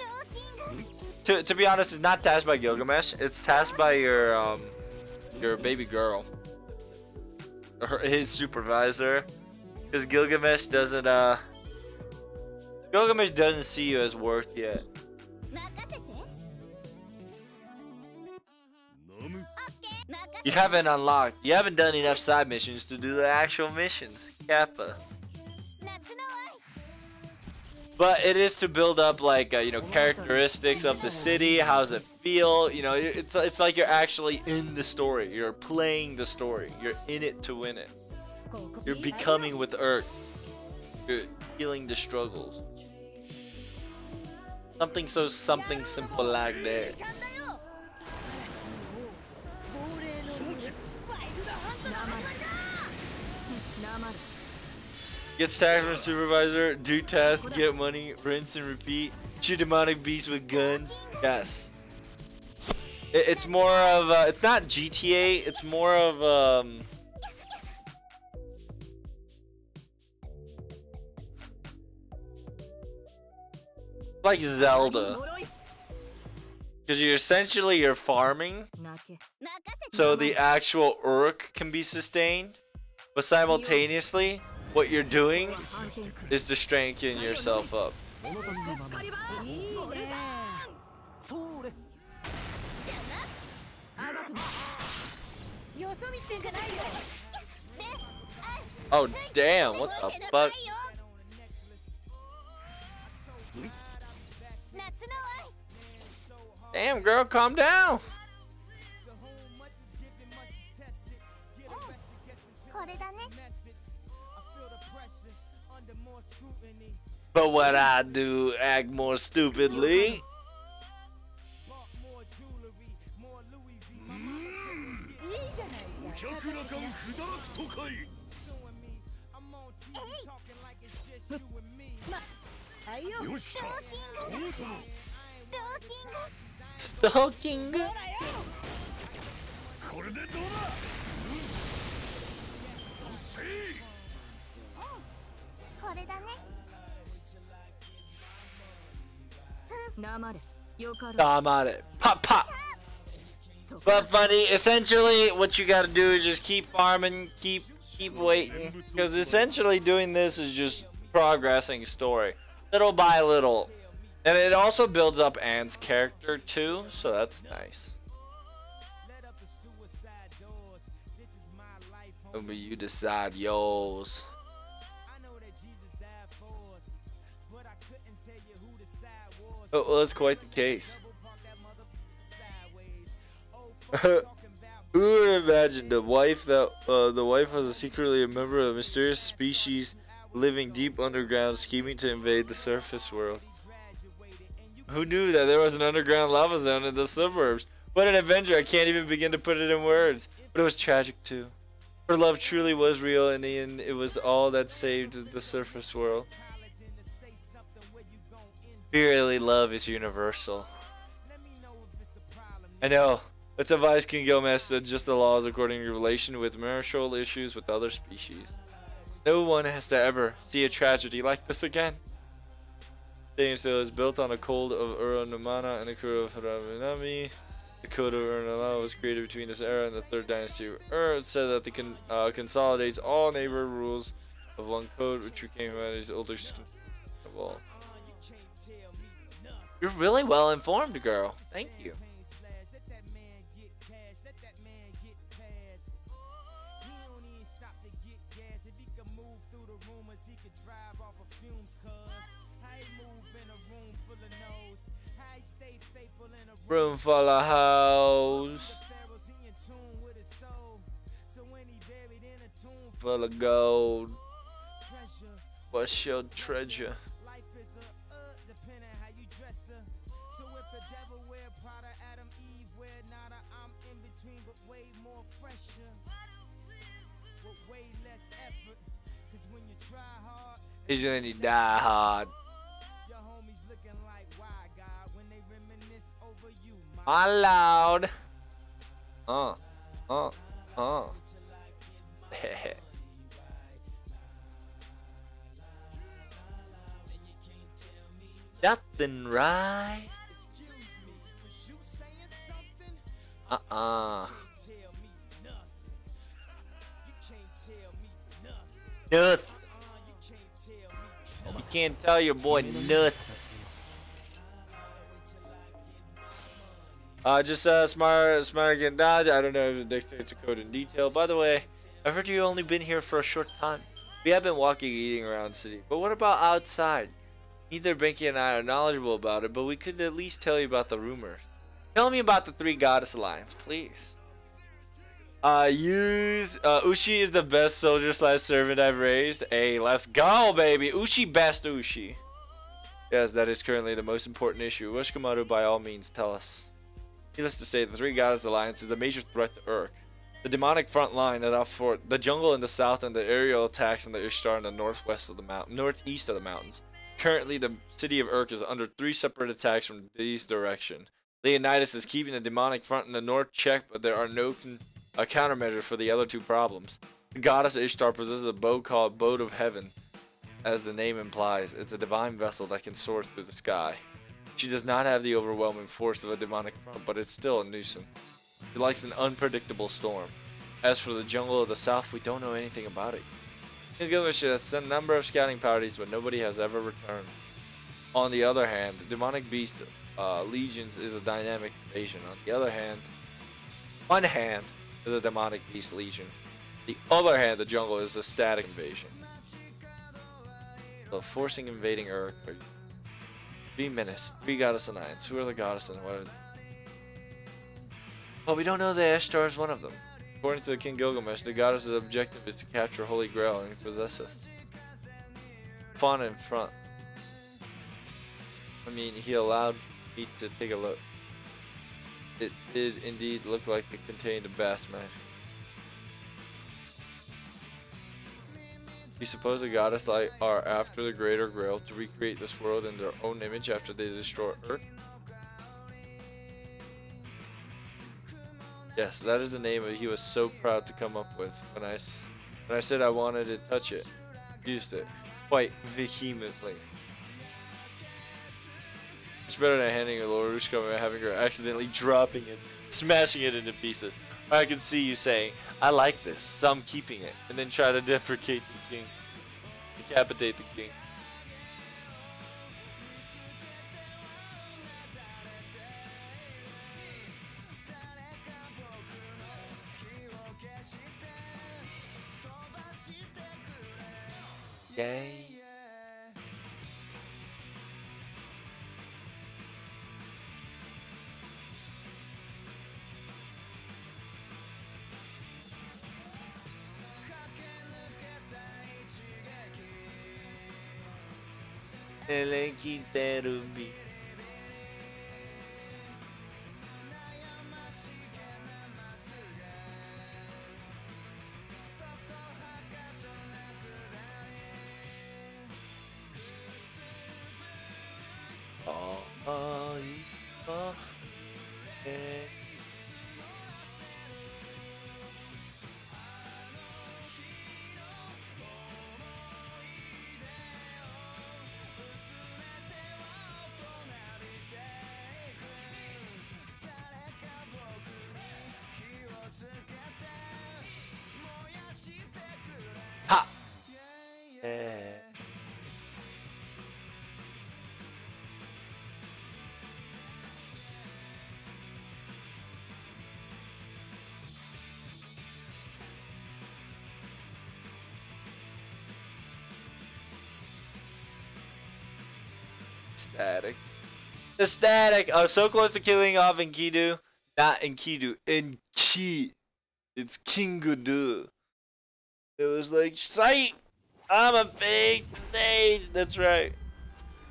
To be honest, it's not tasked by Gilgamesh. It's tasked by your baby girl, his supervisor. Because Gilgamesh doesn't see you as worth yet. You haven't unlocked. You haven't done enough side missions to do the actual missions, Kappa. But it is to build up like you know, characteristics of the city. How does it feel? You know, it's like you're actually in the story. You're playing the story. You're in it to win it. You're becoming with Earth. You're feeling the struggles. Something simple like that. Get tasked from supervisor, do tasks, get money, rinse and repeat, shoot demonic beasts with guns. Yes. It's more of it's not GTA, it's more of like Zelda. Because you're farming So the actual Urk can be sustained, but simultaneously, what you're doing is to strengthen yourself up. いいね。それ よそ見してんじゃないよ。 Oh damn! What the fuck? 夏の愛 Damn, girl, calm down. これだね But what I do, act more stupidly. 百羅漢不堕落都会 はいよ。よし来たとうとう ストーキング Stalking. これでどうだうっせい これだね 黙れ。よかろう。 I'm on it. Pop, pop. そこ But funny, essentially, what you gotta do is just keep farming, keep waiting, because essentially doing this is just progressing story, little by little, and it also builds up Anne's character too, so that's nice. But you decide yours. Oh, well, that's quite the case. Who would have imagined the wife was secretly a member of a mysterious species living deep underground, scheming to invade the surface world? Who knew that there was an underground lava zone in the suburbs? What an adventure! I can't even begin to put it in words. But it was tragic too. Her love truly was real. In the end, it was all that saved the surface world. Really, love is universal. I know. Let's advise King Gilgamesh that just the laws according to relation with marital issues with other species. No one has to ever see a tragedy like this again. Staying Still is built on a code of Ura-Numana and a code of Haraminami. The code of Ura-Numana was created between this era and the 3rd dynasty of Ur. It said that it consolidates all neighbor rules of one code, which became humanity's oldest of all. You're really well informed, girl. Thank you. Room full of hoes. Full of gold. What's your treasure? He's gonna die hard. My loud. Nothing right. Nothing. You can't tell your boy nothing. Just smart getting dodge. I don't know if it dictates the code in detail. By the way, I've heard you've only been here for a short time. We have been walking and eating around the city. But what about outside? Neither Benki and I are knowledgeable about it, but we could at least tell you about the rumors. Tell me about the Three Goddess Alliance, please. Ushi is the best soldier / servant I've raised. Hey, let's go, baby. Ushi best Ushi. Yes, that is currently the most important issue. Ushikamaru, by all means, tell us. Needless to say, the Three Goddess Alliance is a major threat to Urk. The demonic front line at our fort, the jungle in the south, and the aerial attacks on the Ishtar in the northeast of the mountains. Currently, the city of Urk is under 3 separate attacks from these direction. Leonidas is keeping the demonic front in the north checked, but there are no countermeasures for the other 2 problems. The goddess Ishtar possesses a bow called Boat of Heaven. As the name implies, it's a divine vessel that can soar through the sky. She does not have the overwhelming force of a demonic front, but it's still a nuisance. He likes an unpredictable storm. As for the jungle of the south, we don't know anything about it. King Gilgamesh has sent a number of scouting parties, but nobody has ever returned. On the other hand, the demonic beast legions is a dynamic invasion. On the other hand, one hand is a demonic beast legion. The other hand, the jungle is a static invasion. So forcing invading Earth. 3 menace, 3 goddess alliance. Who are the goddess and what are they? Well, we don't know that Ashtar is one of them. According to King Gilgamesh, the goddess's objective is to capture Holy Grail and possess it. Fauna in front. I mean, he allowed me to take a look. It did indeed look like it contained a vast magic. You suppose the goddess are after the Greater Grail to recreate this world in their own image after they destroy Earth? Yes, that is the name he was so proud to come up with. When I said I wanted to touch it, used it quite vehemently. It's better than handing a Lorushka and having her accidentally dropping it, smashing it into pieces. I can see you saying, I like this, so I'm keeping it, and then try to deprecate the king. Decapitate the king. Yay. Ha! Static. The static. I was so close to killing off Enkidu. Not Enkidu. Enki. It's Kingudu. It was like, sight! I'm a fake stage! That's right.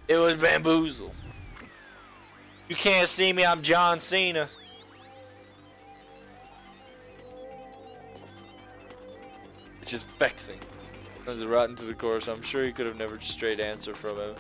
It was bamboozle. You can't see me, I'm John Cena. It's just vexing. Runs right into the course. I'm sure he could have never straight answer from him.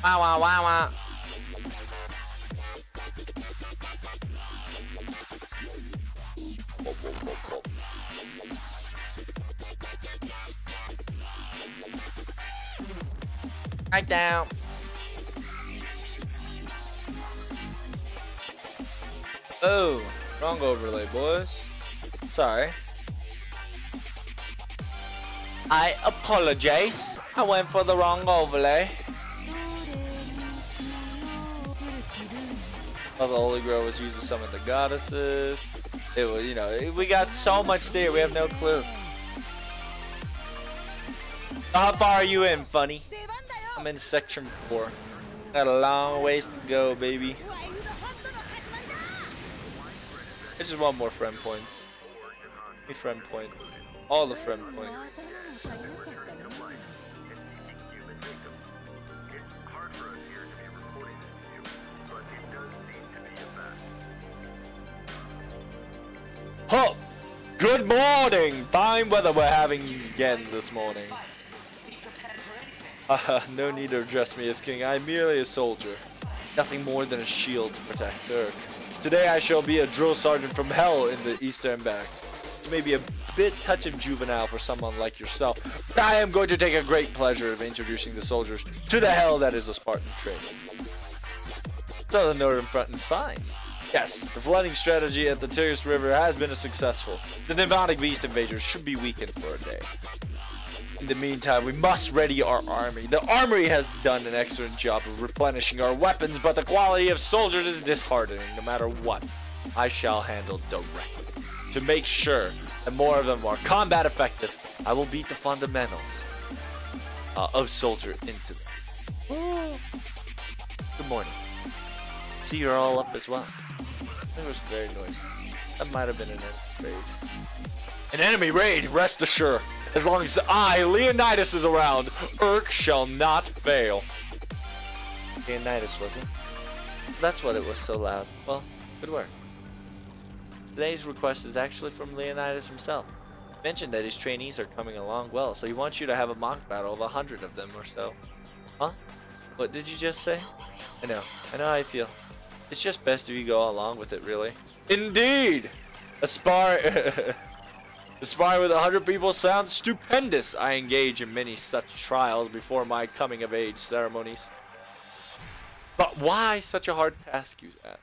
Wow, wow, wow, wow. Right down. Oh, wrong overlay, boys. Sorry. I apologize. I went for the wrong overlay. Oh, the Holy Grail was used to summon the goddesses. It was, you know, we got so much there, we have no clue. So how far are you in, Funny? I'm in section 4. Got a long ways to go, baby. ワイルドハントの始まりだ。 I just want more friend points. Give me friend point. All the friend point. Huh! Good morning! Fine weather we're having again this morning. No need to address me as king. I'm merely a soldier. Nothing more than a shield to protect Urk. Today I shall be a drill sergeant from hell in the Eastern Barracks. This may be a bit touch and juvenile for someone like yourself, but I am going to take a great pleasure of introducing the soldiers to the hell that is the Spartan training. So the Northern Front is fine. Yes, the flooding strategy at the Tigris River has been successful. The Demonic Beast invaders should be weakened for a day. In the meantime, we must ready our army. The armory has done an excellent job of replenishing our weapons, but the quality of soldiers is disheartening no matter what. I shall handle directly. To make sure that more of them are combat effective, I will beat the fundamentals of soldier into them. Good morning. See, you're all up as well. It was very noisy. That might have been an enemy raid. An enemy raid, rest assured. As long as I, Leonidas, is around, Urk shall not fail. Leonidas, was it? That's what it was so loud. Well, good work. Today's request is actually from Leonidas himself. He mentioned that his trainees are coming along well, so he wants you to have a mock battle of 100 of them or so. Huh? What did you just say? I know how you feel. It's just best if you go along with it, really. Indeed! Aspire with 100 people sounds stupendous. I engage in many such trials before my coming of age ceremonies. But why such a hard task, you ask?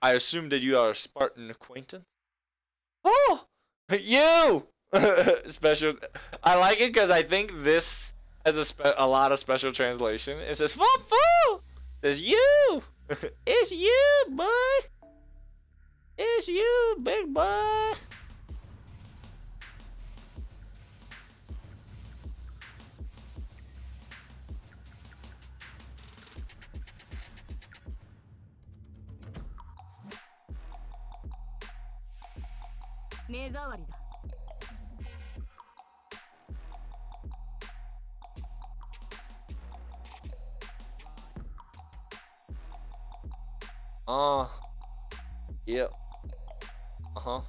I assume that you are a Spartan acquaintance. Oh! You! Special. I like it because I think this has a lot of special translation. It says, "Foo!" It's you! It's you, boy! It's you, big boy! Yep. Uh-huh.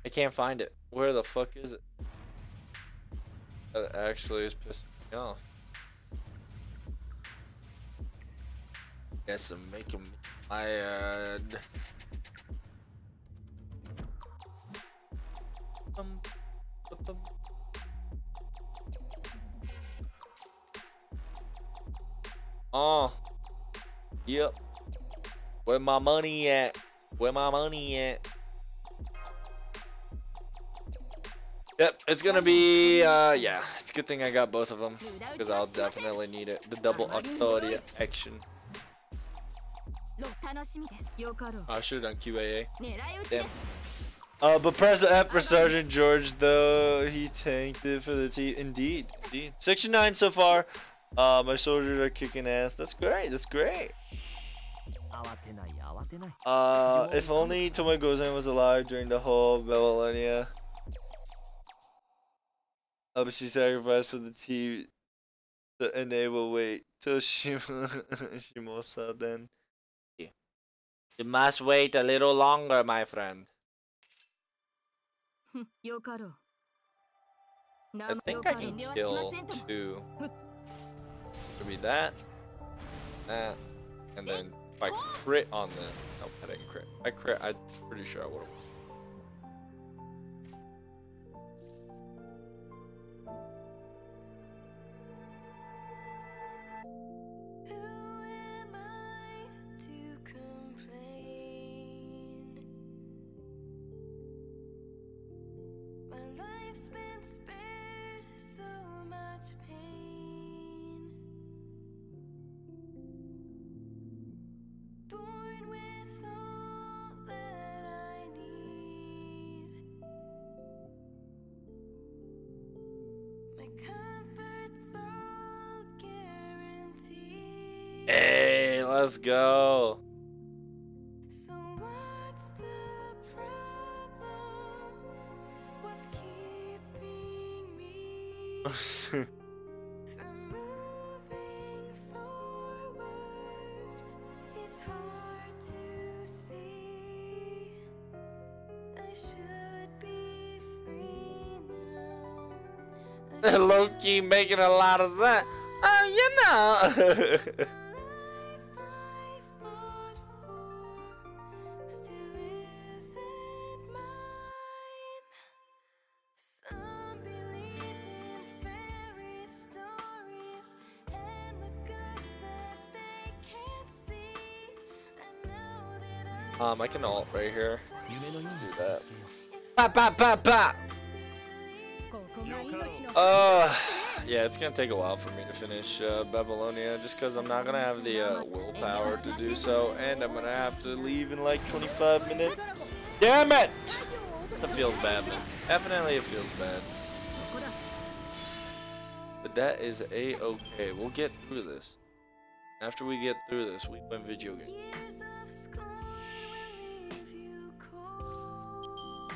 I can't find it. Where the fuck is it? That actually is pissing me off. Guess I'm making mad. Oh. Yep. Where my money at? Where my money at? Yep, it's gonna be, yeah, it's a good thing I got both of them, because I'll definitely need it. The double Octoria action. I should have done QAA. Damn. But President F for Sergeant George, though, he tanked it for the team. Indeed, indeed. Section 9 so far. My soldiers are kicking ass. That's great, that's great. If only Tomoe Gozen was alive during the whole Babylonia. But she sacrificed for the team to enable wait till Shimosa then. You must wait a little longer, my friend. I think I can kill two. Could be that, and then if I crit on this. Nope, I didn't crit. If I crit, I'm pretty sure I would've. Let's go. So what's the problem? What's keeping me from moving forward? It's hard to see. I should be free now. Low-key making a lot of sense. Oh, you know. The life I fought for still isn't mine. Some believe in fairy stories and the ghosts that they can't see. I know that I can alt right here. 夢のように Do that. I Pa pa pa pa. ここが命の Yeah, it's gonna take a while for me to finish Babylonia, just because I'm not gonna have the willpower to do so, and I'm gonna have to leave in like 25 minutes. Damn it! That feels bad, man. Definitely it feels bad. But that is a-okay. We'll get through this. After we get through this, we win video games. years of scorn will leave you cold.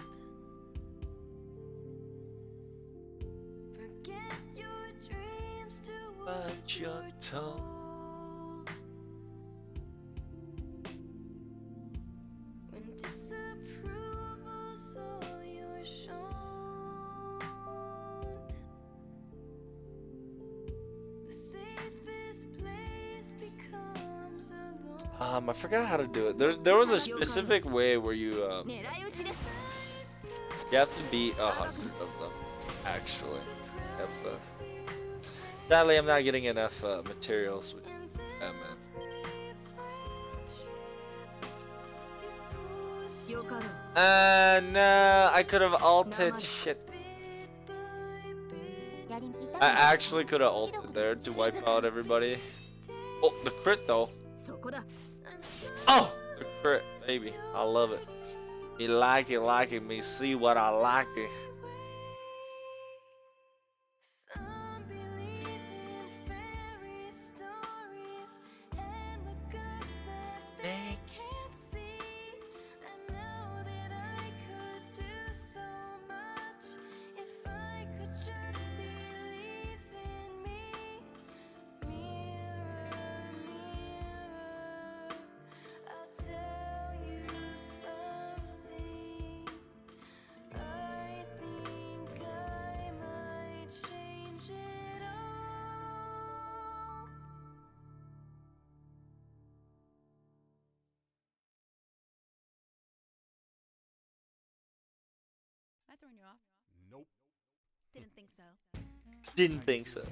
Forget your dreams to what you're told. When disapproval's all you're shown, the safest place becomes alone. I forgot how to do it. There was a specific way where you 狙い撃ちです you have to beat 100 of them, actually. Yep, sadly, I'm not getting enough materials with that, man. よかろう No, I could have ulted. Shit. I actually could have ulted there to wipe out everybody. Oh, the crit though. そこだ Oh, the crit, baby. I love it. Me like it, me see what I like it. Some believe in fairy stories and the ghosts that they can't see. I know that I could do so much if I could just believe in me. Mirror, mirror, I'll tell you something. I think I might change it all. I thrown you off Nope. didn't think so Didn't think so. The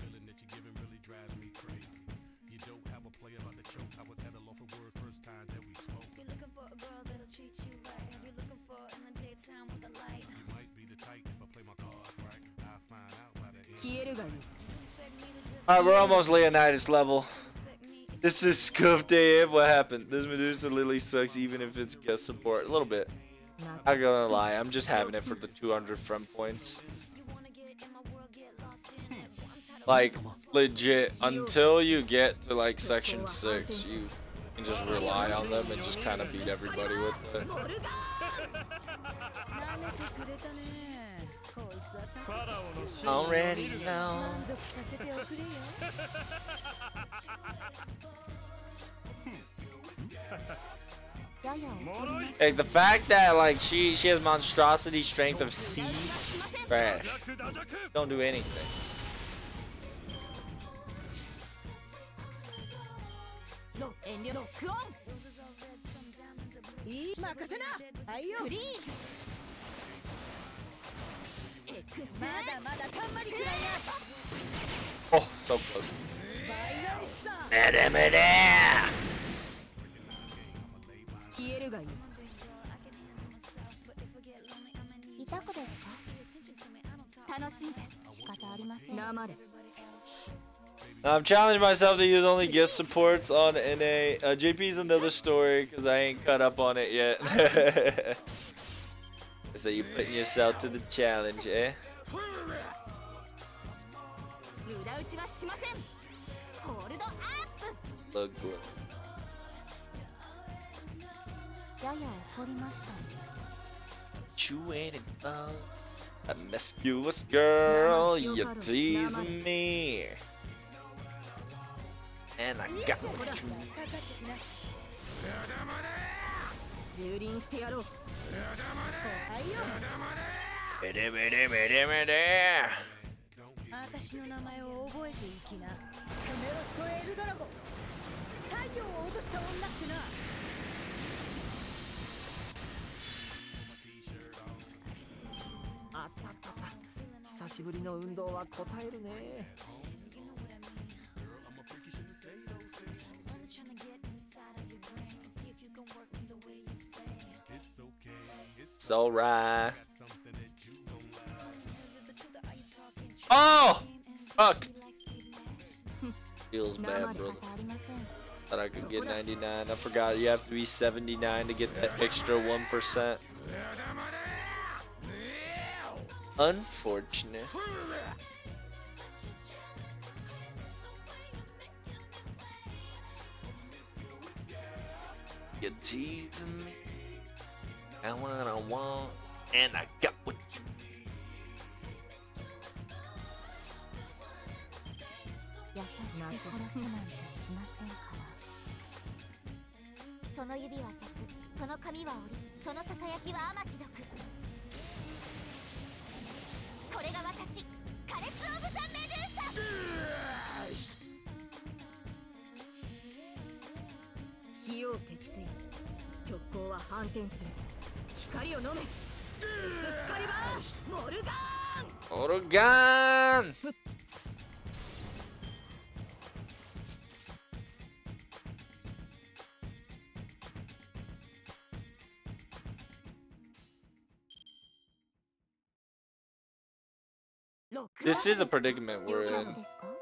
feeling that you're giving really drives me crazy. You don't have a play about the choke. I was at a loss for words first time that we spoke. You're looking for a girl that'll treat you right. You're looking for in the daytime with a light. You might be the type if I play my cards right. I'll find out by the end. 消えるがいい Expect me to just Alright, we're almost Leonidas level. respect me if This is Scoof Dave. What happened? This Medusa Lily sucks even if it's guest support. A little bit. Not gonna lie, I'm just having it for the 200 friend points. you wanna get in my world, get lost in it. I'm tired of Like, legit, until you get to like section 6, you can just rely on them and just kind of beat everybody with it. ボルガー舐めてくれたねこいつはファラオの真意を見 Already る know. 満足させておくれよ Like the fact that like she has monstrosity strength of C, trash. 弱打弱 Don't do anything. ロ遠慮ロックオンいい任せなはいよフリーズ X まだまだたんまりくらいな Oh, so close. 倍返しさ Medemede! 消えるがいいいた子ですか楽しみです仕方ありません黙れ I'm challenging myself to use only guest supports on NA. JP's another story because I ain't caught up on it yet. So you're putting yourself to the challenge, eh? 裏打ちはしませんホールドアップ look good. やや怒りました You ain't it fun. A promiscuous girl, you're teasing me. And I got what you need. 蹂躙してやろうはいよ Mede, mede, mede, mede. 私の名前を覚えていきなそめろストエルドラゴン太陽を落とした女ってなあったあったあった久しぶりの運動は応えるね It's alright. Oh! Fuck! Feels 生 bad, まれ brother. 方ありません Thought I could get 99. I forgot you have to be 79 to get that extra 1%. Unfortunate. You're teasing me. I want what I want, and I got what you need. 優しく殺すなんてしませんからその指は鉄その髪は折そのささやきは天城毒これが私カレス・オブ・ザ・メドゥーサ火を鉄槌極光は反転する光を飲めエクスカリバーモルガーン Oregon! This is a predicament we're in.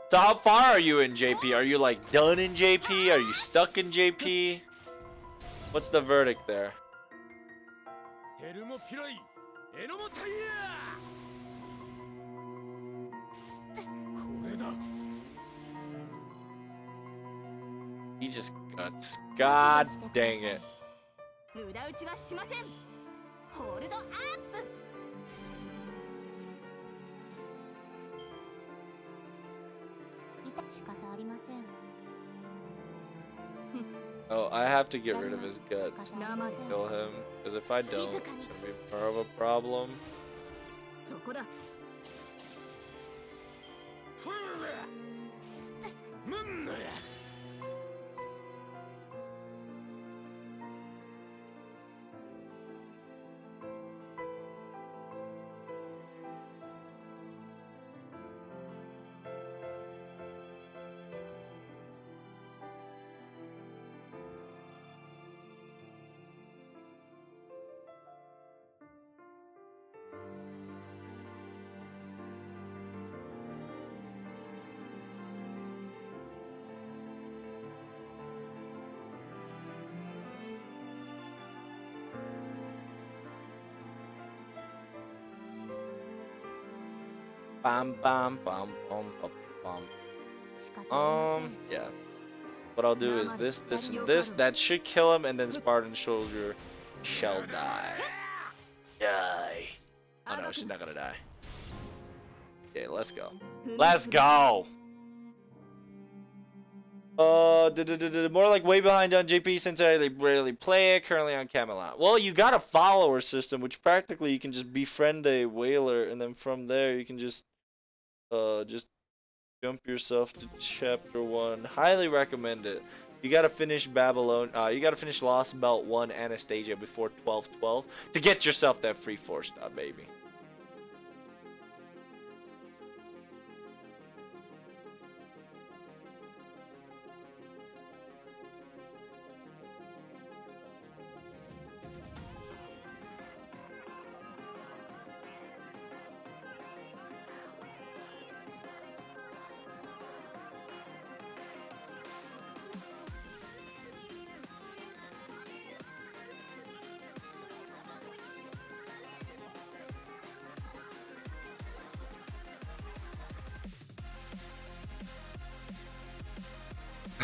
So how far are you in JP? Are you like done in JP? Are you stuck in JP? What's the verdict there? テルモピライエノモタイヤこれだ He just guts. God dang it. 無駄打ちはしませんホールドアップ仕方ありません Oh, I have to get rid of his guts. 仕方ありません Kill him. Because if I don't, it'll be more of a problem. そこだムンノや Bam, bam, bam, bam, bam, bam. 仕方ありません Yeah. What I'll do is this, this, and this. That should kill him, and then Spartan Soldier shall die. Die. Oh no, she's not gonna die. Okay, let's go. Let's go! More like way behind on JP since I rarely play it. Currently on Camelot. Well, you got a follower system, which practically you can just befriend a whaler, and then from there you can just jump yourself to chapter 1. Highly recommend it. You gotta finish Babylon. You gotta finish Lost Belt 1 Anastasia before 12/12 to get yourself that free 4-star, baby.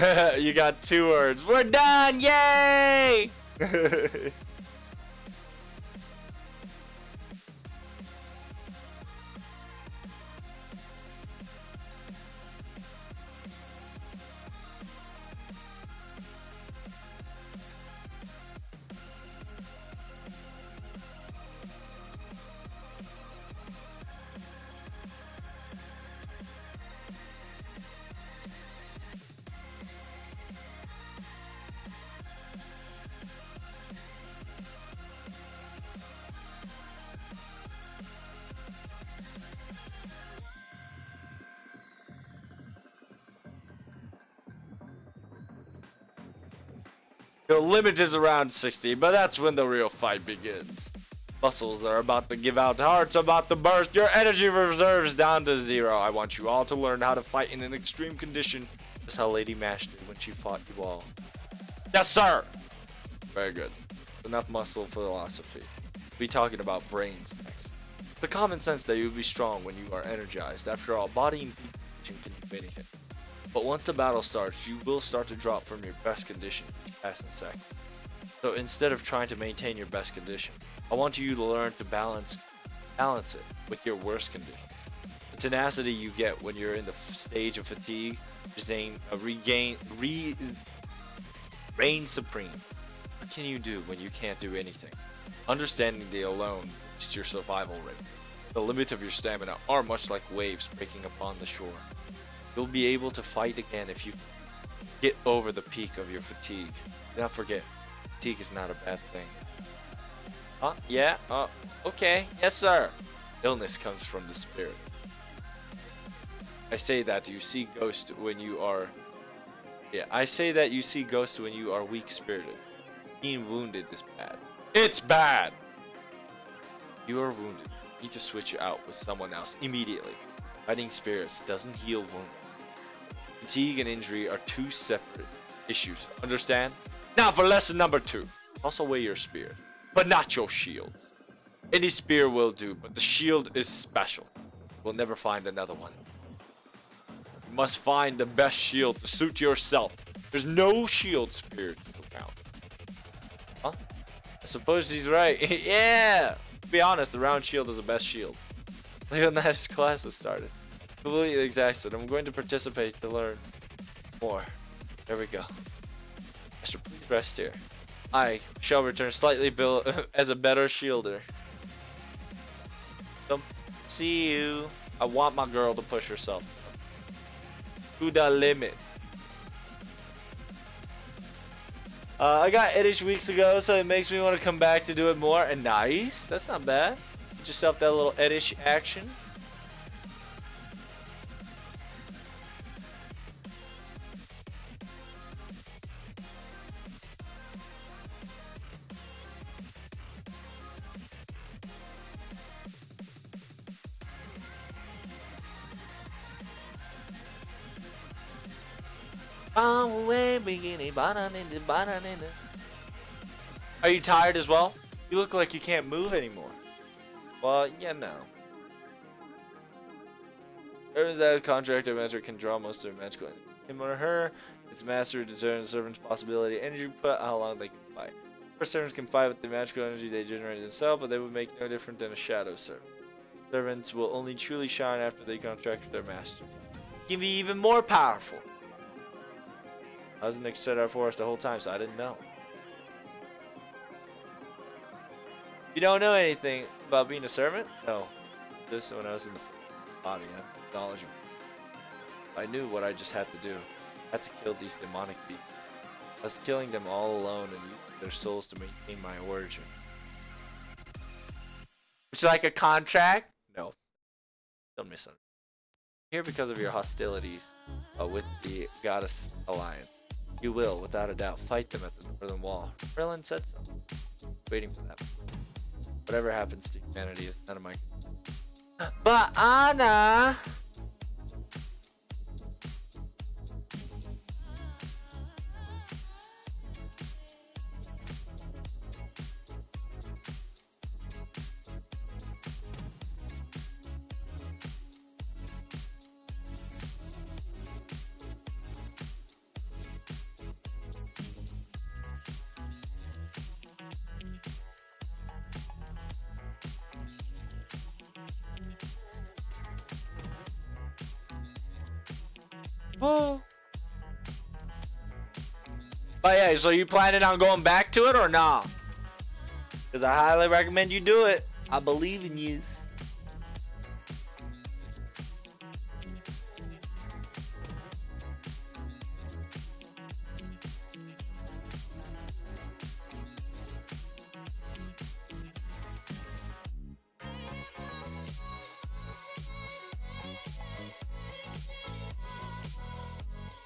You got 2 words. We're done! Yay! The limit is around 60, but that's when the real fight begins. Muscles are about to give out, hearts about to burst, your energy reserves down to 0. I want you all to learn how to fight in an extreme condition, just how Lady Mash did when she fought you all. Yes, sir! Very good. Enough muscle philosophy. We'll be talking about brains next. It's a common sense that you will be strong when you are energized. After all, body and condition can do anything. But once the battle starts, you will start to drop from your best condition each passing second. So instead of trying to maintain your best condition, I want you to learn to balance it with your worst condition. The tenacity you get when you're in the stage of fatigue reign supreme. What can you do when you can't do anything? Understanding the alone is your survival rate. The limits of your stamina are much like waves breaking upon the shore. You'll be able to fight again if you get over the peak of your fatigue. Do not forget, fatigue is not a bad thing. Huh? Yeah? Okay. Yes, sir. Illness comes from the spirit. I say that you see ghosts when you are... Yeah, I say that you see ghosts when you are weak-spirited. Being wounded is bad. It's bad! You are wounded. You need to switch out with someone else immediately. Fighting spirits doesn't heal wounds. Fatigue and injury are 2 separate issues. Understand? Now for lesson number 2. Also weigh your spear, but not your shield. Any spear will do, but the shield is special. We'll never find another one. You must find the best shield to suit yourself. There's no shield spear to go round. Huh? I suppose he's right. Yeah! To be honest, the round shield is the best shield. Leonidas class has started. Completely exhausted. I'm going to participate to learn more. There we go. Master, please rest here. I shall return slightly built as a better shielder. See you. I want my girl to push herself to the limit. I got Eddish weeks ago, so it makes me want to come back to do it more. And nice. That's not bad. Get yourself that little Eddish action. Are you tired as well? You look like you can't move anymore. Well, yeah, no. Servants that have contractor mentor can draw most of their magical energy. Him or her, its master determines the servant's possibility energy put how long they can fight. First servants can fight with the magical energy they generate themselves, but they would make no different than a shadow servant. Servants will only truly shine after they contract with their master. Can be even more powerful. I was in the Cedar Forest the whole time, so I didn't know. You don't know anything about being a servant? No. This when I was in the body, I have knowledge. I knew what I just had to do. I had to kill these demonic beings. I was killing them all alone and using their souls to maintain my origin. It's like a contract? No. Don't misunderstand. Here because of your hostilities with the Goddess Alliance. You will, without a doubt, fight them at the northern wall. Merlin said so. Waiting for that. Whatever happens to humanity is none of my concern. But Anna! Oh. But yeah, so you planning on going back to it or not? Because I highly recommend you do it. I believe in you.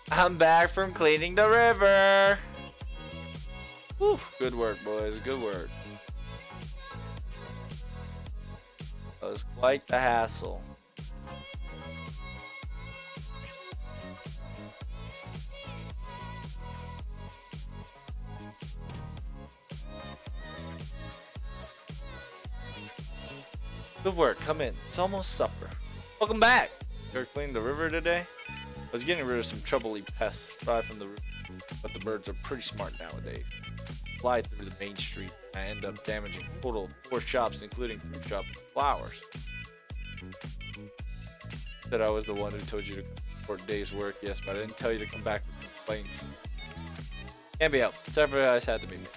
I'm back from cleaning the river. Whew, good work, boys. Good work. That was quite the hassle. Good work. Come in. It's almost supper. Welcome back. You're cleaning the river today? I was getting rid of some troubly pests fly from the roof, but the birds are pretty smart nowadays. Fly through the main street, and I end up damaging a total of 4 shops, including fruit shop and flowers. Said I was the one who told you to report a day's work, yes, but I didn't tell you to come back with complaints. Can't be helped. Sacrifice had to be made.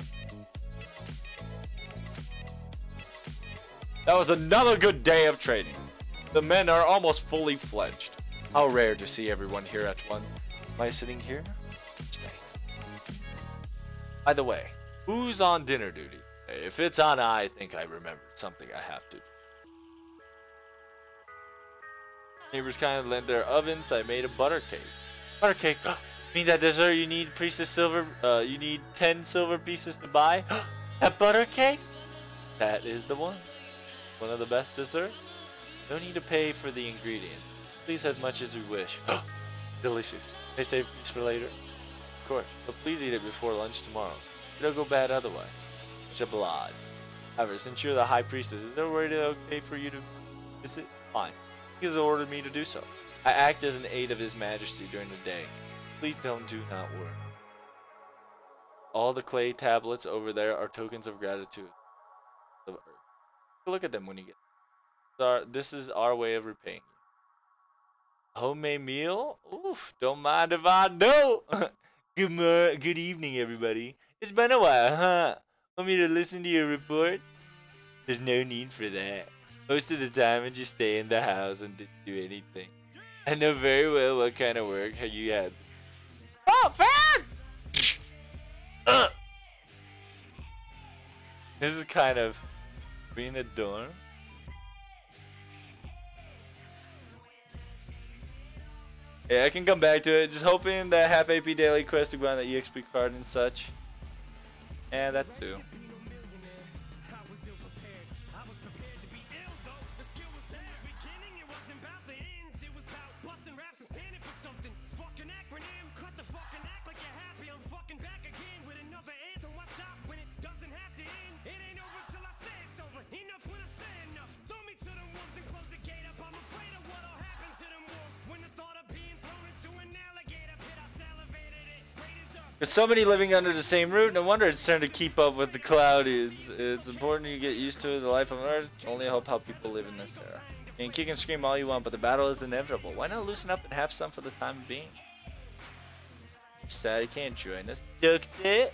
That was another good day of trading. The men are almost fully fledged. How rare to see everyone here at once. Am I sitting here? Thanks. By the way, who's on dinner duty? If it's Anna, I think I remembered something I have to. Neighbors kind of lent their ovens, so I made a butter cake. Butter cake? Mean that dessert you need pieces silver? You need 10 silver pieces to buy? That butter cake? That is the one. One of the best desserts. No need to pay for the ingredients. Please as much as you wish. Delicious. May save piece for later. Of course, but please eat it before lunch tomorrow. It'll go bad otherwise. Shablad. However, since you're the high priestess, is there a way okay for you to visit? Fine. He has ordered me to do so. I act as an aide of his majesty during the day. Please do not worry. All the clay tablets over there are tokens of gratitude of Earth. Look at them when you get. This is our way of repaying you. Homemade meal? Oof, don't mind if I do. Good evening, everybody. It's been a while, huh? Want me to listen to your report? There's no need for that. Most of the time, I just stay in the house and didn't do anything. I know very well what kind of work you had. Oh, fan! This is kind of being a dorm. Yeah, I can come back to it. Just hoping that half AP daily quest to go on the EXP card and such. And that too. There's so many living under the same roof, no wonder it's trying to keep up with the cloudies. It's important you get used to the life on Earth. Only hope how people live in this era. You can kick and scream all you want, but the battle is inevitable. Why not loosen up and have some for the time being? Sad you can't join us. Ducked it.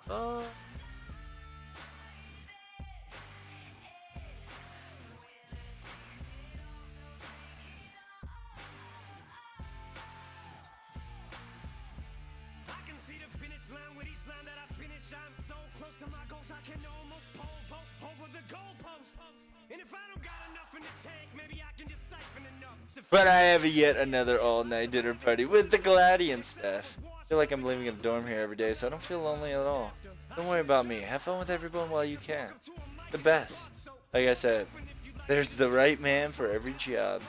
Oh. But I have yet another all-night dinner party with the Gladian staff. I feel like I'm living in a dorm here every day, so I don't feel lonely at all. Don't worry about me. Have fun with everyone while you can. The best. Like I said, there's the right man for every job.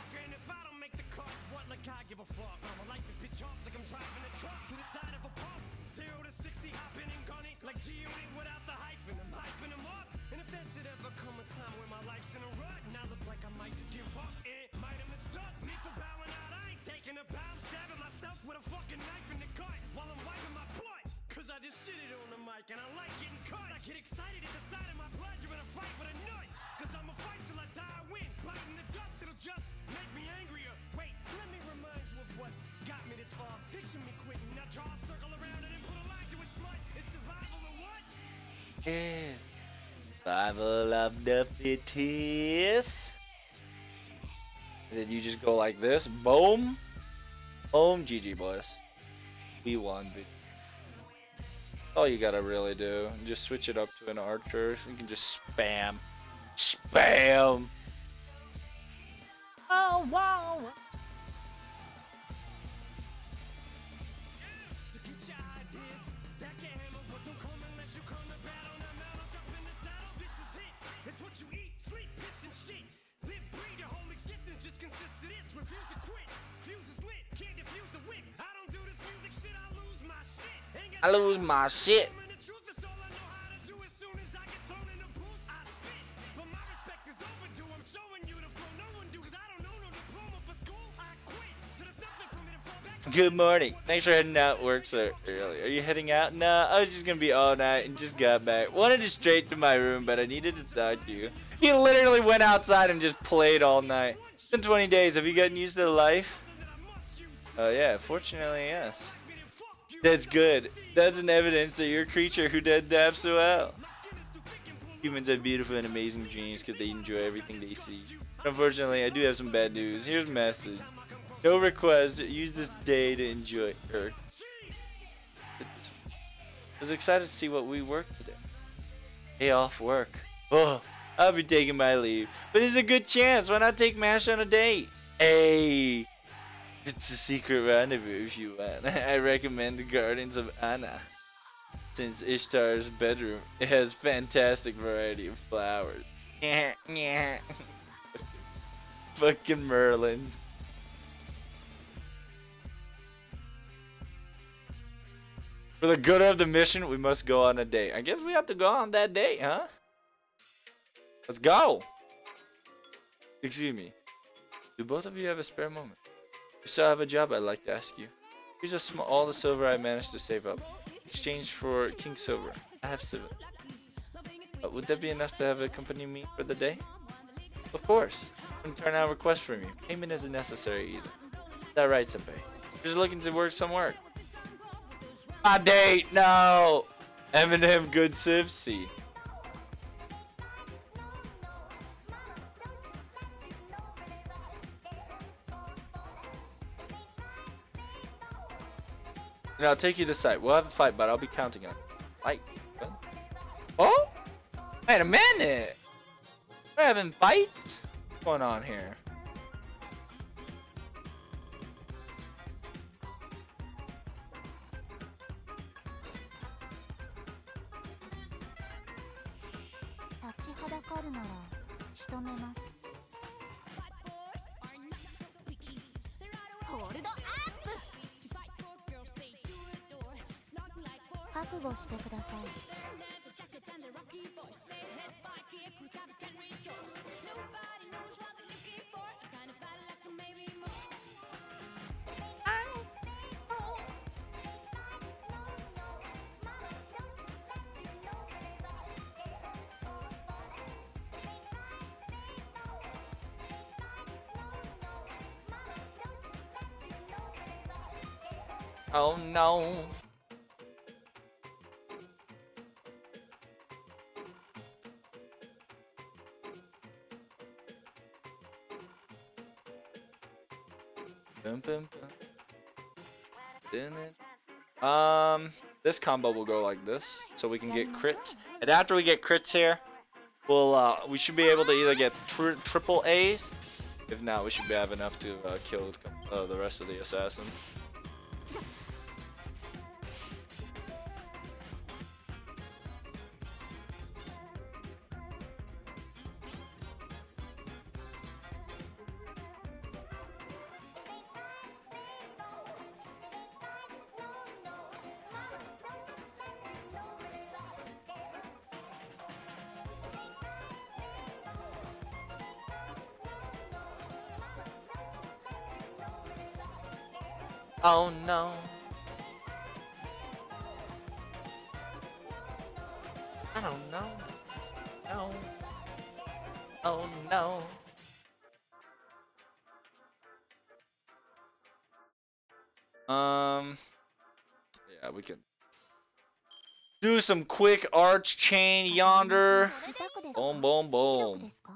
And I like getting caught. I get excited at the sight of my blood. You're in a fight with a nut. Cause I'ma fight till I die, I win. Biting the dust, it'll just make me angrier. Picture me quitting. Now draw a circle around it and put a line to it, slut. It's survival or what? Yes. Survival of the fittest. And then you just go like this. Boom. Boom. GG, boys. We won, bitch. All you gotta really do. Just switch it up to an archer. So you can just spam. Spam. Oh, wow. So get your ideas, stack your hammer, but don't come unless you come to battle. Now mount on top in the saddle, this is it. It's what you eat, sleep, piss, and shit. Live, breathe, your whole existence just consists of this. Refuse to quit, fuse is lit, can't defuse the wick. I don't do this music shit, I lose my shit. Ain't got I lose my shit. time, and the truth is all I know how to do. As soon as I get thrown in the booth, I spit. But my respect is overdue, I'm showing you the flow no one do, cause I don't know no diploma for school. I quit, so there's nothing for me to fall back on. Good morning. Thanks for heading out work so early. Are you heading out? Nah, I was just gonna be all night and just got back. Wanted to straight to my room, but I needed to talk to you. He literally went outside and just played all night. It's been 20 days. Have you gotten used to the life? Oh yeah, fortunately, yes. That's good. That's an evidence that you're a creature who did dab so well. Humans have beautiful and amazing dreams because they enjoy everything they see. Unfortunately, I do have some bad news. Here's a message. No request. Use this day to enjoy. I was excited to see what we worked today. Day off work. Oh, I'll be taking my leave. But it's a good chance. Why not take MASH on a date? Hey. It's a secret rendezvous if you want. I recommend the Gardens of Anna. Since Ishtar's bedroom, it has fantastic variety of flowers. Fucking Merlins. For the good of the mission, we must go on a date. I guess we have to go on that date, huh? Let's go. Excuse me. Do both of you have a spare moment? You still have a job I'd like to ask you. Here's all the silver I managed to save up. Exchange for King Silver. I have 7. Would that be enough to have accompany me for the day? Of course. Wouldn't turn out a request from you. Payment isn't necessary either. Is that right, Senpai? Just looking to work some work. My date, no! Eminem, good Sipsy. And I'll take you to site. We'll have a fight, but I'll be counting on it. Fight. Oh? Wait a minute. We're having fights? What's going on here? Oh no. Bum, bum, bum. This combo will go like this, so we can get crits. And after we get crits here, we should be able to either get triple A's. If not, we should have enough to kill the rest of the assassin. Oh no. I don't know. No. Oh no. Yeah, we can do some quick arch chain yonder. 痛くですか Boom, boom, ひどく boom. ですか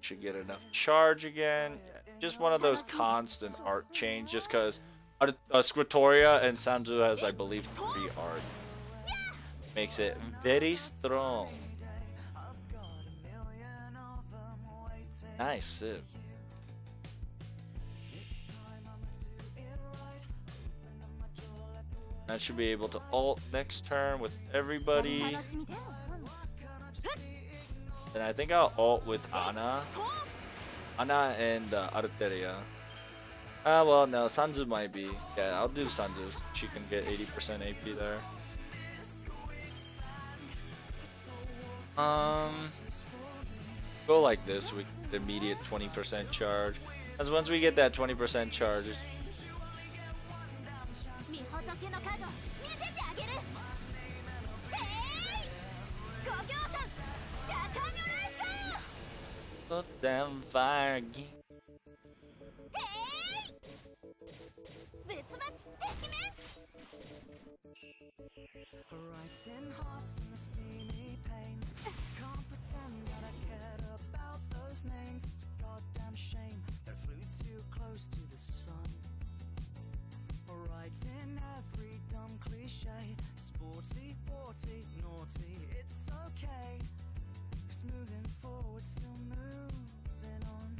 Should get enough charge again. Just one of those constant art change, just because Scritoria and Sanzu has, I believe, 3 art. Makes it very strong. Nice Civ. That should be able to ult next turn with everybody. 楽しみです And I think I'll ult with Ana. Ana and Arteria. Well, no, Sanzu might be. Yeah, I'll do Sanzu. She can get 80% AP there. Go like this. We get immediate 20% charge. As once we get that 20% charge, 御仏の数見せてあげるへい5秒3シャカニョレーション put them fire again. へい別々敵面 Writing hearts in the steamy pains. Can't pretend that I cared about those names. It's a goddamn shame that I flew too close to the sun. Writing every dumb cliche. Sporty, sporty, naughty. It's okay. 'Cause moving forward, still moving on.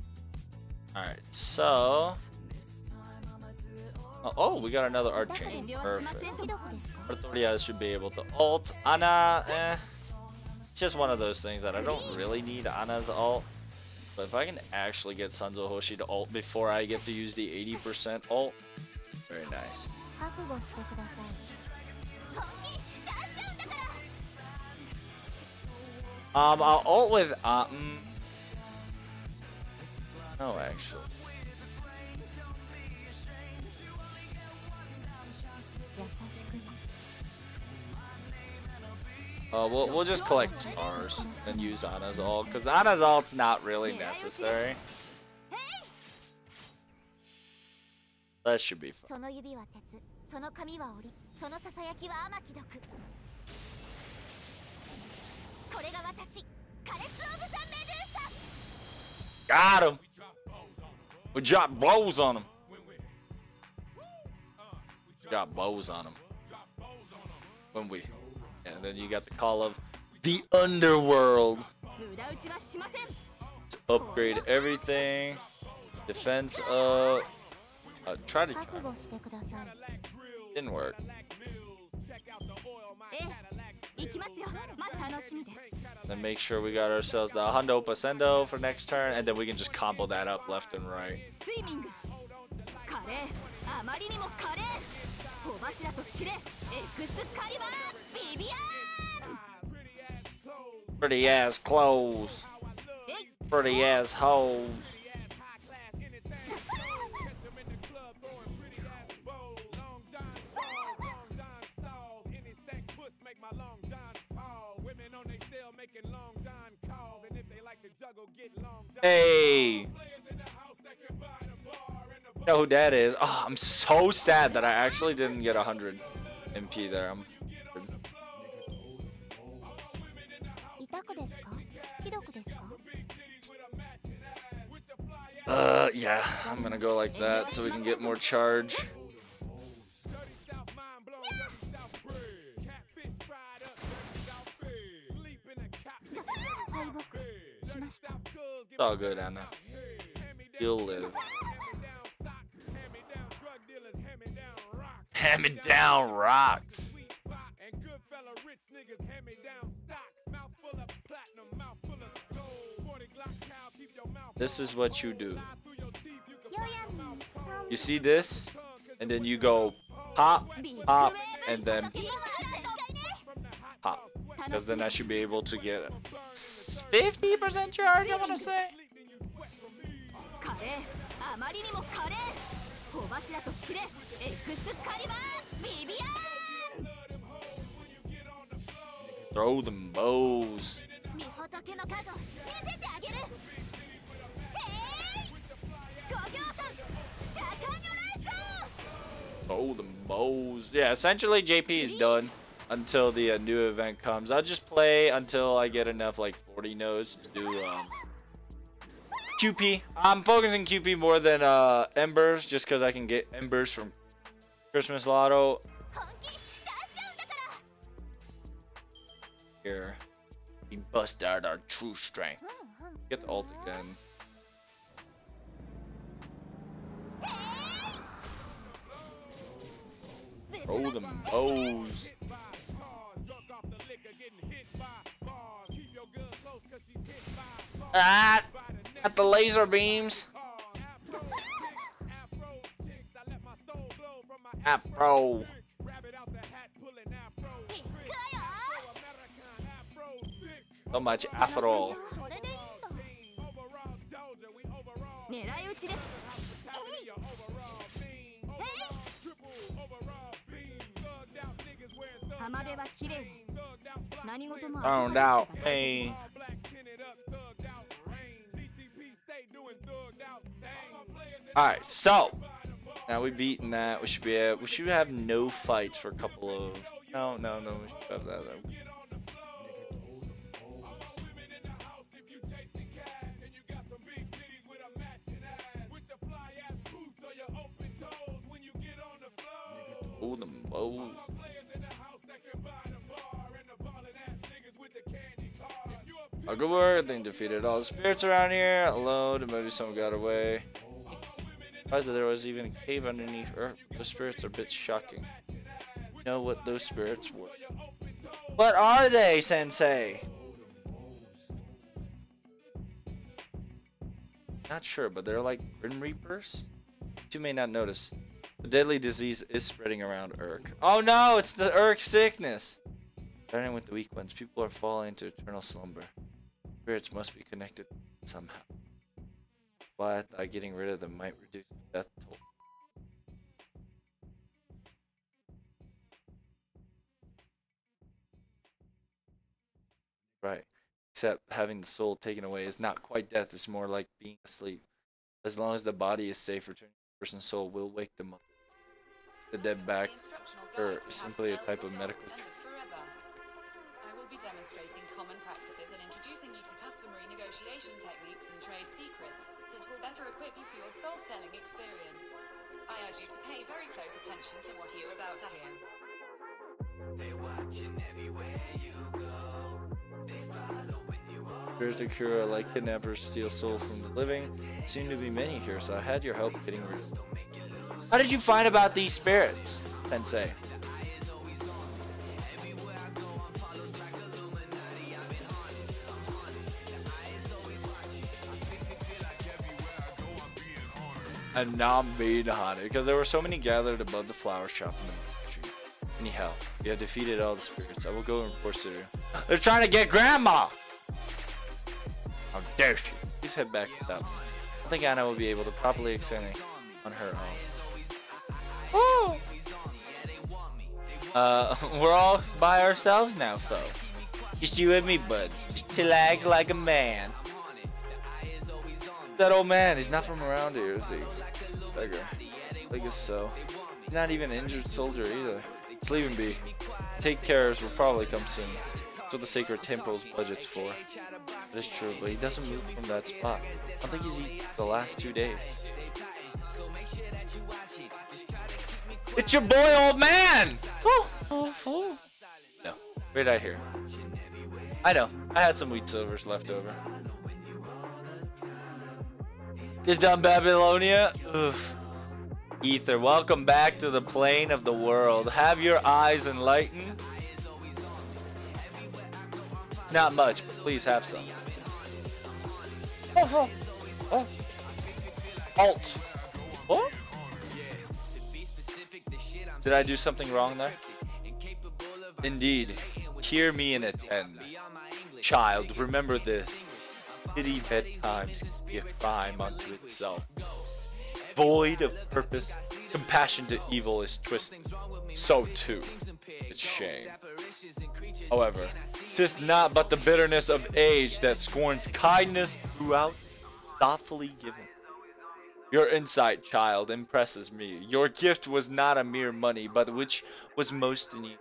Alright, so. This time I'ma do it all. Oh, we got another art 痛く chain. ですか Perfect. ひどくですか Artoria should be able to ult. Ana, it's just one of those things that I don't really need Ana's ult. But if I can actually get Sanzo Hoshi to ult before I get to use the 80% ult, very nice. 覚悟してください本気出しちゃうんだから I'll ult with no, actually. 優しく We'll just collect stars and use Ana's ult, because Ana's ult's not really necessary. That should be fun. その指は鉄その髪は織そのささやきは甘き毒これが私カレス・オブ・ザ・メドゥーサ Got him! We dropped blows on him. Got bows on him. When we. And then you got the call of the underworld 無駄打ちはしません to upgrade everything. Defense try to 覚悟してください didn't work. ええ行きますよまあ楽しみです Then make sure we got ourselves the Hundo Pasendo for next turn, and then we can just combo that up left and right. スイミングカレーあまりにもカレー小柱とチレエクスカリバービビアーン Pretty ass clothes. えい Pretty ass hoes. Hey! You know who that is? Oh, I'm so sad that I actually didn't get 100 MP there. 痛くですかひどくですか Yeah, I'm gonna go like that so we can get more charge. 敗北しました It's all good, Anna. You'll live. Hand me down rocks. This is what you do. よやんさん You see this? And then you go pop, pop, and then pop. Because then I should be able to get 50% charge, I want to say. カレーあまりにも華麗小柱と散れエクスカリバービビアン Throw them bows. 御仏の加護見せてあげるへいご行さんシャカニョライション Throw them bows. Yeah, essentially JP is done until the new event comes. I'll just play until I get enough like 40 nodes to do QP. I'm focusing QP more than Embers just because I can get Embers from Christmas Lotto. 本気出しちゃうんだから Here, we bust out our true strength. Get the ult again. Throw them bows. Ah! At the laser beams. Afro. 行くよ So much afro. それでいいんだ狙い撃ちです浜辺は綺麗に何事も Found out. Hey. Alright, so now we've beaten that. We should have no fights for a couple of no, we should have that. Oh, them bows. A good word, they defeated all the spirits around here. Alone, maybe some got away. Surprised that there was even a cave underneath Earth. The spirits are a bit shocking. You know what those spirits were? What are they, Sensei? Not sure, but they're like Grim Reapers? You may not notice. A deadly disease is spreading around Urk. Oh no, it's the Urk sickness! Starting with the weak ones, people are falling into eternal slumber. Spirits must be connected somehow. Why I thought getting rid of them might reduce the death toll. Right. Except having the soul taken away is not quite death, it's more like being asleep. As long as the body is safe, returning the person's soul will wake them up. The dead back, or simply a type of medical treatment. I will be demonstrating common practices and introducing you to customary negotiation techniques and trade secrets that will better equip you for your soul-selling experience. I urge you to pay very close attention to what you're about to hear. They watching everywhere you go. They follow when you are. Spirits of Kura, like kidnappers, steal soul from the living. There seem to be many here, so I had your help getting rid of them. How did you find about these spirits, Sensei? And not being haunted, because there were so many gathered above the flower shop in the street. Anyhow, you have defeated all the spirits. I will go and report to you. They're trying to get Grandma! How dare she? Please head back without me. I think Anna will be able to properly examine on her own. Oh! We're all by ourselves now, foe. Just you and me, bud. Just chillax like a man. That old man, he's not from around here, is he? Beggar. I guess so. He's not even an injured soldier either. Just leave him be. Take cares will probably come soon. That's what the Sacred Temple's budget's for. That is true, but he doesn't move from that spot. I don't think he's eaten the last 2 days. It's your boy, old man! Oh. No, wait out here. I know, I had some wheat silvers left over. Is done Babylonia? Oof. Ether, welcome back to the plane of the world. Have your eyes enlightened? Not much, but please have some. Oh. Alt. What? Did I do something wrong there? Indeed. Hear me and attend. Child, remember this. pity bedtimes can be a crime unto itself. Void of purpose, compassion to evil is twisted. So too, its shame. However, 'tis not but the bitterness of age that scorns kindness throughout, thoughtfully given. Your insight, child, impresses me. Your gift was not a mere money, but which was most in you.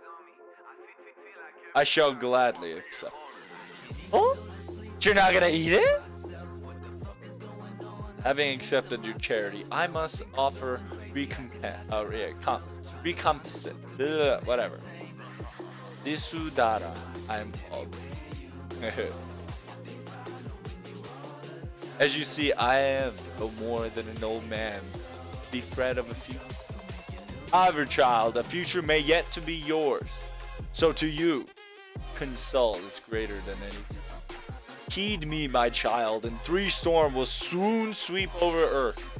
I shall gladly accept. Oh? You're not gonna eat it? Having accepted your charity, I must offer recompense. Whatever. Disudara, I am called. As you see, I am no more than an old man, the threat of a future. However, child, a future may yet to be yours. So to you, console is greater than anything. Heed me, my child, and 3 storm will soon sweep over earth.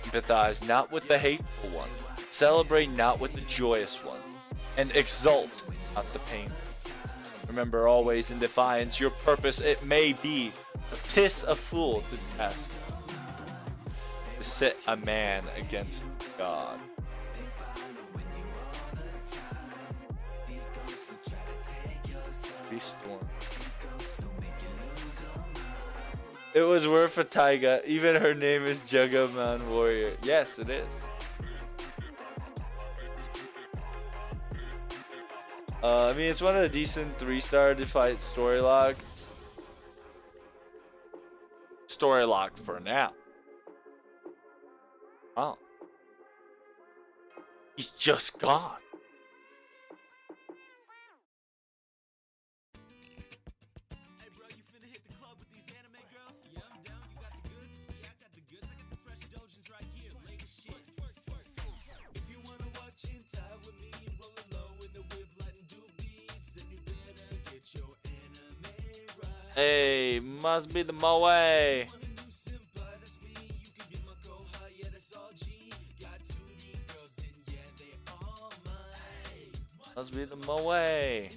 Empathize not with the hateful one, celebrate not with the joyous one, and exult not the painful. Remember always in defiance your purpose it may be, 'tis a fool to test, to set a man against God. Storm. It was worth a taiga. Even her name is Jagaman Warrior. Yes, it is. I mean, it's one of the decent 3-star Defiant story locks. Story lock for now. Oh. He's just gone. Hey, must be the Moe. Must be the Moe.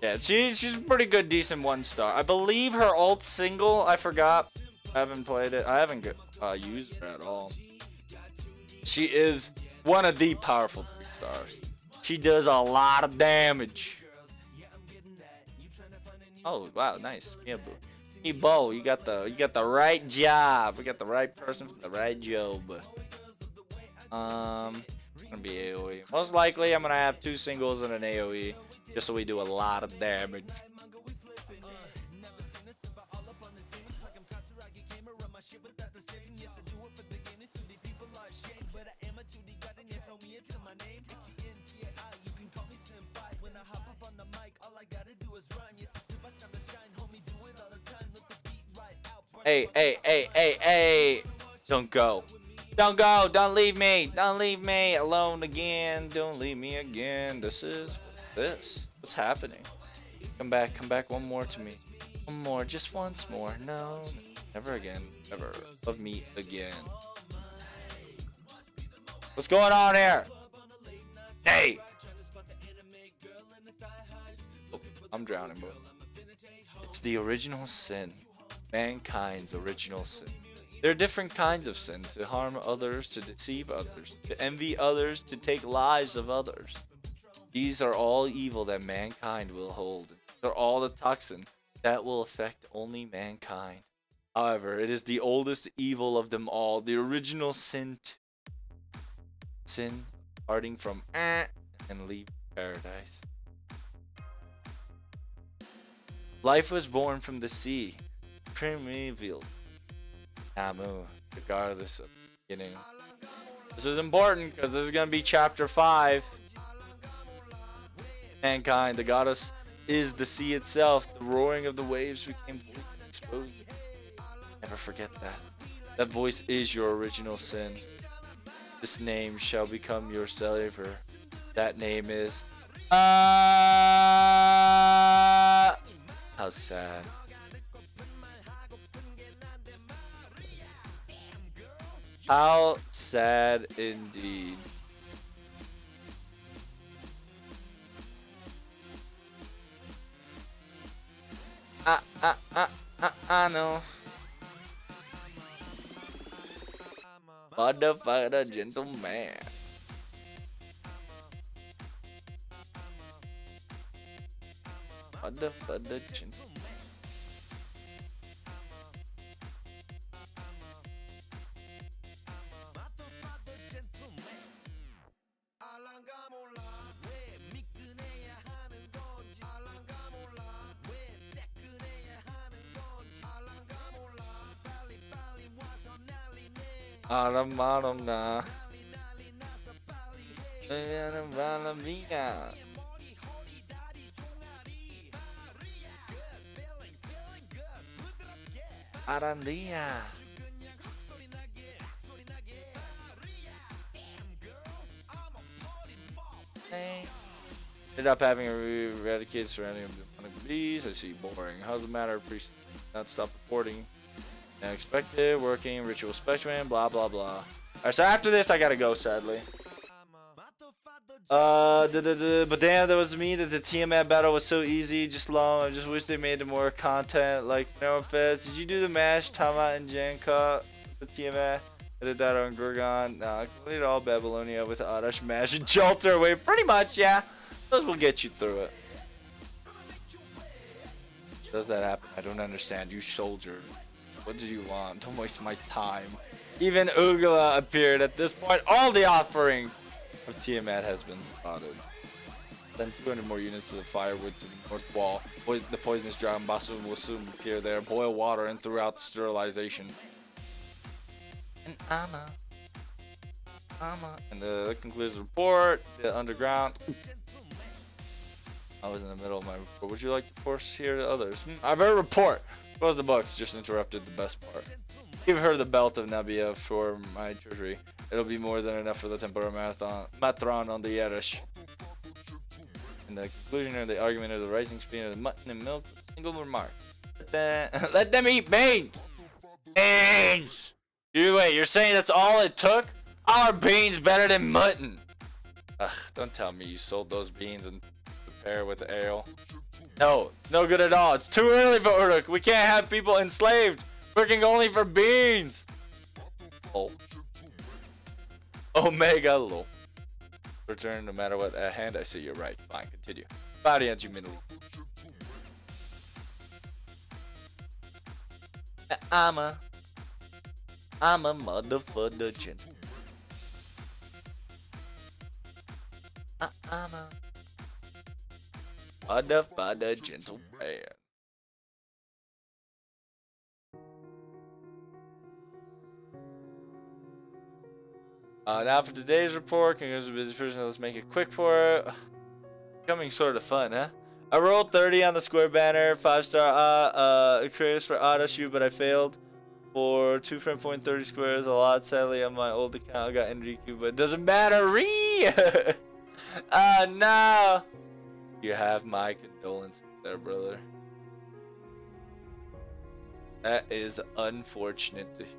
Yeah, she's a pretty good, decent 1-star. I believe her ult single, I forgot. I haven't played it. I haven't used her at all. She is one of the powerful 3-stars. She does a lot of damage. Oh wow, nice. Yeah, boo. Hey, Bo, you got the right job. We got the right person for the right job. Gonna be AoE. Most likely, I'm gonna have 2 singles and an AoE. Just so we do a lot of damage. Hey. Don't go. Don't go. Don't leave me. Don't leave me alone again. Don't leave me again. What's happening? Come back one more to me. One more, just once more. No, never again. Never love me again. What's going on here? Hey! Oh, I'm drowning, bro. It's the original sin. Mankind's original sin. There are different kinds of sin: to harm others, to deceive others, to envy others, to take lives of others. These are all evil that mankind will hold. They're all the toxin that will affect only mankind. However, it is the oldest evil of them all, the original sin. Sin, parting from and leave paradise. Life was born from the sea, primeval. Namu, regardless of the beginning. This is important because this is going to be chapter 5. Mankind, the goddess is the sea itself. The roaring of the waves became exposed. Never forget that. That voice is your original sin. This name shall become your savior. That name is... How sad. How sad indeed. I know. Motherfucker, gentleman. Motherfucker, gentleman. Aram Arandia. Ended up having eradicated surrounding demonic bees. I see boring. How's the matter? Priest not stop reporting. Unexpected, working, ritual specimen, blah blah blah. Alright, so after this I gotta go, sadly. But damn, that was me that the Tiamat battle was so easy, just long. I just wish they made more content. Like, no offense. Did you do the mash, Tama and Janka, the Tiamat? I did that on Gurgon. Nah, I completed all Babylonia with Adash, Mash, and Jolter. Wait, pretty much, yeah. Those will get you through it. Does that happen? I don't understand. You soldier. What did you want? Don't waste my time. Even Ugala appeared at this point. All the offering of Tiamat has been spotted. Then 200 more units of firewood to the north wall. The poisonous dragon Basum will soon appear there. Boil water and throughout sterilization. And and that concludes the report. The underground. I was in the middle of my report. Would you like to force hear the others? I have a report. Close the books. Just interrupted the best part. Give her the belt of Nabia for my treasury. It'll be more than enough for the temporary matron on the Yeresh. In the conclusion of the argument of the rising speed of the mutton and milk, a single remark. Let them eat beans! Beans! You're saying that's all it took? Our beans better than mutton! Ugh, don't tell me you sold those beans and pair with ale. No, it's no good at all. It's too early for Uruk. We can't have people enslaved, working only for beans. Oh. Omega lol. Return no matter what at hand. I see you're right. Fine, continue. Body and humility. I'm a motherfucker gentleman. I'm a motherfucker gentleman. Now for today's report, King a busy person. Let's make it quick for it. Becoming sort of fun, huh? I rolled 30 on the square banner, 5-star Chris for Adashu, but I failed for 2 frame point 30 squares. A lot, sadly, on my old account. I got Enrique, but it doesn't matter. No. You have my condolences there, brother. That is unfortunate to hear.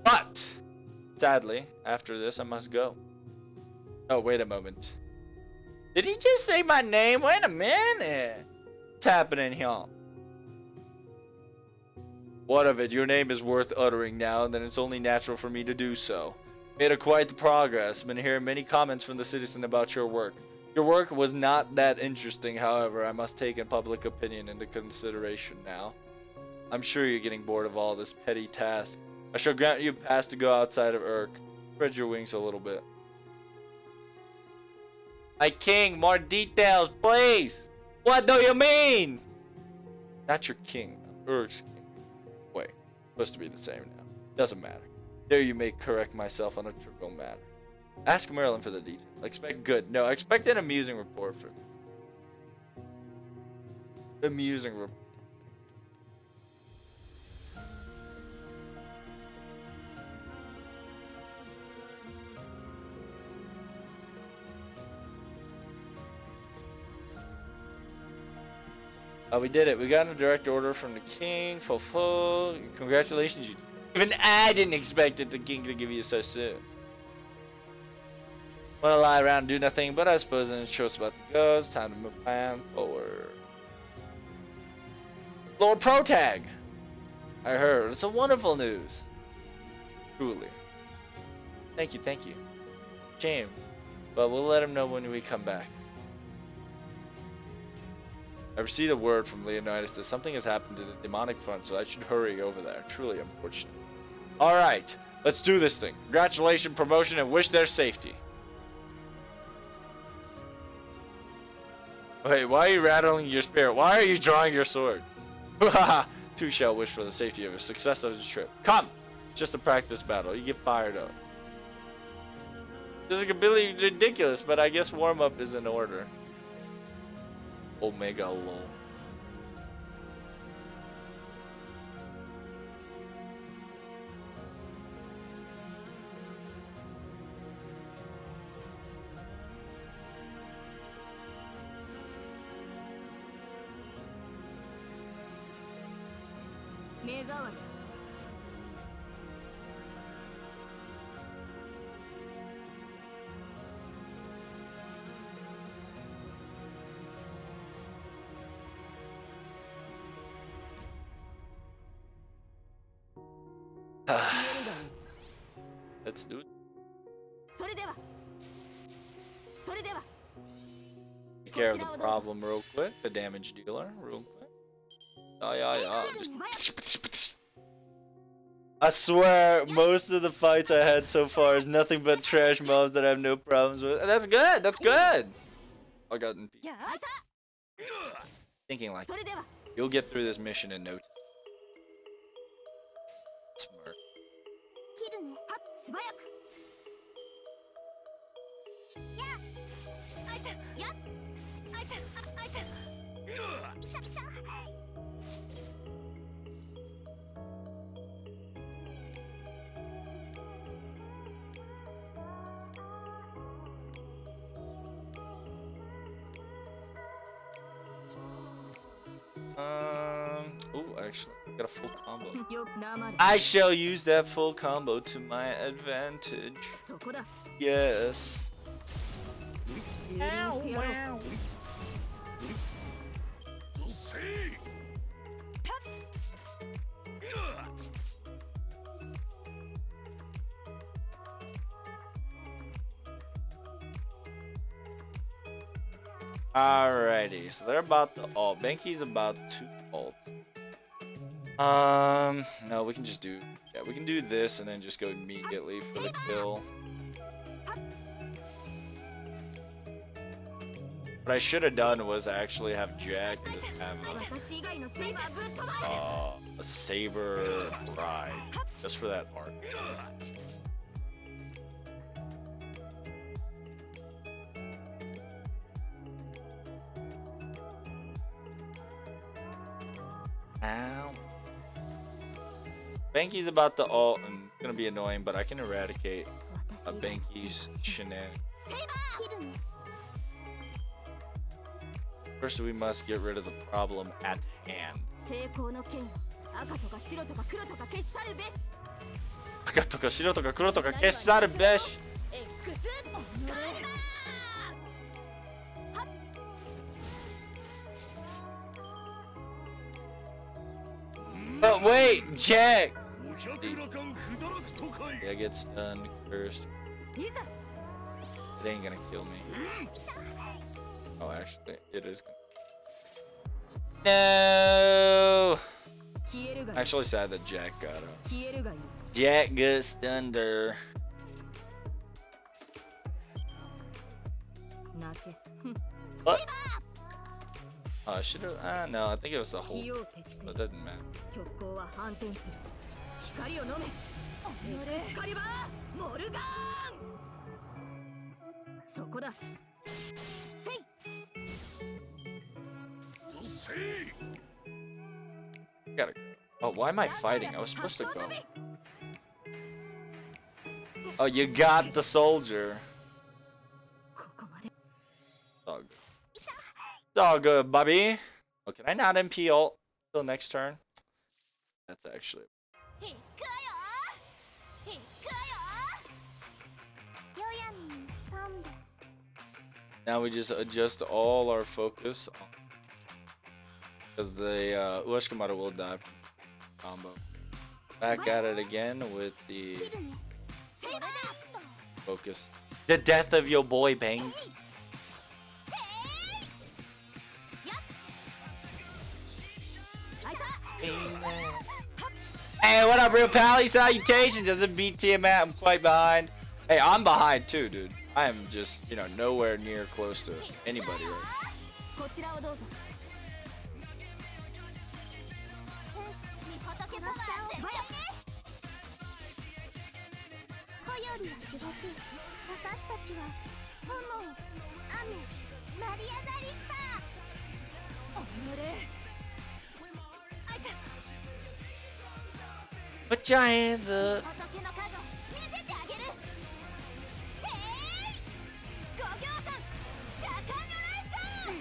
But, sadly, after this, I must go. Oh, wait a moment. Did he just say my name? Wait a minute. What's happening here? What of it? Your name is worth uttering now, and then it's only natural for me to do so. Made a quite the progress. Been hearing many comments from the citizen about your work. Your work was not that interesting, however, I must take in public opinion into consideration now. I'm sure you're getting bored of all this petty task. I shall grant you a pass to go outside of Urk. Spread your wings a little bit. My king, more details, please! What do you mean? Not your king, Urg's king. Wait, supposed to be the same now. Doesn't matter. There you may correct myself on a trivial matter. Ask Merlin for the details. Expect good. No, expect an amusing report for amusing report. Oh, we did it. We got a direct order from the king. Full. Congratulations, you. Even I didn't expect the king to give you so soon. Wanna lie around and do nothing, but I suppose the show's about to go. It's time to move plan forward. Lord Protag! I heard. It's a wonderful news. Truly. Thank you, thank you. Shame. But we'll let him know when we come back. I received a word from Leonidas that something has happened to the demonic front, so I should hurry over there. Truly unfortunate. Alright, let's do this thing. Congratulations, promotion, and wish their safety. Wait, why are you rattling your spirit? Why are you drawing your sword? Two shall wish for the safety of a success of the trip. Come! It's just a practice battle. You get fired up. This is completely ridiculous, but I guess warm-up is in order. Omega lol. Let's do it. Take care of the problem real quick. The damage dealer real quick. Yeah. I swear, most of the fights I had so far is nothing but trash mobs that I have no problems with. And that's good. That's good. I got in peace. Thinking like you'll get through this mission in no time. Smart. Oh, actually, I got a full combo. I shall use that full combo to my advantage. Yes. Alrighty, so they're about to ult. Banky's about to ult. No, we can just do, yeah, we can do this and then just go immediately for the kill. What I should have done was actually have Jack and just have a Saber ride, just for that arc. Ow. Banky's about to ult and it's gonna be annoying, but I can eradicate a Banky's shenanigans. First, we must get rid of the problem at hand. Aka toka shiro toka kuro toka kessaru besh. Oh wait, Jack! Yeah, get stunned first. It ain't gonna kill me. Oh, actually, it is gonna. No! Actually sad that Jack got up. Jack got stunned her. What? Oh, I should have. No, I think it was the whole. 火を適 So 正 it doesn't matter. 虚構は反転する光を飲めエクスカリバーモルガーンそこだせい Gotta go. Oh, why am I fighting? I was supposed to go. Oh, you got the soldier. ここまで It's all good. It's all good, Bobby. Oh, can I not MP ult till next turn? That's actually. 行くよ行くよよやん3度 Now we just adjust all our focus. Because the Uashikamaru will die from combo. Back at it again with the 切るねそれだ focus. The death of your boy Bang. Hey, what up, real pally? Salutations. Doesn't beat Tiamat. I'm quite behind. Hey, I'm behind too, dude. I am just, you know, nowhere near close to anybody right こちらをどうぞ仏のしちゃおう素早く恋よりは地獄私たちは炎雨マリアザリッパーおのれ Put your hands up. 仏の数見せてあげるへいご行さんシャカヌレーション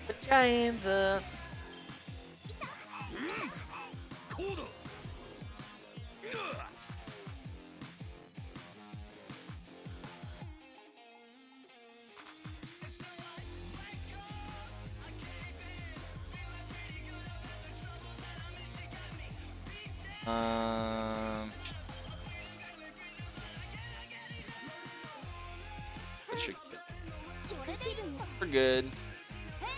Put your hands up. こうだ That should- それでいるの We're good.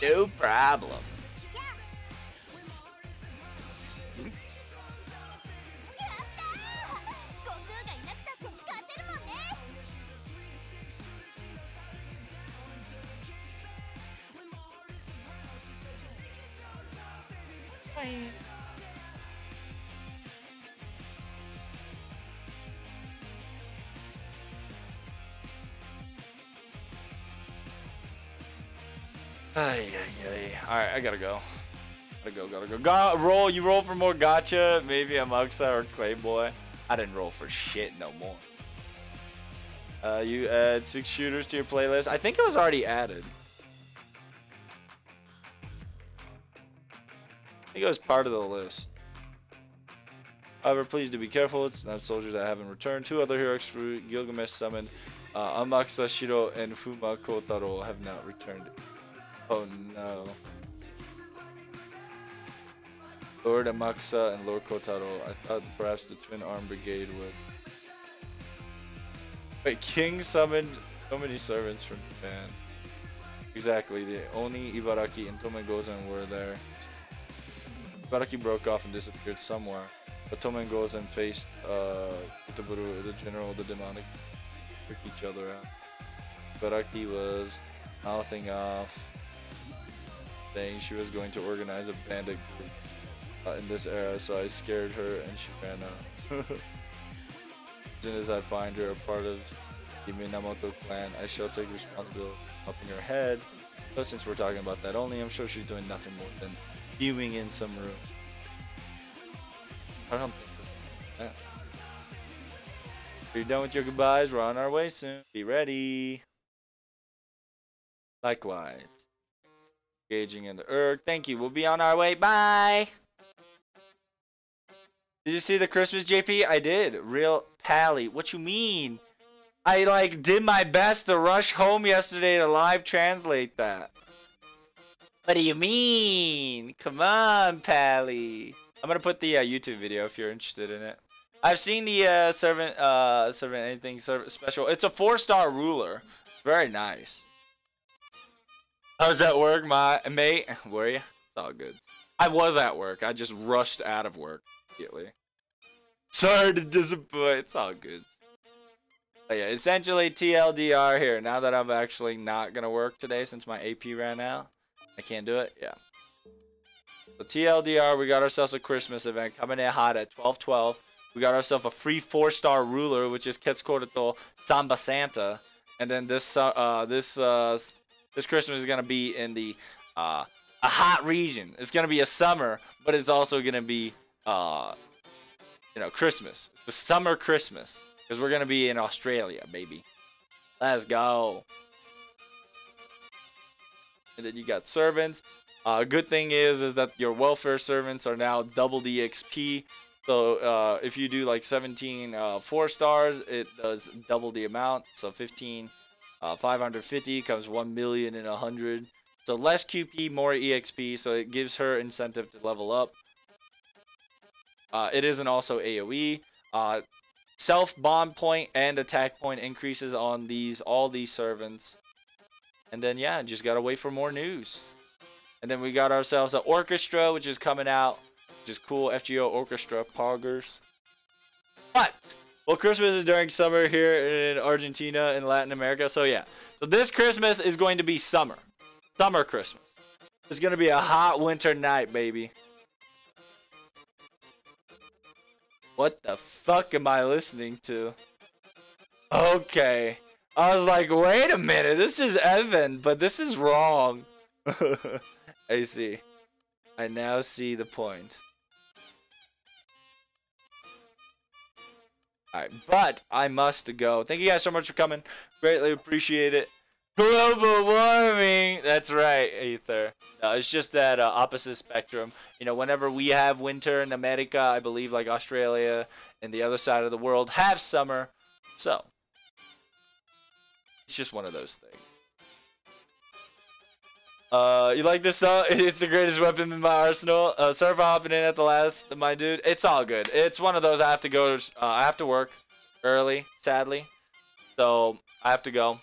No problem. やったー悟空がいなくたって勝てるもんね Ay, ay, ay. All right, I gotta go. Gotta go. Roll. You roll for more gotcha. Maybe a Muxa or Clayboy. I didn't roll for shit no more. You add 6 shooters to your playlist. I think it was already added. I think it was part of the list. However, please do be careful. It's not soldiers that haven't returned. 2 other heroes Gilgamesh summoned. Amakusa Shiro and Fuma Kotaro have not returned. Oh no. Lord Amakusa and Lord Kotaro. I thought perhaps the Twin Arm Brigade would. Wait, King summoned so many servants from Japan. Exactly, the Oni, Ibaraki, and Tomengozan were there. Ibaraki broke off and disappeared somewhere. But Tomengozan faced Utaburu, the general of the demonic, took each other out. Ibaraki was mouthing off, saying she was going to organize a bandit group in this era, so I scared her and she ran out. As soon as I find her a part of the Minamoto clan, I shall take responsibility for helping her head. But since we're talking about that only, I'm sure she's doing nothing more than viewing in some room. I don't think that. Are you done with your goodbyes? We're on our way soon. Be ready. Likewise. Engaging in the Urg. Thank you. We'll be on our way. Bye. Did you see the Christmas JP? I did. Real pally. What you mean? I like did my best to rush home yesterday to live translate that. What do you mean? Come on, pally. I'm gonna put the YouTube video if you're interested in it. I've seen the servant special. It's a 4-star ruler. Very nice. How's that work, my mate? Were you? It's all good. I was at work. I just rushed out of work immediately. Sorry to disappoint. It's all good. But yeah, essentially TLDR here. Now that I'm actually not gonna work today since my AP ran out, I can't do it. Yeah. So TLDR, we got ourselves a Christmas event coming in hot at 12/12. We got ourselves a free 4-star ruler, which is Quetzalcoatl Samba Santa, and then this Christmas is gonna be in the a hot region. It's gonna be a summer, but it's also gonna be Christmas. The summer Christmas, because we're gonna be in Australia, baby. Let's go. And then you got servants. Good thing is that your welfare servants are now double the XP. So if you do like 17 4 stars, it does double the amount. So 15 550 comes 1,100,000. So less QP, more EXP. So it gives her incentive to level up. It isn't also AoE. Self bond point and attack point increases on all these servants. And then yeah, just gotta wait for more news. And then we got ourselves an orchestra, which is coming out, which is cool. FGO orchestra poggers. But well, Christmas is during summer here in Argentina and Latin America. So yeah, so this Christmas is going to be summer Christmas. It's gonna be a hot winter night, baby. What the fuck am I listening to? Okay. I was like, wait a minute, this is Evan, but this is wrong. I see. I now see the point. Alright, but I must go. Thank you guys so much for coming. Greatly appreciate it. Global warming! That's right, Aether. No, it's just that opposite spectrum. You know, whenever we have winter in America, I believe like Australia and the other side of the world have summer. So, it's just one of those things. You like this song? It's the greatest weapon in my arsenal. Surf hopping in at the last, my dude. It's all good. It's one of those I have to go. I have to work early, sadly. So I have to go.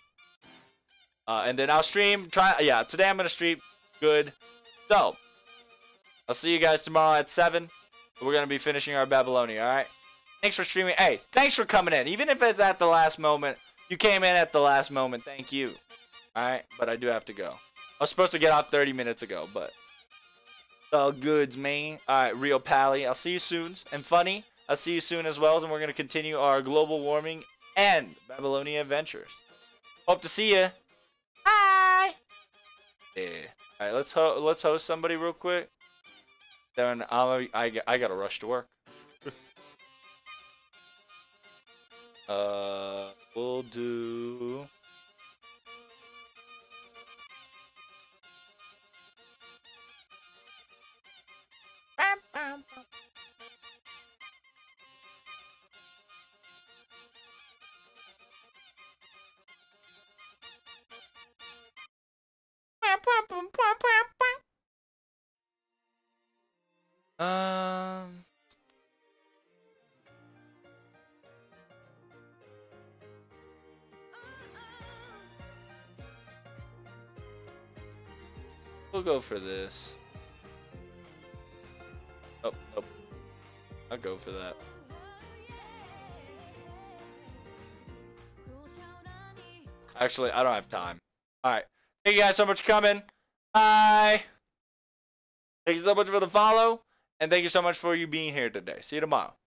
And then I'll stream. Yeah, today I'm gonna stream. Good. So I'll see you guys tomorrow at 7. We're gonna be finishing our Babylonia. All right. Thanks for streaming. Hey, thanks for coming in. Even if it's at the last moment, you came in at the last moment. Thank you. All right. But I do have to go. I was supposed to get off 30 minutes ago, but all goods, man. All right, Real Pally. I'll see you soon. And Funny, I'll see you soon as well. And we're gonna continue our global warming and Babylonia adventures. Hope to see you. Bye. Yeah. All right, let's host somebody real quick. Then I gotta rush to work. We'll do. We'll go for this. Oh, I'll go for that. Actually, I don't have time. Alright. Thank you guys so much for coming. Bye. Thank you so much for the follow. And thank you so much for you being here today. See you tomorrow.